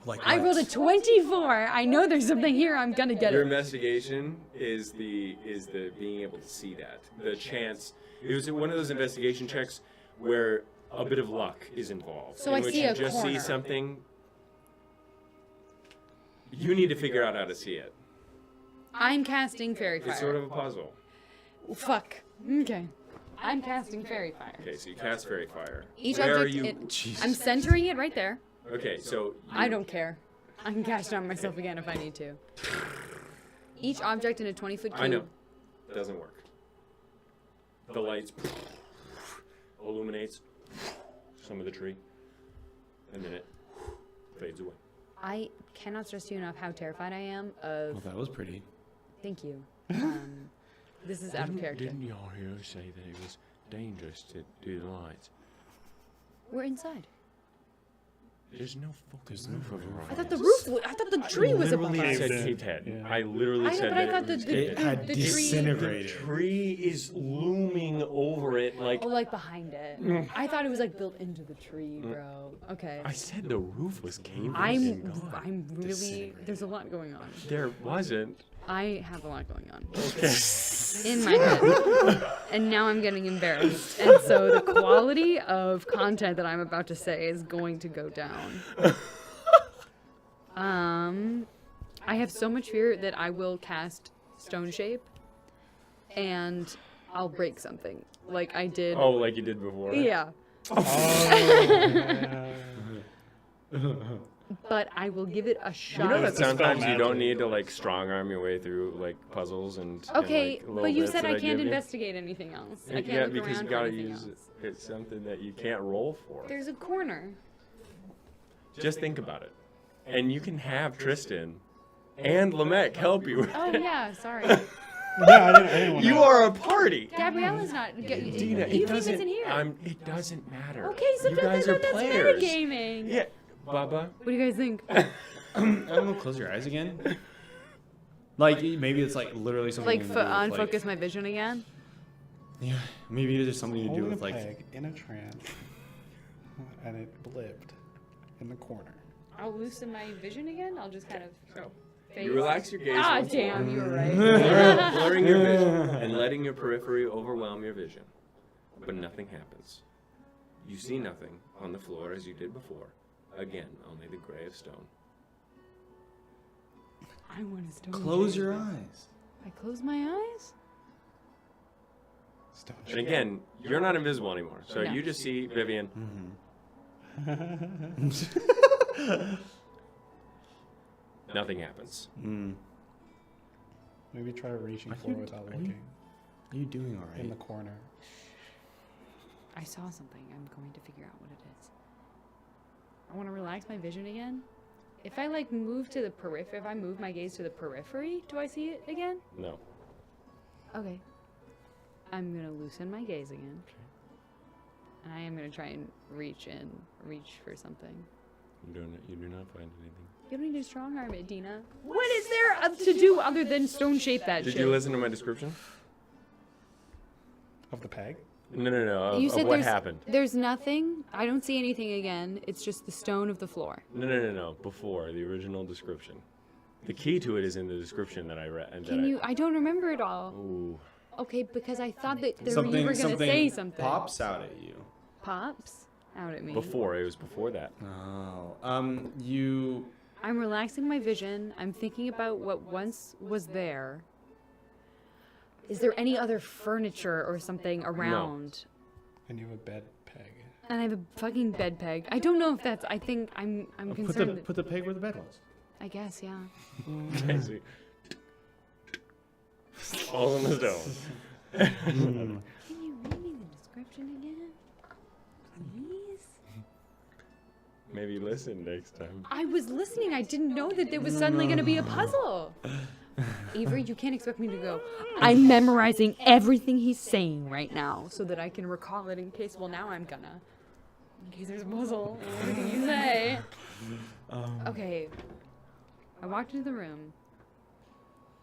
Like I rolled a 24. I know there's something here. I'm gonna get Your it. investigation is the being able to see that. The chance. It was one of those investigation checks where a bit of luck is involved. So in I which see you a just corner. see something. You need to figure out how to see it. I'm casting Fairy Fire. It's sort of a puzzle. Fuck. Okay. I'm casting Fairy Fire. Okay, so you cast Fairy Fire. Each Where object. are you? I'm centering it right there. Okay, so I don't care. I can cast it on myself again if I need to. Each object in a 20-foot cube. I know. Doesn't work. The lights illuminates some of the tree, and then it fades away. I cannot stress to you enough how terrified I am of. Well, that was pretty. Thank you. This is out of character. Didn't Yahiro say that it was dangerous to do the lights? We're inside. There's no fucking roof over our I thought the heads. roof. I thought the tree was above Literally us. said Caved in. caved head. Yeah. I literally I know, said but I that thought it was It had the tree. disintegrated. tree is looming over it like. Oh, like behind it. I thought it was like built into the tree, bro. Okay. I said the roof was caved in. I'm really. There's a lot going on. There wasn't. I have a lot going on. In my head. And now I'm getting embarrassed. And so the quality of content that I'm about to say is going to go down. I have so much fear that I will cast Stone Shape and I'll break something. Like I did. Oh, like you did before. Yeah. Oh, But I will give it a You shot. know that Spell sometimes you magic. don't need to like strong arm your way through like puzzles and. Okay, and, like, little but you bits said that I can't give you. investigate anything else. I can't Yeah, look because around you for gotta anything use else. it. It's something that you can't roll for. There's a corner. Just think about it. and you can have Tristan and Lamech help you. Oh yeah, sorry. Yeah, I didn't want You are a party. Gabriella's not. Dina, it Eupheme doesn't. isn't here. It doesn't matter. Okay, so you guys are that's players. metagaming. Yeah, Bubba. What do you guys think? I don't know. Close your eyes again. Like maybe it's like literally something. Like to do with, unfocus my vision again. Yeah, maybe there's something to do holding with a like. peg in a trance, and it blipped in the corner. I'll loosen my vision again. I'll just kind of. You relax your gaze. Ah, once more, damn, you were right. blurring your vision and letting your periphery overwhelm your vision. But nothing happens. You see nothing on the floor as you did before. Again, only the gray of stone. I want to stone. Close your eyes. I close my eyes. Stone And again, you're not invisible anymore. So No. you just see Vivian. Nothing happens. Maybe try reaching Are for you- it without are you- looking Are you doing all in the right? corner. I saw something. I'm going to figure out what it is. I want to relax my vision again. If I like move to the periphery, if I move my gaze to the periphery, do I see it again? No. Okay. I'm gonna loosen my gaze again. And I am gonna try and reach for something. You do not find anything. You don't need to strong arm it, Dina. What is there to do other than stone shape that Did shit? you listen to my description? Of the peg? No. You Of said what there's, happened. There's nothing. I don't see anything again. It's just the stone of the floor. No. Before the original description. The key to it is in the description that I read. And Can you? I don't remember it all. Ooh. Okay, because I thought that you Something. were gonna Something say something. pops out at you. Pops out at me. Before. It was before that. Oh. You. I'm relaxing my vision. I'm thinking about what once was there. Is there any other furniture or something around? And you have a bed peg. And I have a fucking bed peg. I don't know if that's. I think I'm concerned. Put the peg where the bed was. I guess, yeah. Okay, see. All in the stone. Can you read me the description again? Please? Maybe listen next time. I was listening. I didn't know that there was suddenly going to be a puzzle. Avery, you can't expect me to go. I'm memorizing everything he's saying right now so that I can recall it in case. Well, now I'm gonna. In case there's a puzzle in everything you say. Okay. I walked into the room.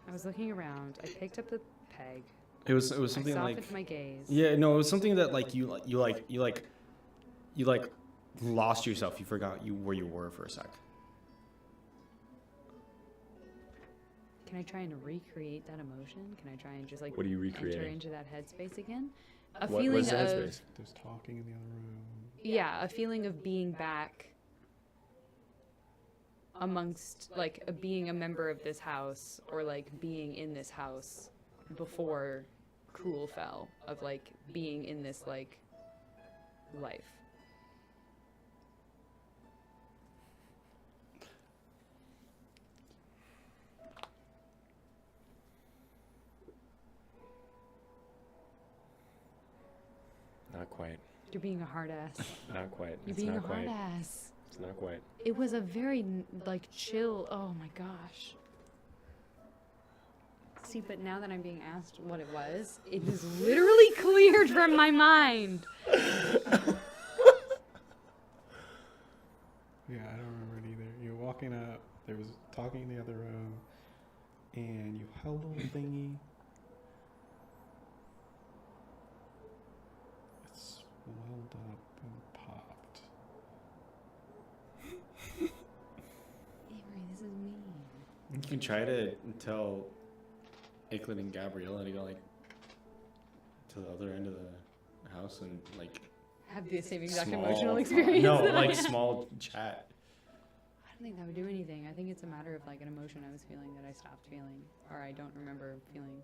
I was looking around. I picked up the peg. It was I something softened like. my gaze. Yeah, no, it was something that like you lost yourself. You forgot where you were for a sec. Can I try and recreate that emotion? Can I try and just like What are you enter recreating? into that headspace again? A What feeling was the of headspace? There's talking in the other room. yeah, a feeling of being back amongst like being a member of this house or like being in this house before Cruel fell, of like being in this like life. Not quite. You're being a hard ass. Not quite. You're It's being a not hard quite. ass. It's not quite. It was a very like chill. Oh my gosh. See, but now that I'm being asked what it was, it is literally cleared from my mind. Yeah, I don't remember it either. You're walking up, there was talking in the other room, and you held a little thingy. It swelled up and popped. Avery, this is mean. You can try to tell Yclad and Gabriella to go like to the other end of the house and like Have the same exact small- emotional experience. No, that I like had. small chat. I don't think that would do anything. I think it's a matter of like an emotion I was feeling that I stopped feeling, or I don't remember feeling.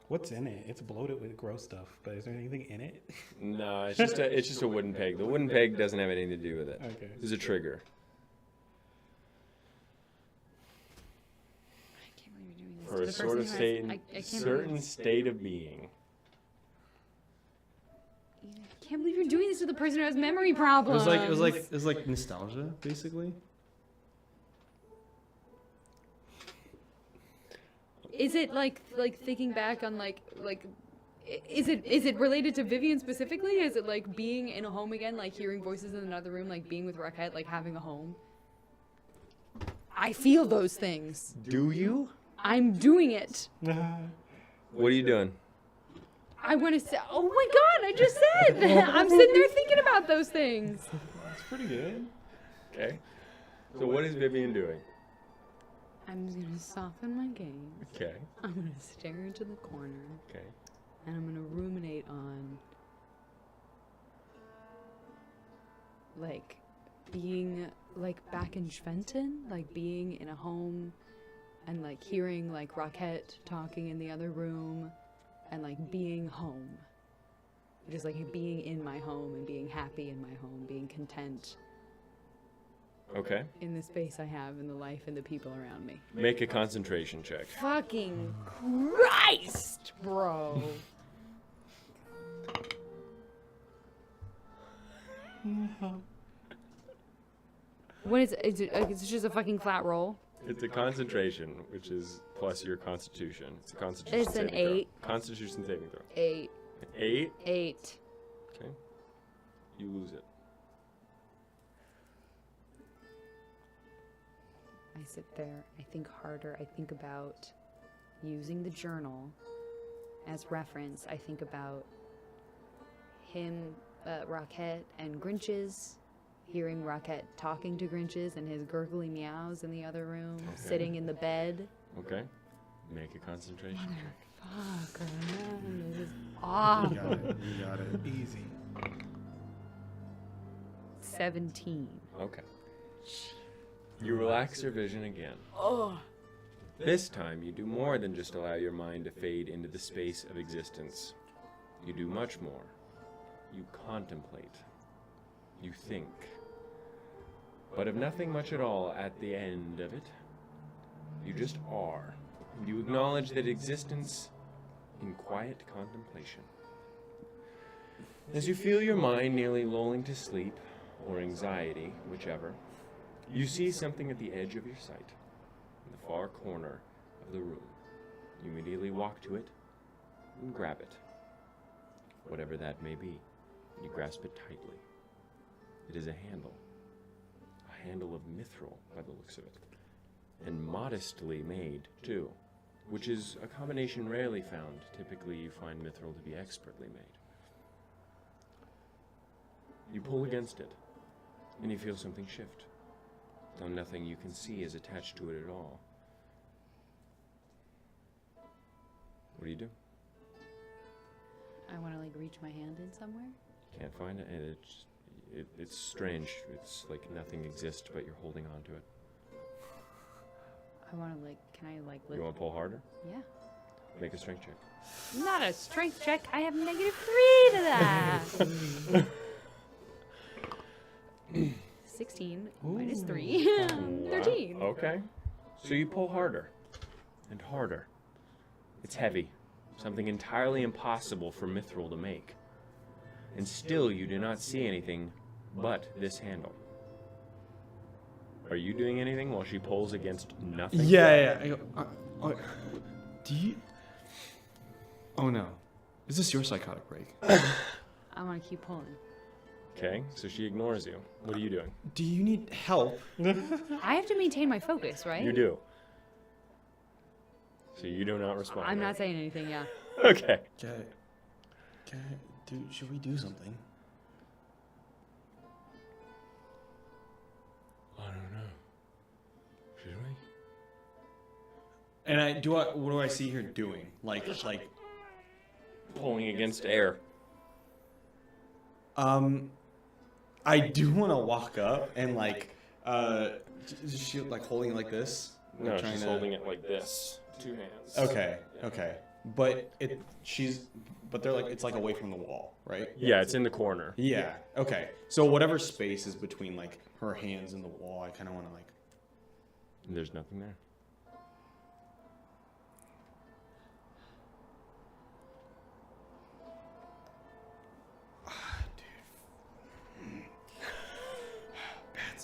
What's in it? It's bloated with gross stuff, but is there anything in it? No, it's just a wooden peg. The wooden peg doesn't have anything to do with it. Okay. It's a trigger. I can't believe you're doing this. For to a the sort of person who state, has- I can't certain believe state of being. you can't believe you're doing this to the person who has memory It problems. was like nostalgia, basically. Is it like thinking back on like is it related to Vivian specifically? Is it like being in a home again, like hearing voices in another room, like being with Rocket, like having a home? I feel those things. Do you? I'm doing it. What are you doing? I want to say, oh my god, I just said. I'm sitting there thinking about those things. That's pretty good. Okay. So what is Vivian doing? I'm just gonna soften my gaze. Okay. I'm gonna stare into the corner. Okay. And I'm gonna ruminate on like being like back in Schwenten, like being in a home and like hearing like Rocket talking in the other room and like being home. Just like being in my home and being happy in my home, being content Okay. in the space I have, in the life and the people around me. Make a concentration check. Fucking Christ, bro. What is it? It's just a fucking flat roll. It's a concentration, which is plus your constitution. It's a constitution It's an saving throw. 8. Constitution saving throw. 8. 8? 8. Okay. You lose it. I sit there, I think harder, I think about using the journal as reference. I think about him, Rocket, and Grinches, hearing Rocket talking to Grinches and his gurgly meows in the other room, sitting in the bed. Okay. Make a concentration check. Fuck, man, this is You awful. got it. You got it. Easy. 17. Okay. You relax your vision again. Oh. This time, you do more than just allow your mind to fade into the space of existence. You do much more. You contemplate. You think. But of nothing much at all at the end of it. You just are. You acknowledge that existence in quiet contemplation. As you feel your mind nearly lulling to sleep, or anxiety, whichever, you see something at the edge of your sight, in the far corner of the room. You immediately walk to it and grab it. Whatever that may be, you grasp it tightly. It is a handle of mithril by the looks of it, and modestly made, too, which is a combination rarely found. Typically, you find mithril to be expertly made. You pull against it, and you feel something shift, though nothing you can see is attached to it at all. What do you do? I want to like reach my hand in somewhere. Can't find it, and it's strange. It's like nothing exists, but you're holding on to it. I want to like, can I like lift? You want to pull harder? Yeah. Make a strength check. Not a strength check. I have -3 to that. 16 minus 3. 13. Wow. Okay. So you pull harder and harder. It's heavy, something entirely impossible for mithril to make. And still you do not see anything but this handle. Are you doing anything while she pulls against nothing? Yeah. I go, do you? Oh no. Is this your psychotic break? I want to keep pulling. Okay, so she ignores you. What are you doing? Do you need help? I have to maintain my focus, right? You do. So you do not respond. I'm right? not saying anything, yeah. Okay. Should we do something? I don't know. Should we? And what do I see her doing? Like, Pulling against air. I do want to walk up and like, is she like holding it like this? No, Trying she's to- holding it like this. 2 hands. Okay. But they're like, it's like away from the wall, right? Yeah, it's in the corner. Yeah. Okay. So whatever space is between like her hands and the wall, I kind of want to like. There's nothing there.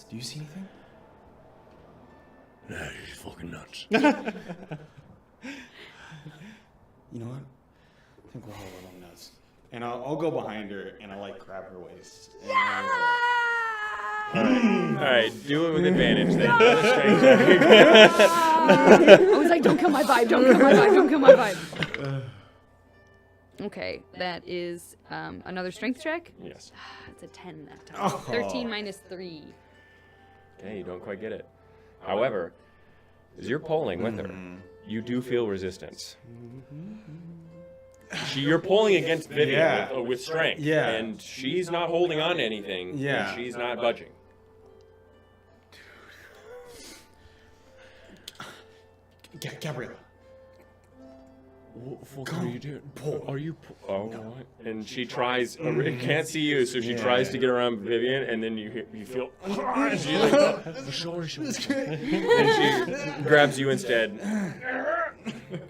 Do you see anything? Nah, she's fucking nuts. You know what? I think we're all a little nuts. And I'll go behind her and I'll like grab her waist. And All right, do it with advantage then. I was like, don't kill my vibe, don't kill my vibe, don't kill my vibe. Okay, that is another strength check. Yes. It's a 10 that time. Oh. 13 minus 3. Okay, you don't quite get it. However, as you're pulling with her, you do feel resistance. You're pulling against Vivian Yeah. with strength. Yeah. And she's not holding on to anything. Yeah. And she's not budging. Gabriella. What the fuck are you doing? Are you? Oh, what? And she tries. Can't see you, so she tries to get around Vivian, and then you feel. And she's like, oh, sorry. And she grabs you instead.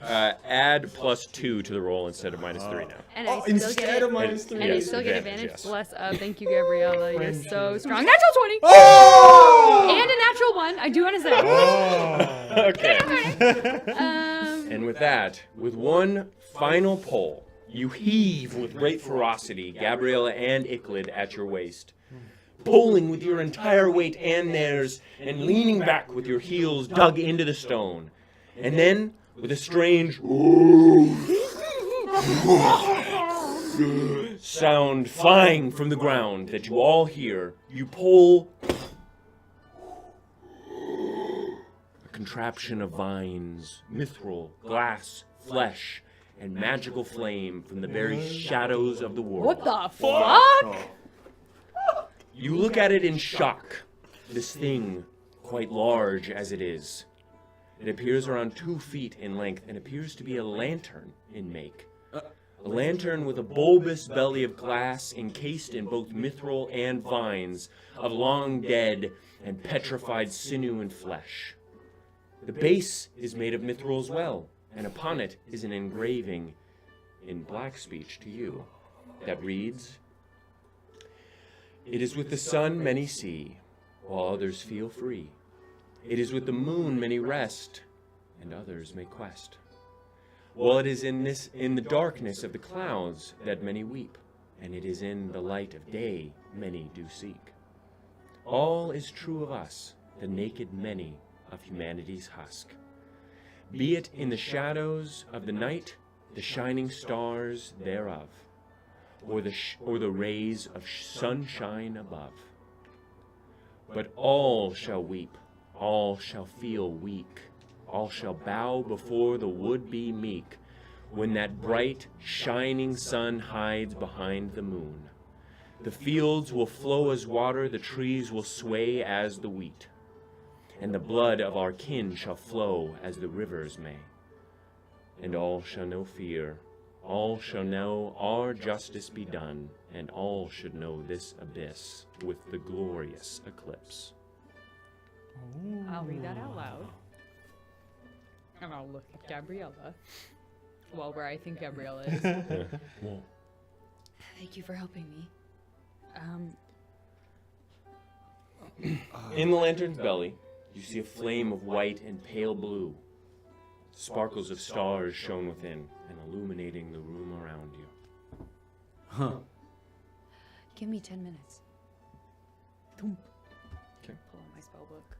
Add +2 to the roll instead of -3 now. And I still Instead get of it. -3. And I Yes, still get advantage, advantage. yes. Bless thank you, Gabriella. You're so strong. Natural 20! Oh! And a natural 1, I do want to say. Okay. And with that, with one final pull, you heave with great ferocity, Gabriella and Yclad at your waist, pulling with your entire weight and theirs, and leaning back with your heels dug into the stone. And then, with a strange sound flying from the ground that you all hear, you pull a contraption of vines, mithril, glass, flesh, and magical flame from the very shadows of the world. What the fuck? You look at it in shock. This thing, quite large as it is. It appears around 2 feet in length and appears to be a lantern in make. A lantern with a bulbous belly of glass encased in both mithril and vines of long dead and petrified sinew and flesh. The base is made of mithril as well, and upon it is an engraving in black speech to you that reads, "It is with the sun many see, while others feel free. It is with the moon many rest, and others may quest. While it is in the darkness of the clouds that many weep, and it is in the light of day many do seek. All is true of us, the naked many of humanity's husk. Be it in the shadows of the night, the shining stars thereof, or the rays of sunshine above. But all shall weep, all shall feel weak, all shall bow before the would-be meek, when that bright, shining sun hides behind the moon. The fields will flow as water, the trees will sway as the wheat, and the blood of our kin shall flow as the rivers may. And all shall know fear, all shall know our justice be done, and all should know this abyss with the glorious eclipse." I'll read that out loud. And I'll look at Gabriella. Well, where I think Gabriella is. Well, Thank you for helping me. in the lantern's belly, you see a flame of white and pale blue. Sparkles of stars shone within and illuminating the room around you. Huh. Give me 10 minutes. Okay. Pull out my spell book.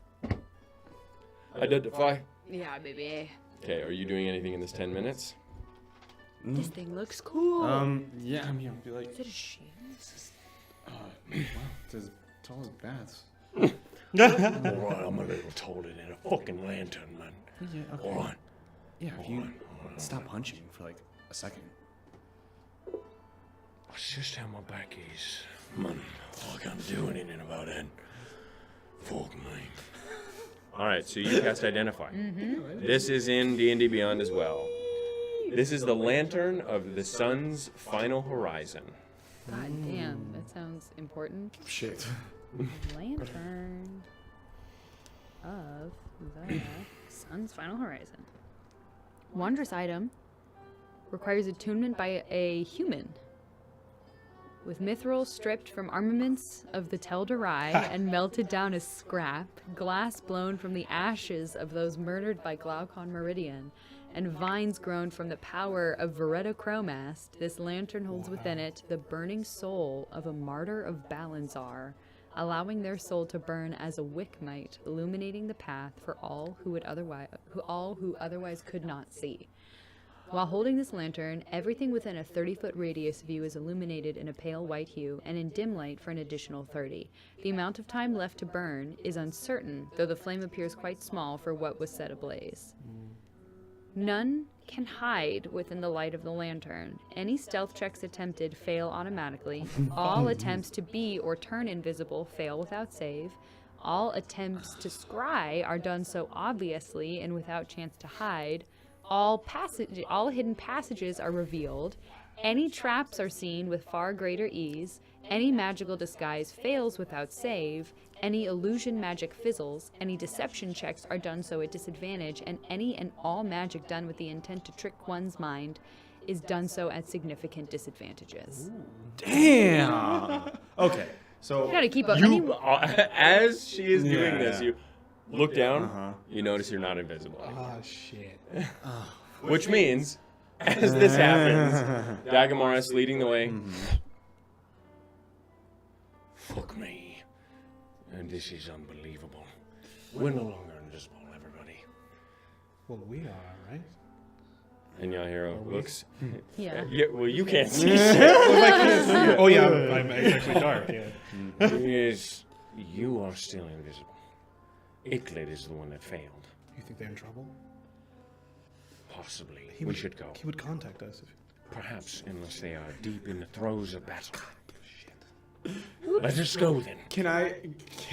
Identify. Yeah, baby. Okay, are you doing anything in this 10 minutes? This thing looks cool. Yeah, I mean, I'll be like, Is it a shield? wow, it's as tall as bats. Alright, I'm a little taller than a fucking lantern, man. Yeah, okay. Alright. Yeah, if you stop punching for like a second. It's just how my back is. Man, I can't do anything about it. Fuck me. Alright, so you cast Identify. This is in D&D Beyond as well. This is the lantern of the sun's final horizon. God damn, that sounds important. Shit. Lantern of the sun's final horizon. Wondrous item requires attunement by a human. with mithril stripped from armaments of the Tel'Darai and melted down as scrap, glass blown from the ashes of those murdered by Glaucon Meridian, and vines grown from the power of Veretto Chromast, this lantern holds within it the burning soul of a martyr of Balanzar, allowing their soul to burn as a wick might, illuminating the path for all who otherwise could not see. While holding this lantern, everything within a 30-foot radius view is illuminated in a pale white hue and in dim light for an additional 30. The amount of time left to burn is uncertain, though the flame appears quite small for what was set ablaze. None can hide within the light of the lantern. Any stealth checks attempted fail automatically. All attempts to be or turn invisible fail without save. All attempts to scry are done so obviously and without chance to hide. All hidden passages are revealed. Any traps are seen with far greater ease. Any magical disguise fails without save. Any illusion magic fizzles. Any deception checks are done so at disadvantage. And any and all magic done with the intent to trick one's mind is done so at significant disadvantages. Damn. Okay. So You gotta keep up. As she is doing this, Yeah. you look down, you notice you're not invisible. Oh, shit. Which means, as this happens, Dagomarus leading the way. Fuck me. And this is unbelievable. We're no longer invisible, everybody. Well, we are, right? And Yahiro looks. Yeah. Well, you can't see shit. Oh, yeah, I'm actually dark, yeah. Yes, you are still invisible. Yclad is the one that failed. You think they're in trouble? Possibly. He We would- should go. He would contact us. Perhaps, unless they are deep in the throes of battle. Let us go then. can I,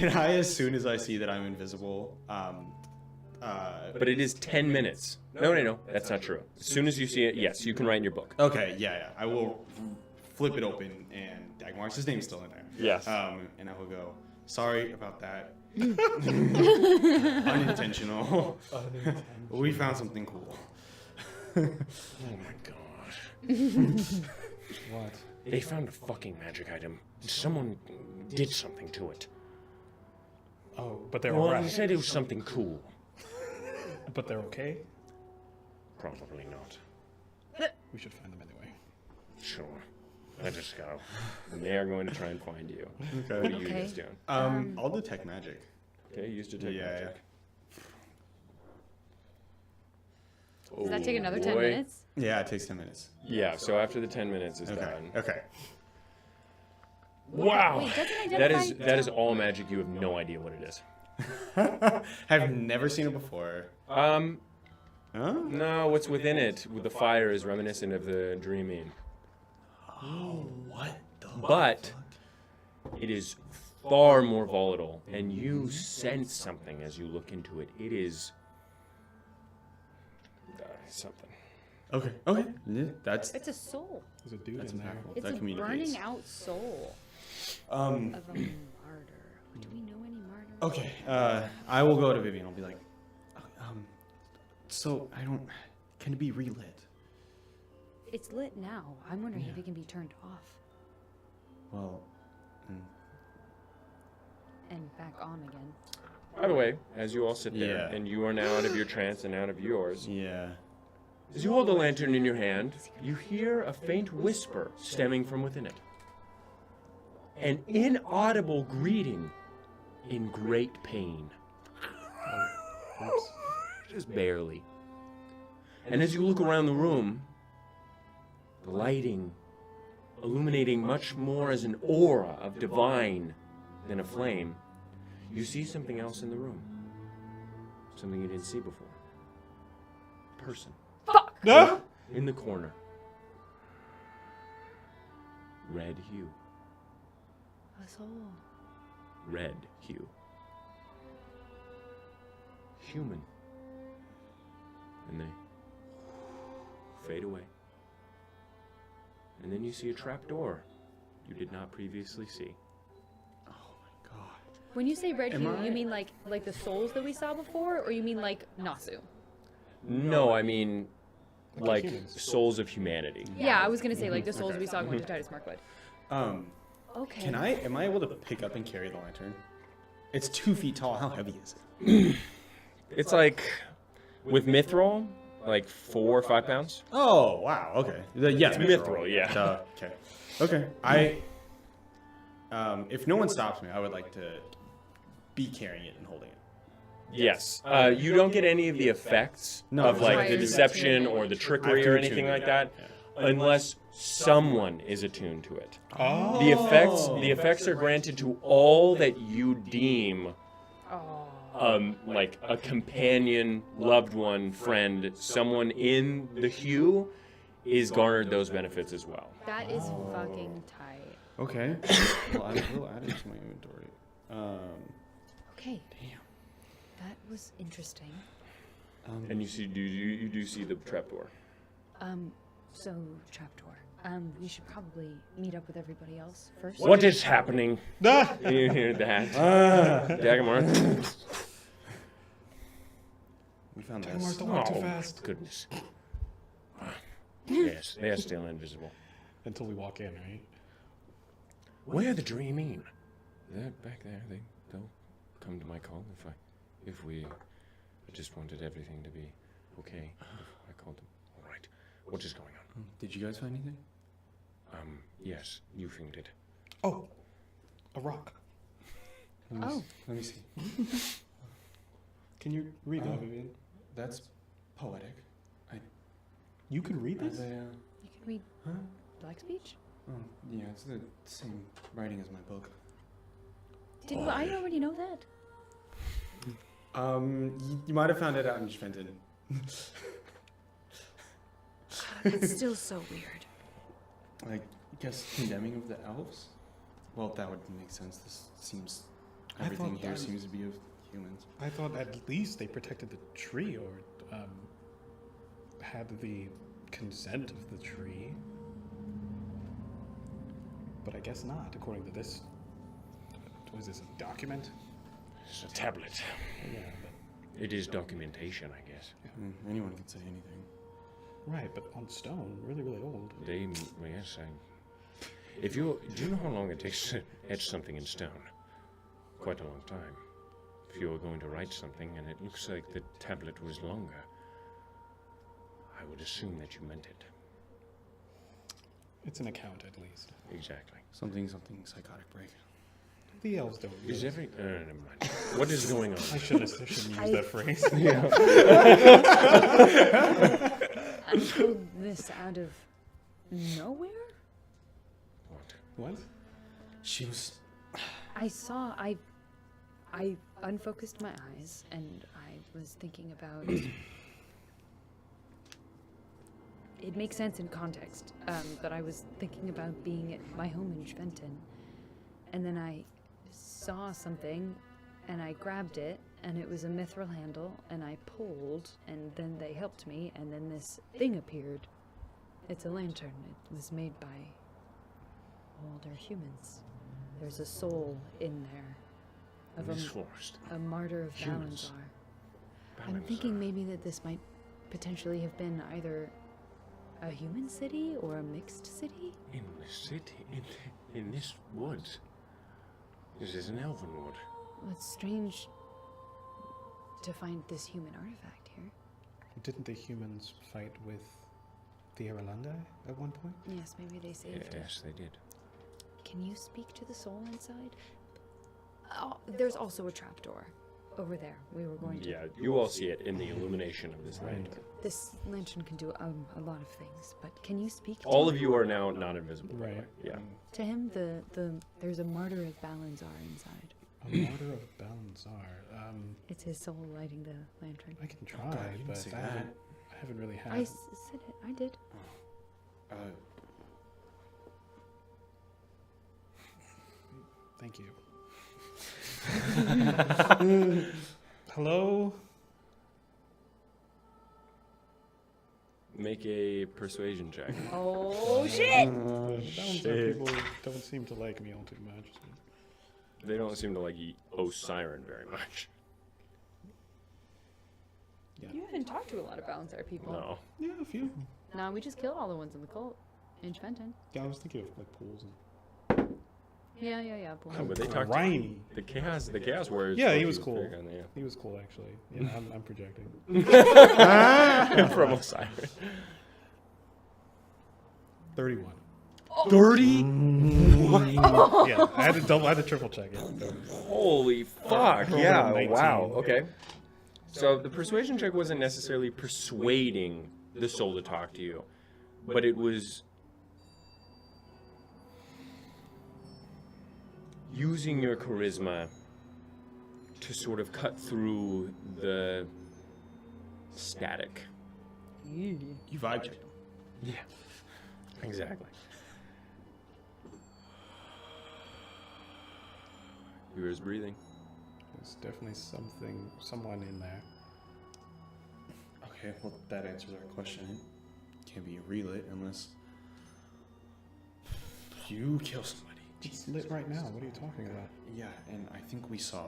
as soon as I see that I'm invisible, But it is 10 minutes. No, that's not true. As soon as you see it, yes, you can write in your book. okay, yeah, I will flip it open, and Dagomarus, his name's still in there. Yes. And I will go, sorry about that. Unintentional. We found something cool. Oh my gosh. What? They found a fucking magic item. Someone did something to it. Oh, but they're Well, he alright. said it was something cool. But they're okay? Probably not. We should find them anyway. Sure. Let us go. And they are going to try and find you. What are you Okay. guys doing? I'll detect magic. Okay, use detect Yeah, magic. Does that take another 10 boy. minutes? Yeah, it takes 10 minutes. Yeah, so after the 10 minutes is Okay. done. Okay. Wow! Wait, doesn't That identify... is all magic. You have no idea what it is. Have never seen it before. Huh? Huh? No, what's within it with the fire is reminiscent of the dreaming. What the But it is far more volatile, and you sense something as you look into it. It is something. Okay. Okay. Yeah, that's It's a soul. There's a dude that's in there. impactful. It's That a communicates. burning out soul Um. of a martyr. Do we know any martyrs? Okay. I will go to Vivian. I'll be like, so I don't. Can it be relit? It's lit now. I'm wondering if it can be turned off Well. and back on again. By the way, as you all sit there, Yeah. and you are now out of your trance and out of yours, Yeah. as you hold the lantern in your hand, you hear a faint whisper stemming from within it. An inaudible greeting in great pain. Just barely. And as you look around the room, the lighting illuminating much more as an aura of divine than a flame, you see something else in the room. Something you didn't see before. Person. Ah! In the corner. Red hue. A soul. Red hue. Human. And they fade away. And then you see a trap door you did not previously see. Oh my god. When you say red Am hue, I- you mean like the souls that we saw before, or you mean like Nasu? No, I mean like humans. souls of humanity. Yeah, I was gonna say like the souls we saw going to Titus Markwood. Okay. Am I able to pick up and carry the lantern? It's 2 feet tall. How heavy is it? It's like, with mithril, like 4 or 5 pounds. Oh, wow. Okay. Yes, Mithril, yeah. Duh. Okay. I. If no one stops me, I would like to be carrying it and holding it. Yes. You don't get any of the effects of like Right. the deception or the trickery or anything like that, unless someone is attuned to it. Oh. The effects are granted to all that you deem Oh. like a companion, loved one, friend, someone in the hue is garnered those benefits as well. That is fucking tight. Okay. Well, I will add it to my inventory. Okay. Damn. That was interesting. And you see, you do see the trapdoor. So trapdoor. We should probably meet up with everybody else first. What is happening? You hear that? Dagomarus. We found Dagomarus, this. don't walk too Oh, fast. goodness. Yes, they are still invisible. Until we walk in, right? Where the dreaming? They're back there. They'll come to my call if we. I just wanted everything to be okay. I called them. All right. What is going on? Did you guys find anything? Yes, Eupheme did. Oh, a rock. Oh. Let me see. Can you read that, Vivian? That's poetic. You can read this? You can read Black speech? Oh, yeah, it's the same writing as my book. Didn't I already know that? You might have found it out in Fenton. It's still so weird. I guess condemning of the elves? Well, that would make sense. This seems... Everything thought here that- seems to be of humans. I thought at least they protected the tree or had the consent of the tree. But I guess not, according to this. What is this, a document? It's a tablet. Yeah, but, It is documentation, I guess. Anyone can say anything. right, but on stone, really, really old. Well, yes, do you know how long it takes to etch something in stone? Quite a long time. If you were going to write something and it looks like the tablet was longer, I would assume that you meant it. It's an account, at least. Exactly. Something psychotic break. The elves don't. Is really- every... never mind. What is going on? I shouldn't use that phrase. I pulled this out of nowhere? What? What? She was... I unfocused my eyes and I was thinking about... It makes sense in context, but I was thinking about being at my home in Schventon. And then I saw something and I grabbed it and it was a mithril handle and I pulled and then they helped me and then this thing appeared. It's a lantern. It was made by older humans. There's a soul in there of Miss Forest. a martyr of Humans. Balanzar. I'm thinking maybe that this might potentially have been either a human city or a mixed city. In the city, in this woods. This is an elven wood. Well, it's strange to find this human artifact here. Didn't the humans fight with the Erlandi at one point? Yes, maybe they saved it. Yes, they did. Can you speak to the soul inside? Oh, there's also a trapdoor over there. We were going to. Yeah, you all see it in the illumination of this lantern. This lantern can do a lot of things, but can you speak to All of you are now not invisible. by the Right. way. Yeah. To him, there's a martyr of Balanzar inside. A martyr of Balanzar. It's his soul lighting the lantern. I can try, God, you didn't but say I haven't really had. I said it. I did. Thank you. Hello? Make a persuasion check. Oh shit! Balanzar people don't seem to like me all too much. They don't seem to like Osiren very much. You haven't talked to a lot of Balanzar people. No. Yeah, a few. No, we just killed all the ones in the cult in Schventon. Yeah, I was thinking of like pools and Yeah. Boy. Oh, but they talked Rhyme. the chaos warriors. Yeah, thought he was cool. very good, yeah. He was cool, actually. Yeah, I'm projecting. From Osiris. 31. 30? Yeah, I had to triple check it. Holy fuck! Rolled Yeah, a 19. wow. Okay. So the persuasion check wasn't necessarily persuading the soul to talk to you, but it was using your charisma to sort of cut through the static. You vibe check him. Yeah, exactly. You was breathing. There's definitely someone in there. Okay, well that answers our question. Can't be a relit unless you kill somebody. It's lit right now. What are you talking about? Yeah, and I think we saw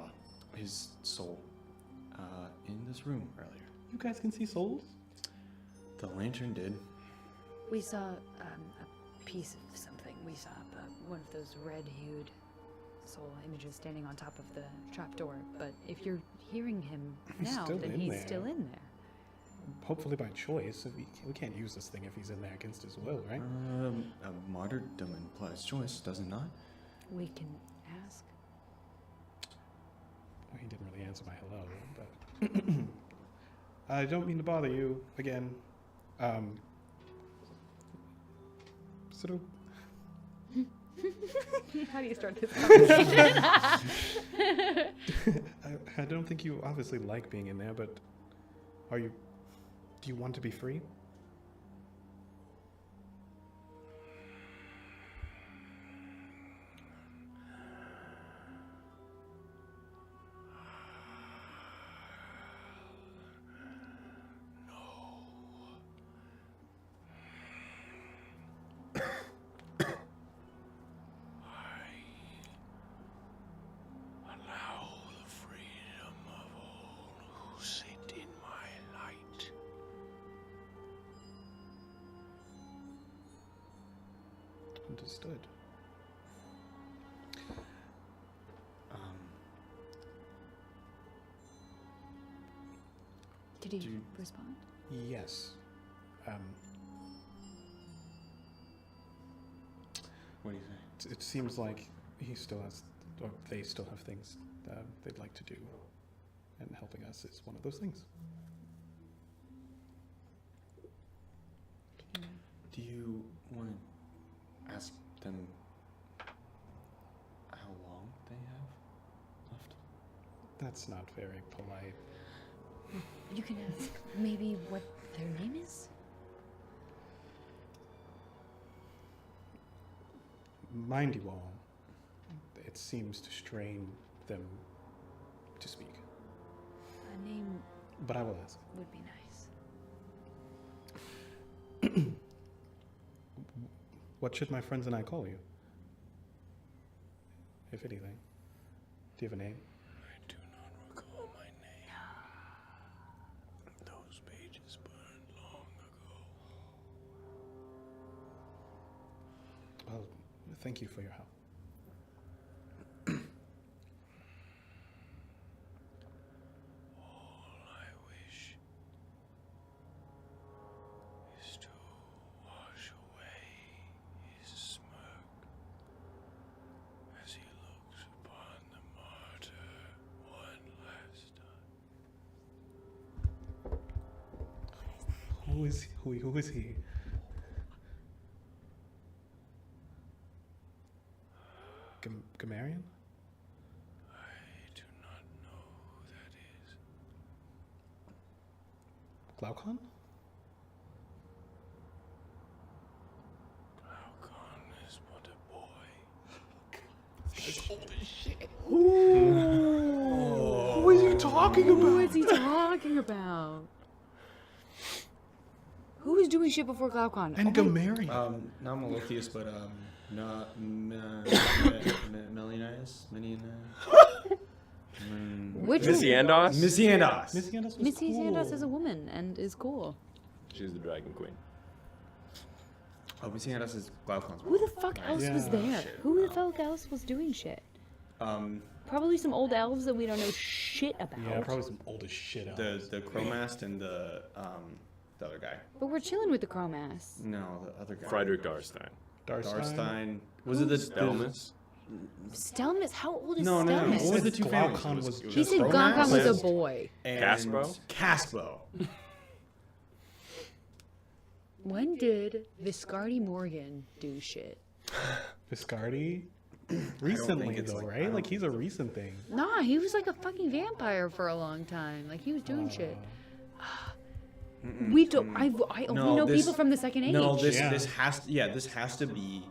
his soul in this room earlier. You guys can see souls? The lantern did. We saw a piece of something. We saw one of those red-hued soul images standing on top of the trapdoor. But if you're hearing him He's now, still then in he's there. still in there. Hopefully by choice. We can't use this thing if he's in there against his will, right? A martyrdom implies choice, does it not? We can ask. Well, he didn't really answer my hello, but I don't mean to bother you again. Sort of. How do you start this conversation? I don't think you obviously like being in there, but do you want to be free? Allow the freedom of all who sit in my light. Understood. Did he Do you- respond? Yes. What do you say? It seems like he still has, or they still have things they'd like to do, and helping us is one of those things. Do you want to ask them how long they have left? That's not very polite. You can ask maybe what their name is? Mind you all, it seems to strain them to speak, A name but I will ask. would be nice. What should my friends and I call you? If anything. Do you have a name? I do not recall my name. Those pages burned long ago. Well, thank you for your help. All I wish is to wash away his smirk as he looks upon the martyr one last time. Who is he? Gamarian? I do not know who that is. Glaucon? Glaucon is but a boy. Who is he talking Who is he talking about? Who was doing shit before Glaucon? And Gamarian. Not Molotheus, but Melianias? Which Missy Andos? Misiandas. Missy Andos was Missy cool. Sandos is a woman and is cool. She's the dragon queen. I've been seeing it as Glaucon's. Who the fuck else was Yeah. there? Shit. Who the fuck else was doing shit? Probably some old elves that we don't know shit about. Yeah, probably some old as shit elves. The Chromast and the other guy. But we're chilling with the Chromass. No, the other guy. Friedrich Darstein. Darstein. Was it the Stelmus? Stelmus? How old is No. Stelmus? What was the two families? Glaucon It was it He said Chromass Glaucon was Yes. a boy. and Caspo? Caspo. When did Viscardi Morgan do shit? Viscardi? Recently, it's though, like- I right? don't Like, he's a recent thing. Nah, he was like a fucking vampire for a long time. Like he was doing shit. We don't. I only know this- people from the Second Age. No, this Yeah. this has to be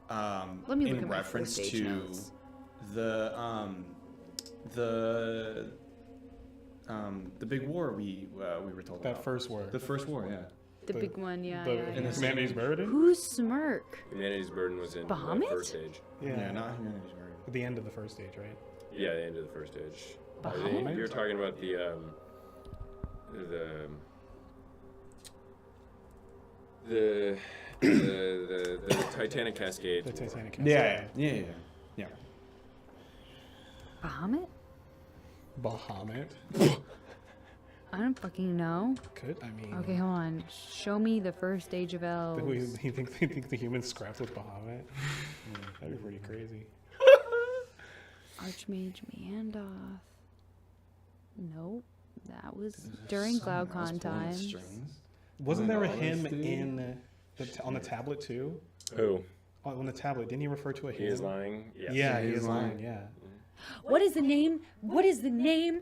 Let me look in at my reference first age to notes. the big war we were told That about. first war. The first war, yeah. The big one, yeah. The the Humanity's Burden? Who's Smirk? Humanity's Burden was in the Bahamut? first age. Yeah. Not Humanity's Burden. At the end of the first stage, right? Yeah, the end of the first age. Bahamut? You're talking about the Titanic Cascade. The Titanic. Yeah. Bahamut? Bahamut. I don't fucking know. Could, I mean... Okay, hold on. Show me the first age of elves. He thinks the humans scrapped with Bahamut? That'd be pretty crazy. Archmage Meandoth. Nope. That was during Glaucon times. Wasn't there a hymn Honesty. in on the tablet, too? Who? On the tablet, didn't he refer to a hymn? He is lying? Yes. Yeah, he He is is lying, lying. yeah. What is the name? What is the name?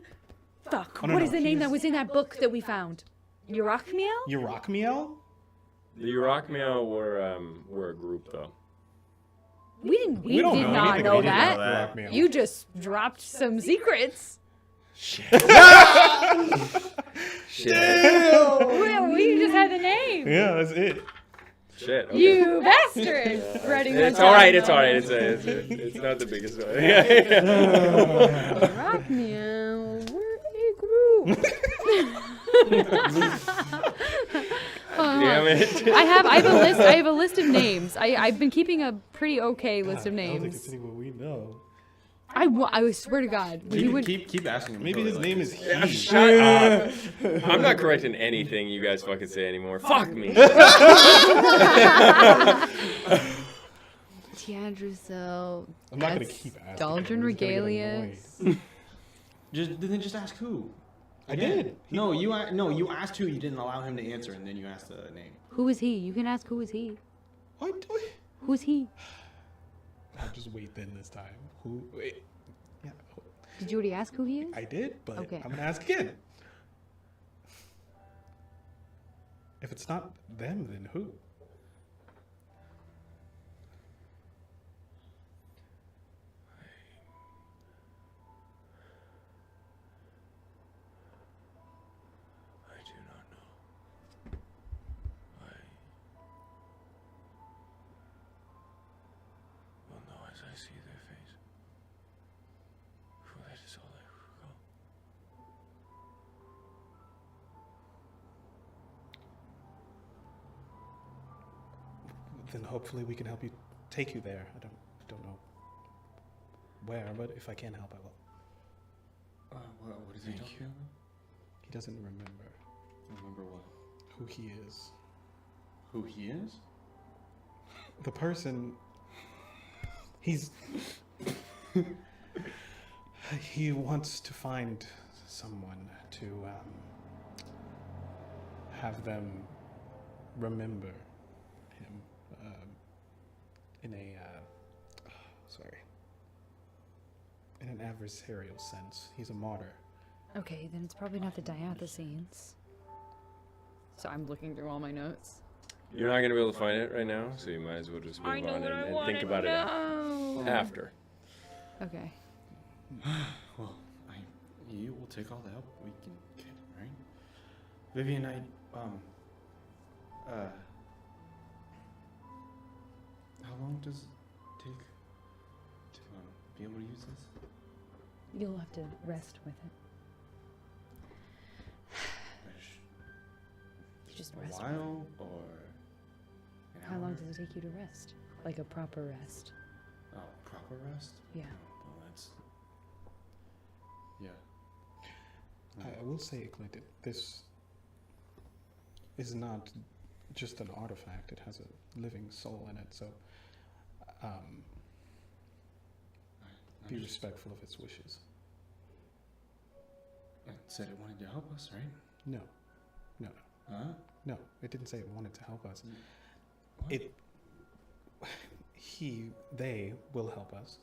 Fuck. Oh, no, What no, is the name he's- that was in that book that we found? Eurachmiel? Eupheme? The Eurachmiel were a group, though. We We did don't know not anything know about that. Eupheme. You just dropped some secrets. Shit. We just had the name. Yeah, that's it. Shit. Okay. You bastard. Writing It's that all right. down. It's all right. It's not the biggest one. Eurachmiel. We're a group. Damn it. I have a list of names. I've been keeping a pretty okay list of I don't think names. it's anyone we know. I swear to God, he would. Keep asking him. Maybe his name is he. Yeah, shut up. I'm not correcting anything you guys fucking say anymore. Fuck me. Tiandrusel. I'm not gonna keep asking. Daldrin I'm just gonna get Regalius. annoyed. Just ask who. I did. No, you asked who. You didn't allow him to answer, and then you asked the name. Who is he? You can ask who is he. What? Who's he? I'll just wait then this time. Who? Wait. Yeah, Did you already ask who he is? I did, but Okay. I'm gonna ask again. If it's not them, then who? I do not know. I will know as I see their face. For that is all I recall. Then hopefully we can help you, take you there. I don't know where, but if I can help, I will. What is he talking about? He doesn't remember Remember what? who he is. Who he is? The person. He's. He wants to find someone to have them remember him in a in an adversarial sense. He's a martyr. Okay, then it's probably not the Diathesines. So I'm looking through all my notes. You're not gonna be able to find it right now, so you might as well just move on and think about it after. Okay. Well, you will take all the help we can get, right? Vivian, how long does it take to be able to use this? You'll have to rest with it. You just A rest. while or an How long hour? does it take you to rest? Like a proper rest? Oh, proper rest? Yeah. Oh, well, that's. Yeah. I will say, Yclad, this is not just an artifact. It has a living soul in it, so I'm be just- respectful of its wishes. It said it wanted to help us, right? No, Huh? no, it didn't say it wanted to help us. What? They will help us,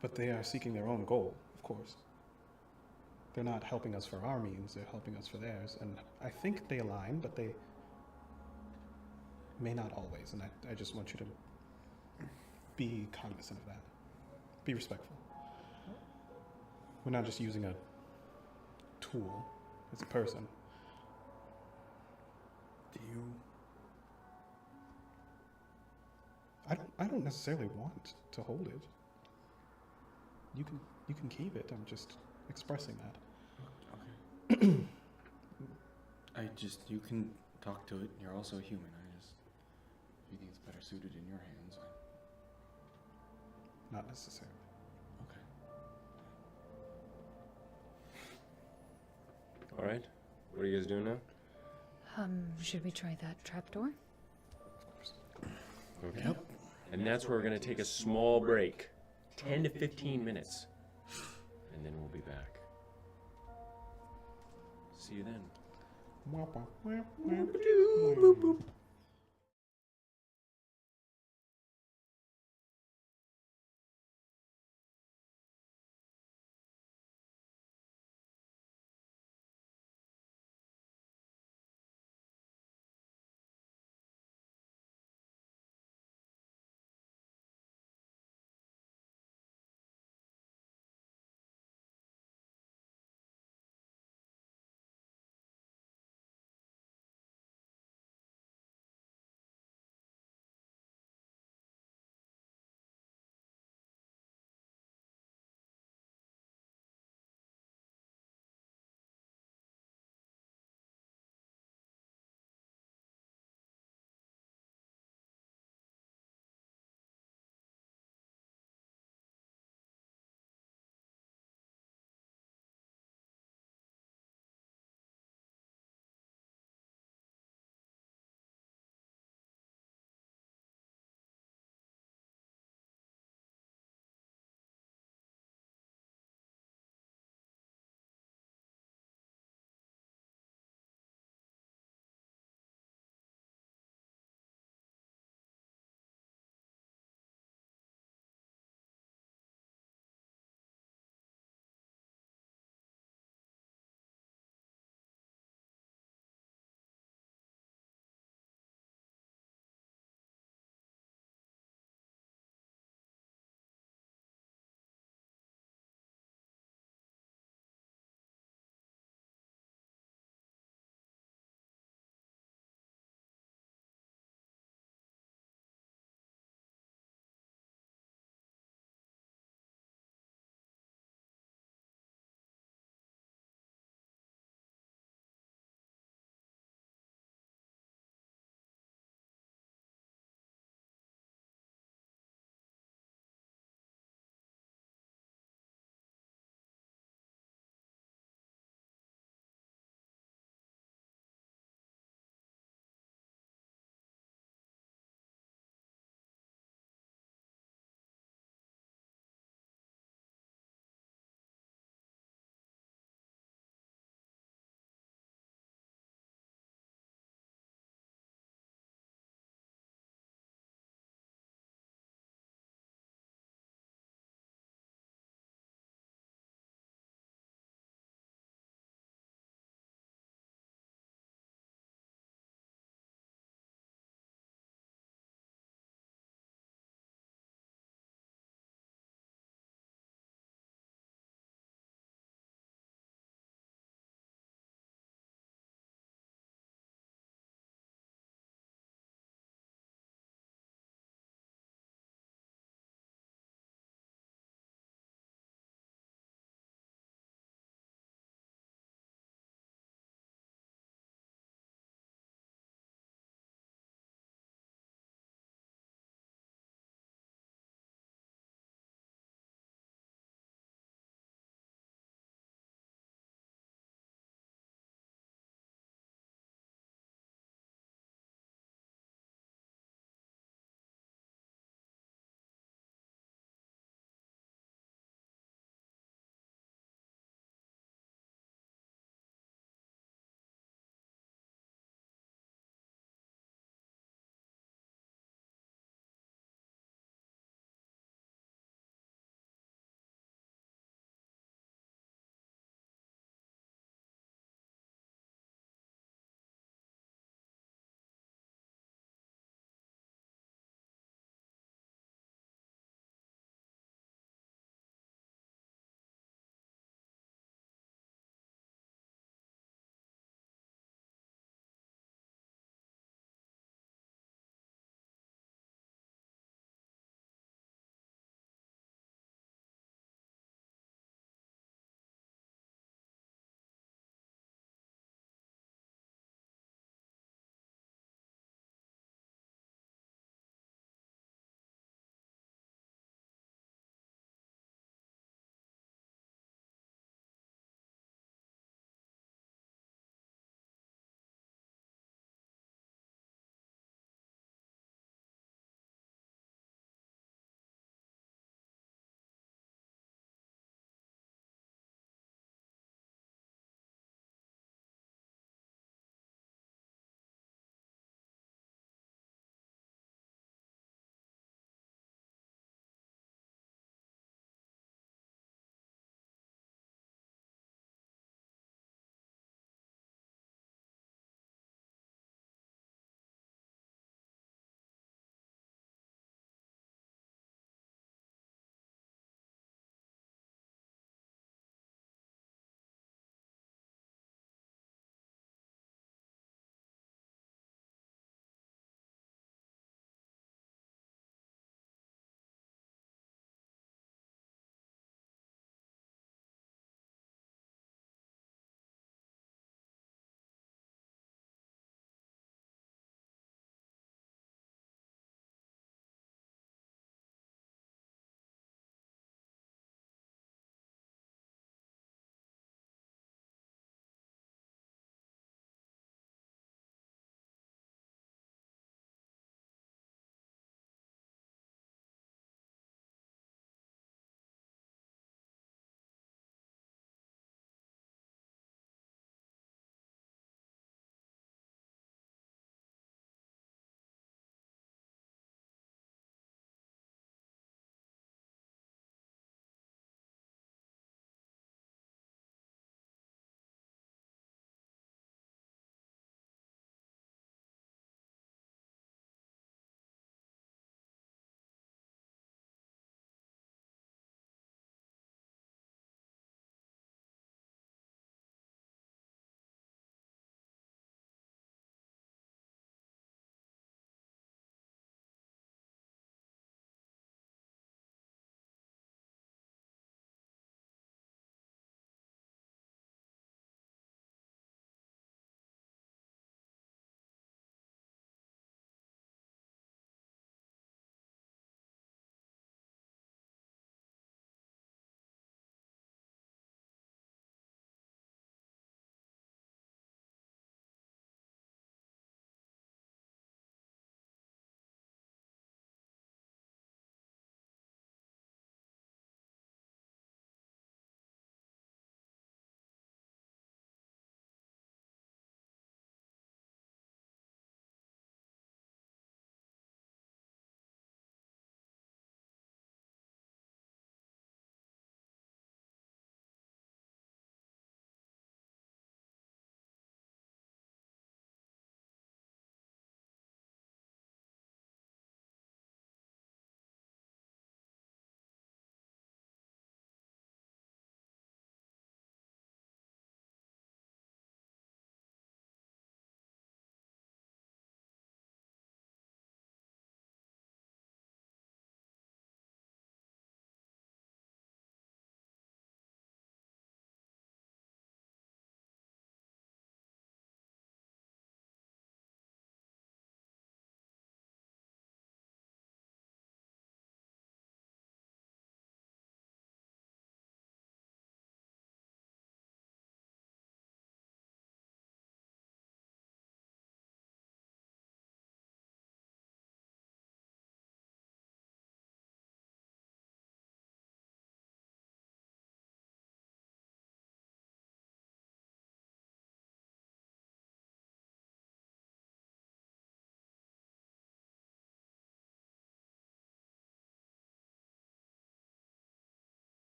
but they are seeking their own goal, of course. They're not helping us for our means, they're helping us for theirs, and I think they align, but they may not always, and I just want you to be cognizant of that. Be respectful. We're not just using a tool, it's a person. Do you? I don't necessarily want to hold it. You can keep it. I'm just expressing that. Okay. You can talk to it. You're also a human. If you think it's better suited in your hands, Not necessarily. okay. All right. What are you guys doing now? Should we try that trapdoor? Okay. Yep. And that's where we're going to take a small break. 10 to 15 minutes. And then we'll be back. See you then.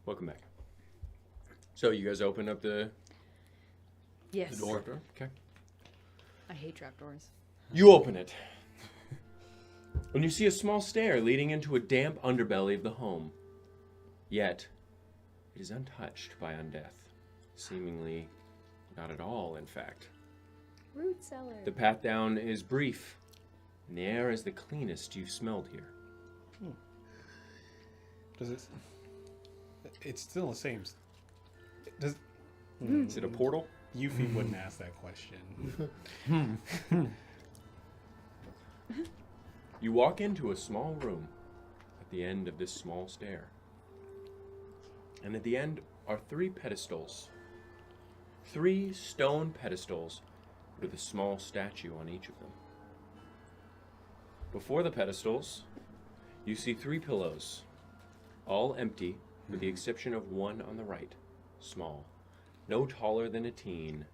Welcome back. So you guys open up the Yes. door. Okay. I hate trapdoors. You open it. And you see a small stair leading into a damp underbelly of the home. Yet, it is untouched by undeath. Seemingly not at all, in fact. Root cellar. The path down is brief, and the air is the cleanest you've smelled here. Does it? It's still the same. Does Is it a portal? Eupheme wouldn't ask that question. You walk into a small room at the end of this small stair. And at the end are 3 pedestals. 3 stone pedestals with a small statue on each of them. Before the pedestals, you see 3 pillows, all empty with the exception of one on the right, small, no taller than a teen,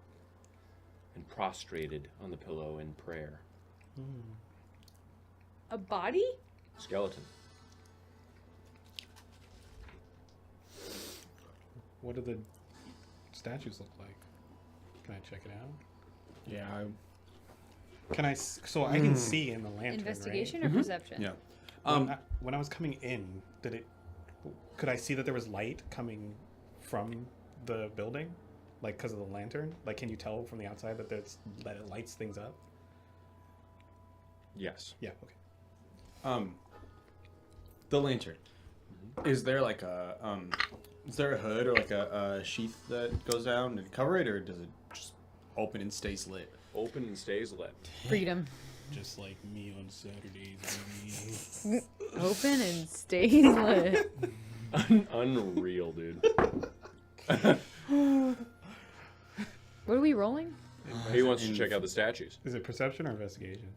and prostrated on the pillow in prayer. A body? Skeleton. What do the statues look like? Can I check it out? Yeah. Can I? So I can see in the lantern, Investigation or perception? Yeah. Right? When I was coming in, could I see that there was light coming from the building, like because of the lantern? Like, can you tell from the outside that that it lights things up? Yes. Yeah. Okay. The lantern. Is there like a is there a hood or like a sheath that goes down and cover it, or does it just open and stays lit? Open and stays lit. Freedom. Just like me on Saturdays. Open and stays lit. Unreal, dude. What are we rolling? He wants to check out the statues. Is it perception or investigation?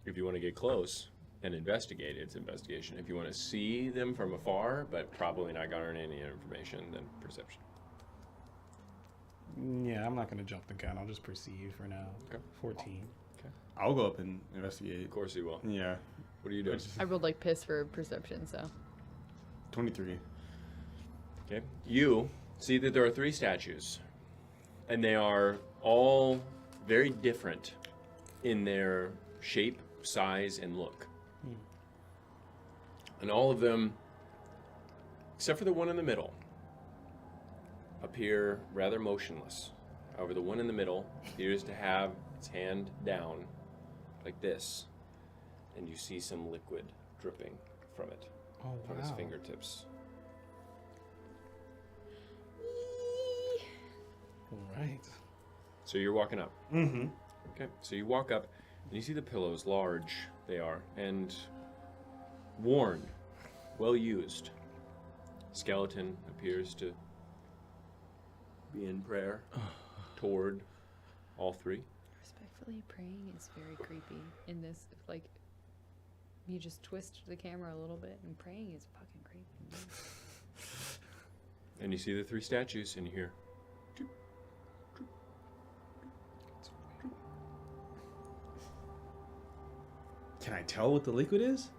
If you want to get close and investigate, it's investigation. If you want to see them from afar, but probably not garner any information, then perception. Yeah, I'm not gonna jump the gun. I'll just perceive for now. Okay. 14. I'll go up and investigate. Of course you will. Yeah. What are you doing? I rolled like piss for perception, so. 23. Okay. You see that there are 3 statues, and they are all very different in their shape, size, and look. And all of them, except for the one in the middle, appear rather motionless. However, the one in the middle appears to have its hand down, like this, and you see some liquid dripping from it, Oh, from his fingertips. All right. So you're walking up. Mm-hmm. Okay, so you walk up, and you see the pillows, large they are, and worn, well used. Skeleton appears to be in prayer toward all 3. Respectfully praying is very creepy in this. Like, you just twist the camera a little bit, and praying is fucking creepy. And you see the 3 statues, and you hear. Can I tell what the liquid is?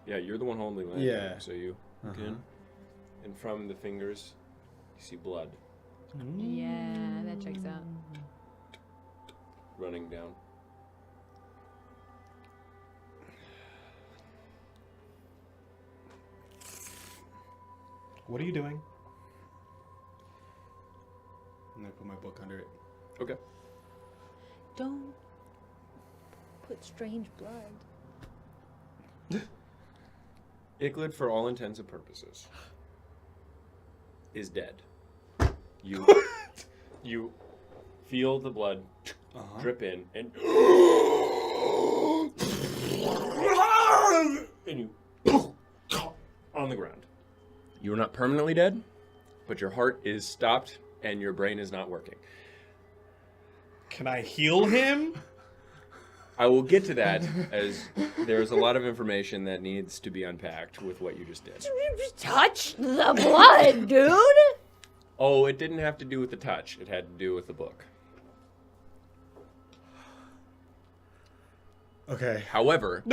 Yeah, you're the one holding the lantern. Yeah. So you look in, and from the fingers, you see blood Yeah, that checks out. running down. What are you doing? I'm gonna put my book under it. Okay. Don't put strange blood. Yclad, for all intents and purposes, is dead. You feel the blood drip in, and you on the ground. You are not permanently dead, but your heart is stopped and your brain is not working. Can I heal him? I will get to that, as there's a lot of information that needs to be unpacked with what you just did. Touch the blood, dude! Oh, it didn't have to do with the touch. It had to do with the book. Okay. However,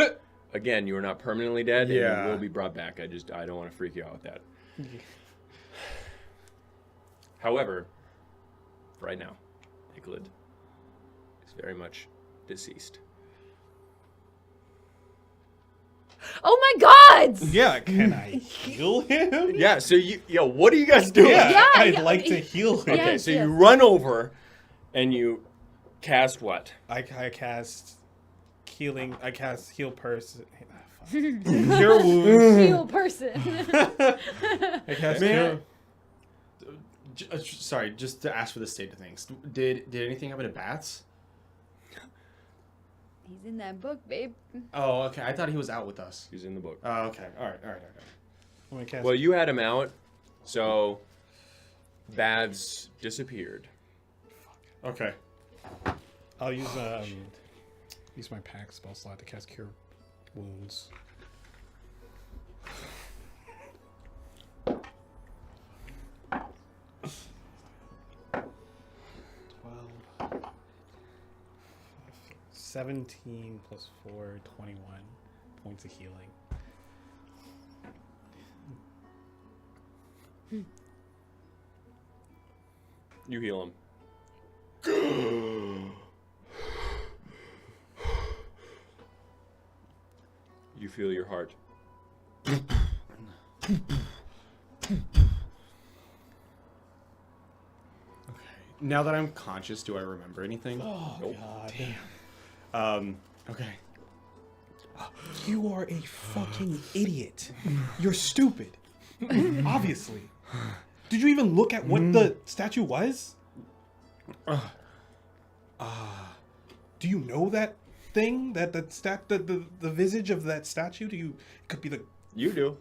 again, you are not permanently dead, and Yeah. you will be brought back. I don't want to freak you out with that. However, right now, Yclad is very much deceased. Oh my God! Yeah, can I heal him? Yeah, so what are you guys doing? Yeah, I'd yeah, like to heal him. Okay, Yes, so yes. you run over and you cast what? I cast healing. I cast heal person. Cure wounds. Real person. I cast Man. cure. Sorry, just to ask for the state of things. Did anything happen to Bats? He's in that book, babe. Oh, okay. I thought he was out with us. He's in the book. Oh, okay. All right. I'm gonna cast. Well, you had him out, so Bads disappeared. Okay. I'll use my pack spell slot to cast cure wounds. $12, 17 plus 4, 21 points of healing. You heal him. You feel your heart. Okay. Now that I'm conscious, do I remember anything? Oh, Nope. God. Okay. You are a fucking idiot. You're stupid. Obviously. Did you even look at what the statue was? Do you know that thing? The visage of that statue? It could be the... You do.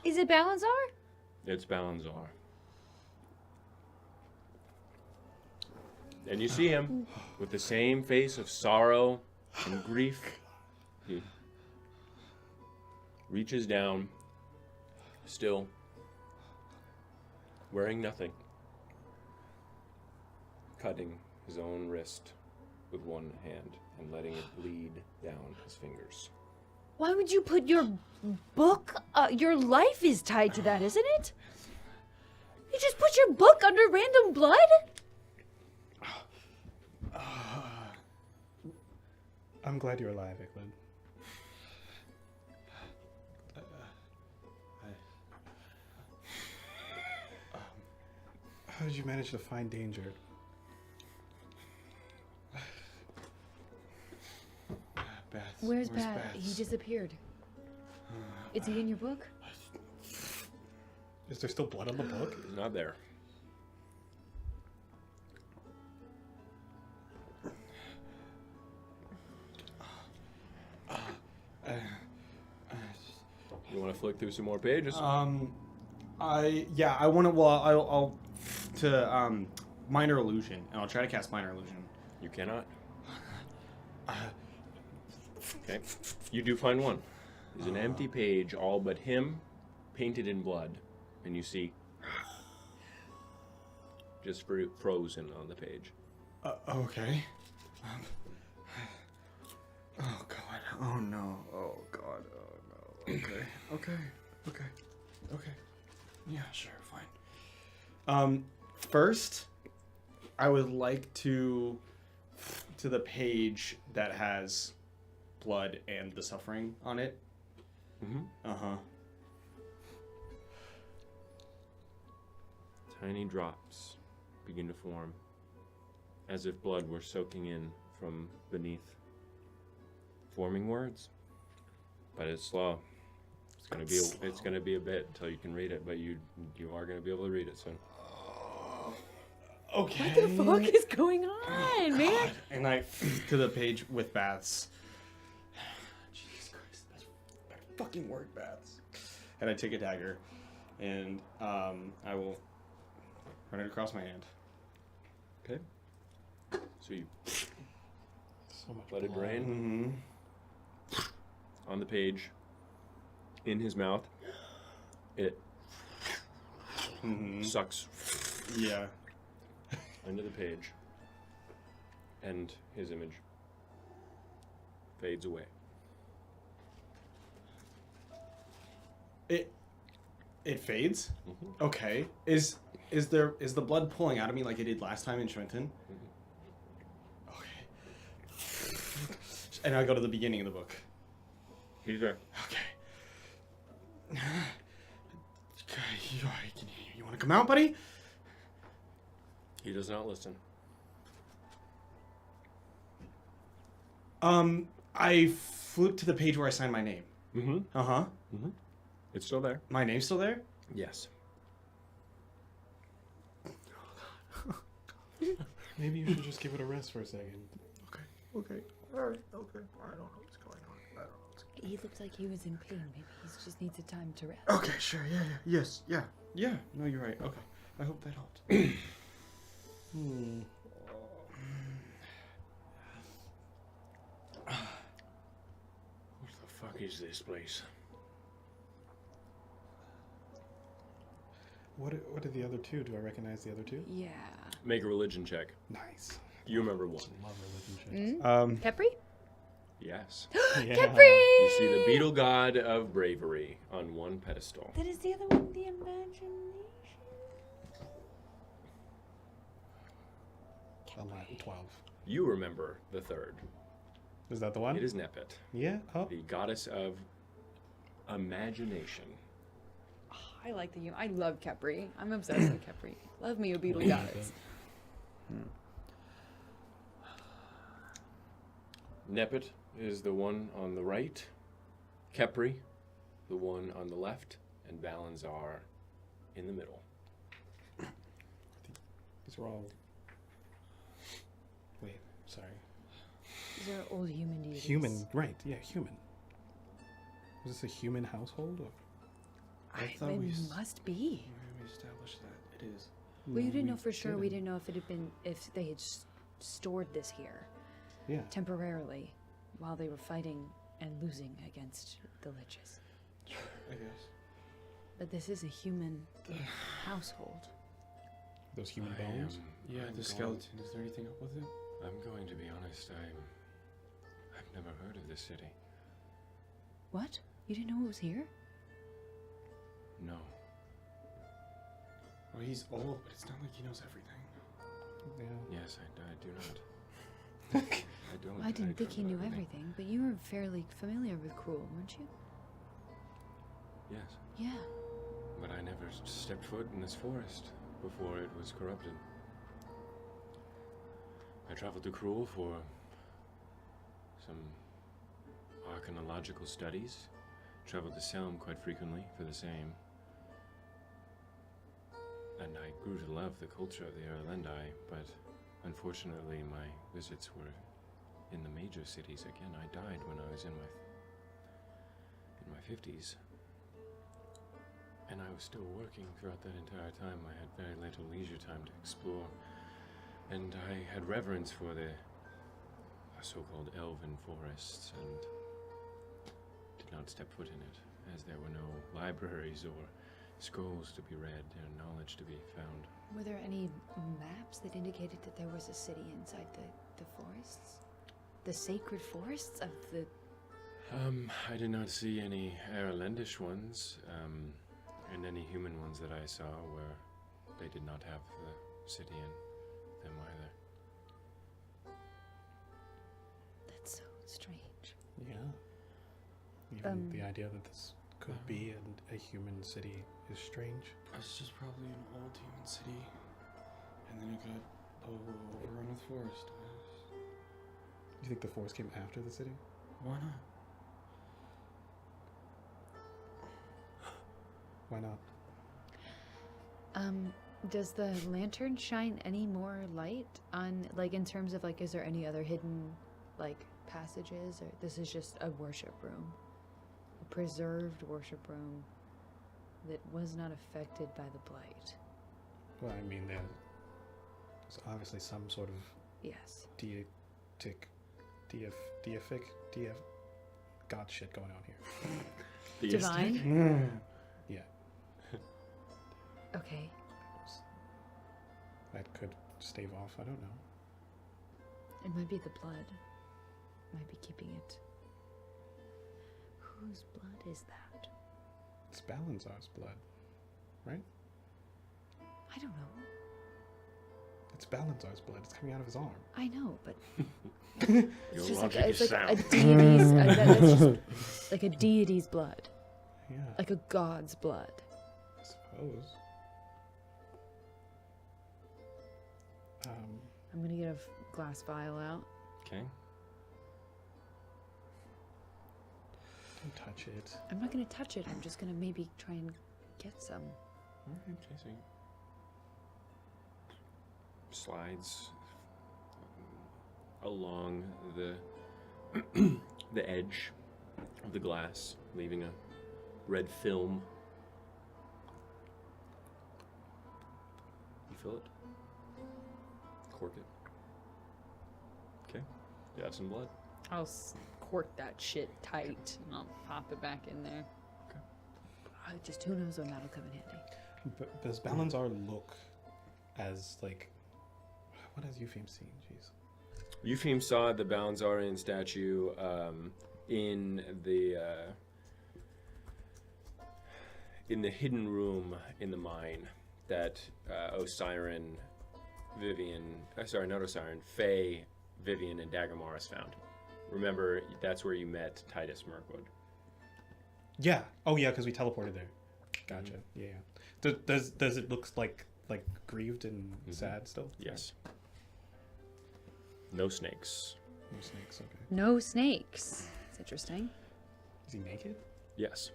Is it Balanzar? It's Balanzar. And you see him with the same face of sorrow and grief. He reaches down, still wearing nothing, cutting his own wrist with one hand and letting it bleed down his fingers. Why would you put your book? Your life is tied to that, isn't it? You just put your book under random blood? I'm glad you're alive, Yclad. How did you manage to find danger? Bats. Where's Bat? He disappeared. Is he in your book? Is there still blood on the book? He's not there. You want to flick through some more pages? I want to. Well, I'll to minor illusion, and I'll try to cast minor illusion. You cannot. Okay. You do find one. There's an empty page, all but him, painted in blood, and you see just frozen on the page. Okay. Oh God. Oh no. Oh God. Oh no. Okay. Okay. Yeah. Sure. Fine. First, I would like to the page that has blood and the suffering on it. Mm-hmm. Uh-huh. Tiny drops begin to form, as if blood were soaking in from beneath, forming words. But it's slow. It's gonna be a bit until you can read it, but you are gonna be able to read it soon. Okay. What the fuck is going on, man? And I to the page with bats. Jesus Christ, that's a fucking word, bats. And I take a dagger, and I will run it across my hand. Okay. So you So much let it blood. drain on the page, in his mouth. It sucks Yeah. into the page, and his image fades away. It fades? Mhm. Okay. Is the blood pulling out of me like it did last time in Trenton? Okay. And I go to the beginning of the book. He's there. Okay. You want to come out, buddy? He does not listen. I flip to the page where I signed my name. Mm-hmm. Uh-huh. Mm-hmm. It's still there. My name's still there? Yes. Maybe you should just give it a rest for a second. Okay. Alright, okay. I don't know what's going on. He looked like he was in pain. Maybe he just needs a time to rest. Okay, sure, yes, yeah. Yeah, no, you're right. Okay. I hope that helped. What the fuck is this place? What are the other two? Do I recognize the other two? Yeah. Make a religion check. Nice. You remember one. Love religion checks. Mm? Capri? Yes. Yeah. Capri! You see the beetle god of bravery on one pedestal. That is the other one, the imagination. I'm at 12. You remember the third. Is that the one? It is Nepet, Yeah. Oh. the goddess of imagination. I like the I love Capri. I'm obsessed with Capri. Love me a beetle goddess. Nepet is the one on the right, Kepri, the one on the left, and Balanzar in the middle. These are all. Wait. Sorry. These are old human deities. Human. Right. Yeah. Human. Is this a human household? Or? I thought It we must be. we established that. It is. Well, you No, didn't we know for sure. We didn't. didn't know if it had been if they had stored this here Yeah. temporarily while they were fighting and losing against the liches. I guess. But this is a human household. Those human I bones. Yeah, I'm the skeleton. Is there anything up with it? I'm going to be honest, I've never heard of this city. What? You didn't know it was here? No. Well, he's old, but it's not like he knows everything. Yeah. Yes, I do not. I don't. I didn't think don't he know knew everything, but you were fairly familiar with Cruel, weren't you? Yes, Yeah. but I never stepped foot in this forest before it was corrupted. I traveled to Cruel for some archaeological studies. Traveled to Selm quite frequently for the same. And I grew to love the culture of the Erlendi, but unfortunately my visits were in the major cities again. I died when I was in my 50s. And I was still working throughout that entire time. I had very little leisure time to explore. And I had reverence for the so-called elven forests and did not step foot in it, as there were no libraries or scrolls to be read and knowledge to be found. Were there any maps that indicated that there was a city inside the forests? The sacred forests of the... I did not see any Erlendish ones, and any human ones that I saw where they did not have the city in them either. That's so strange. Yeah. Even the idea that this could be a human city is strange. It's just probably an old human city, and then it got overrun with forest. Do you think the forest came after the city? Why not? Why not? Does the lantern shine any more light on, like, in terms of, like, is there any other hidden, like, passages? Or this is just a worship room. A preserved worship room that was not affected by the blight. Well, I mean, there's obviously some sort of Yes. deific god shit going on here. Divine? Yeah, Okay. that could stave off. I don't know. It might be the blood. Might be keeping it. Whose blood is that? It's Balazar's blood, right? I don't know. It's Balazar's blood. It's coming out of his arm. I know, but Your it's just like logic it's is like a sound. deity's. That's just like a deity's blood, Yeah, like a god's blood. I suppose. I'm gonna get a glass vial out. Okay. Don't touch it. I'm not gonna touch it. I'm just gonna maybe try and get some. Alright, Jesse. Slides along the the edge of the glass, leaving a red film. You fill it. Cork it. Okay. You have some blood. I'll cork that shit tight and I'll pop it back in there. Just who knows when that'll come in handy. But does Balazar look as like? What has Eupheme seen? Jeez. Eupheme saw the Balazarian statue in the hidden room in the mine that Osiren, Vivian, sorry, not Osiren, Faye, Vivian, and Dagomarus found. Remember, that's where you met Titus Mirkwood. Yeah. Oh yeah, because we teleported there. Gotcha. Yeah. Does it look like grieved and sad still? Yes. No snakes. No snakes. Okay. No snakes. It's interesting. Is he naked? Yes.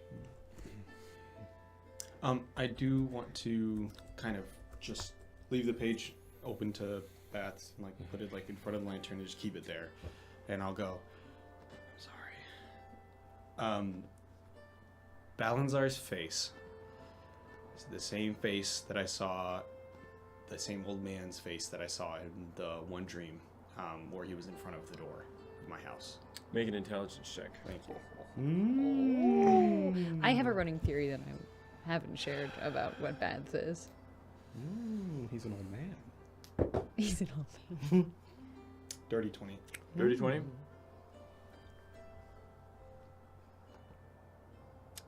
I do want to kind of just leave the page open to bats, and like put it like in front of the lantern and just keep it there, and I'll go. Sorry. Balazar's face is the same face that I saw, the same old man's face that I saw in the one dream, where he was in front of the door of my house. Make an intelligence check. Thank you. I have a running theory that I haven't shared about what Bads is. He's an old man. He's an old man. Dirty 20. Dirty 20?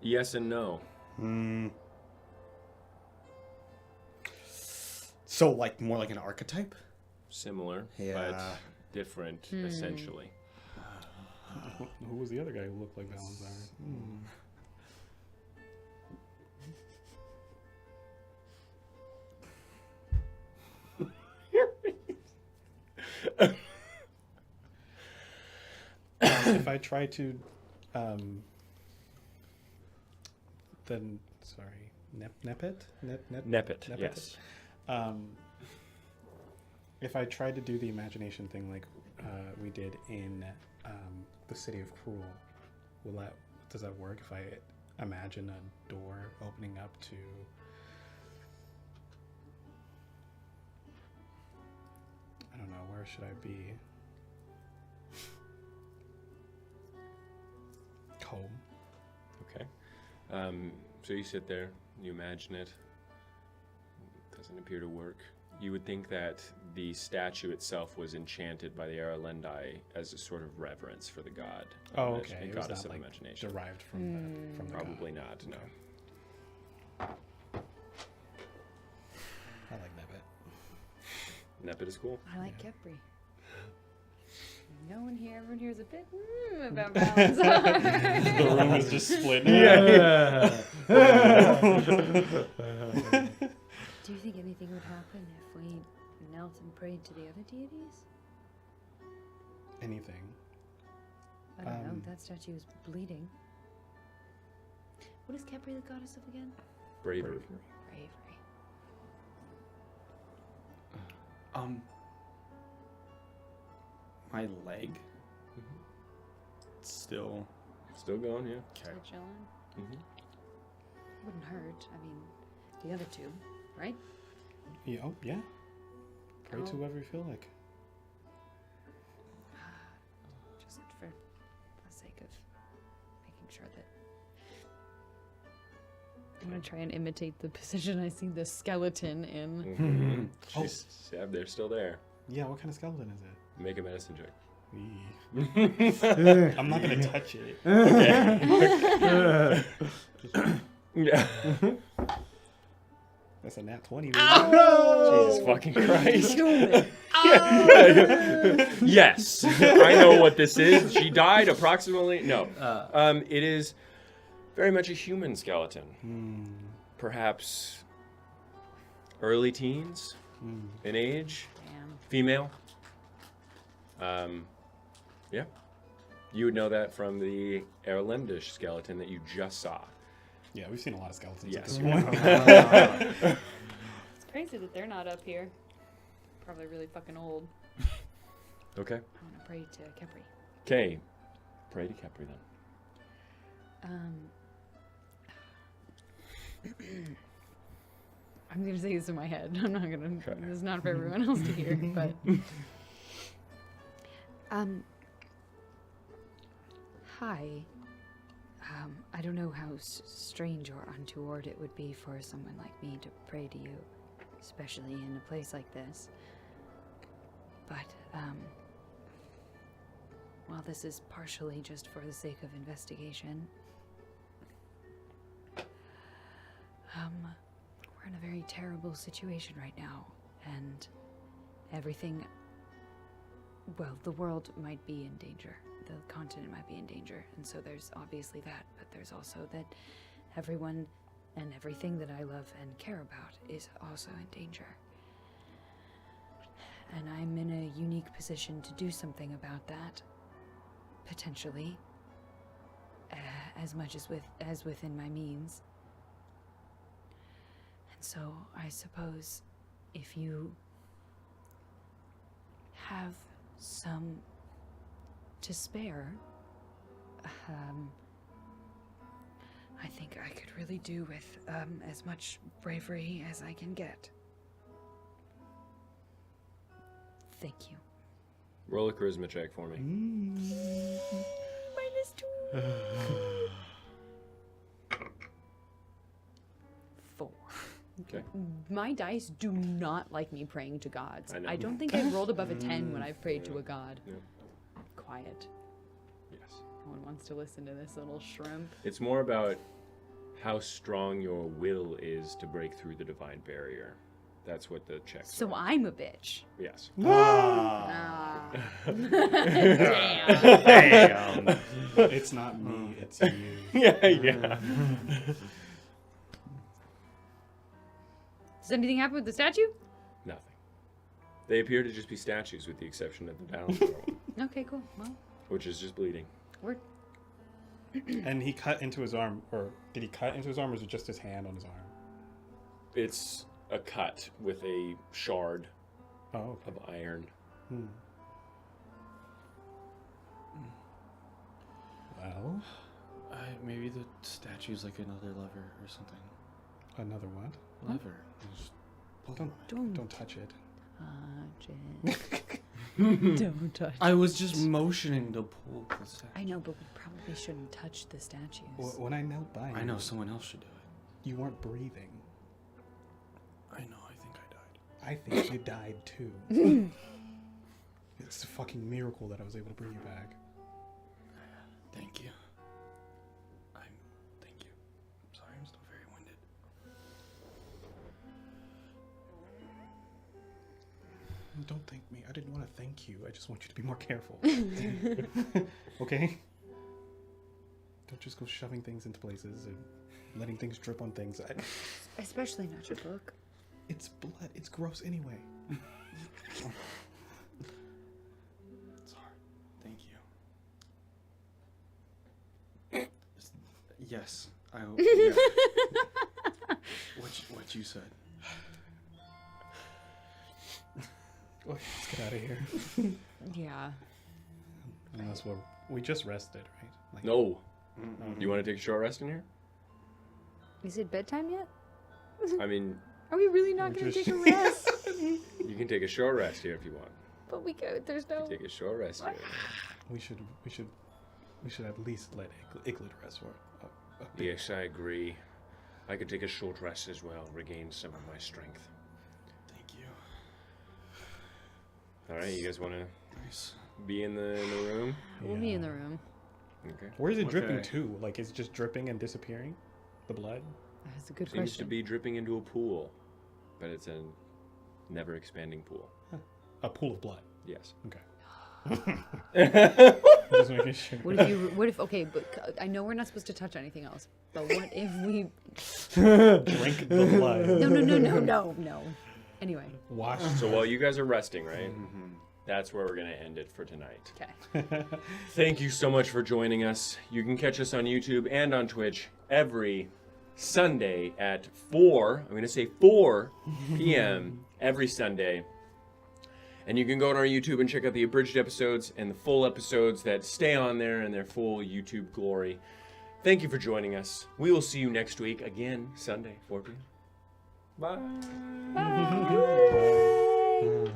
Yes and no. So like more like an archetype? Similar, Yeah. but different, essentially. Who was the other guy who looked like Balazar? If I try to, then sorry, Nepet? Nepet, yes. If I tried to do the imagination thing like we did in the City of Cruel, does that work if I imagine a door opening up to I don't know, where should I be? Home. Okay. So you sit there, you imagine it. Doesn't appear to work. You would think that the statue itself was enchanted by the Aralendi as a sort of reverence for the god. Oh, okay. It was Goddess not of like imagination. derived from the Probably god. not, no. I like Nepet. Nepet is cool. I like Kepri. No one here, everyone here is a bit about Balazar. The room is just split. Do you think anything would happen if we knelt and prayed to the other deities? Anything. I don't know. That statue is bleeding. What is Kepri the goddess of again? Bravery. Bravery. My leg. Still. Still going, yeah. Okay. Still chilling? Mm-hmm. Wouldn't hurt. I mean, the other two, right? Yeah, oh, yeah. Pray to Oh. whoever you feel like. Just for the sake of making sure that. I'm gonna try and imitate the position I see the skeleton in. Mm-hmm. Yeah, they're still there. Yeah, what kind of skeleton is it? Make a medicine check. I'm not gonna touch it. Yeah. That's a nat 20. Jesus fucking Christ. Yes, I know what this is. She died approximately. No, it is very much a human skeleton. Perhaps early teens in age. Damn. Female. Yeah. You would know that from the Erlendish skeleton that you just saw. Yeah, we've seen a lot of skeletons at Yes. this point. It's crazy that they're not up here. Probably really fucking old. Okay. I want to pray to Kepri. Okay. Pray to Kepri then. I'm gonna say this in my head. I'm not gonna. Okay. This is not for everyone else to hear, but. Hi. I don't know how strange or untoward it would be for someone like me to pray to you, especially in a place like this. But, while this is partially just for the sake of investigation, we're in a very terrible situation right now, and everything, well, the world might be in danger. The continent might be in danger, and so there's obviously that, but there's also that everyone and everything that I love and care about is also in danger. And I'm in a unique position to do something about that, potentially, as much as within my means. And so I suppose if you have some to spare, I think I could really do with as much bravery as I can get. Thank you. Roll a charisma check for me. -2. 4. Okay. My dice do not like me praying to gods. I know. I don't think I've rolled above a 10 when I've prayed to a god. Yeah. Quiet. Yes. No one wants to listen to this little shrimp. It's more about how strong your will is to break through the divine barrier. That's what the checks So are. I'm a bitch. Yes. Ah. Damn. It's not me, it's you. Yeah. Does anything happen with the statue? Nothing. They appear to just be statues with the exception of the down one, Okay, cool. Well, which is just bleeding. we're And he cut into his arm, or did he cut into his arm, or was it just his hand on his arm? It's a cut with a shard Oh, okay. of iron. Well, Maybe the statue's like another lever or something. another what? Lever. Just pull Don't, on it. don't touch it. Don't touch. I was just motioning to pull the statue. I know, but we probably shouldn't touch the statues. When I knelt by you, I know someone else should do it. you weren't breathing. I know. I think I died. I think you died too. It's a fucking miracle that I was able to bring you back. Thank you. Thank you. I'm sorry, I'm still very winded. Don't thank me. I didn't want to thank you. I just want you to be more careful. Okay? Don't just go shoving things into places and letting things drip on things. Especially not your book. It's blood. It's gross anyway. It's hard. Thank you. Yes. Yeah. What you said. Let's get out of here. Yeah. Unless we just rested, right? Like, No. Do you want to take a short rest in here? Is it bedtime yet? I mean, Are we really not We're going to just- take a rest? you can take a short rest here if you want. But we go. There's no. Take a short rest here. we should at least let Yclad rest for a bit. Yes, I agree. I could take a short rest as well, regain some of my strength. Thank you. All right, you guys want to Nice. be in the room? We'll be in the room. Okay. Where is it dripping Okay. to? Like, it's just dripping and disappearing? The blood? That's a good Seems question. to be dripping into a pool, but it's a never expanding pool. A pool of blood. Yes. Okay. Just making sure. What if? Okay, but I know we're not supposed to touch anything else. But what if we? Drink the blood. No. Anyway. Wash. So while you guys are resting, right? That's where we're going to end it for tonight. Okay. Thank you so much for joining us. You can catch us on YouTube and on Twitch every Sunday at 4 p.m. every Sunday. And you can go on our YouTube and check out the abridged episodes and the full episodes that stay on there in their full YouTube glory. Thank you for joining us. We will see you next week, again, Sunday, 4 p.m. Bye. Bye.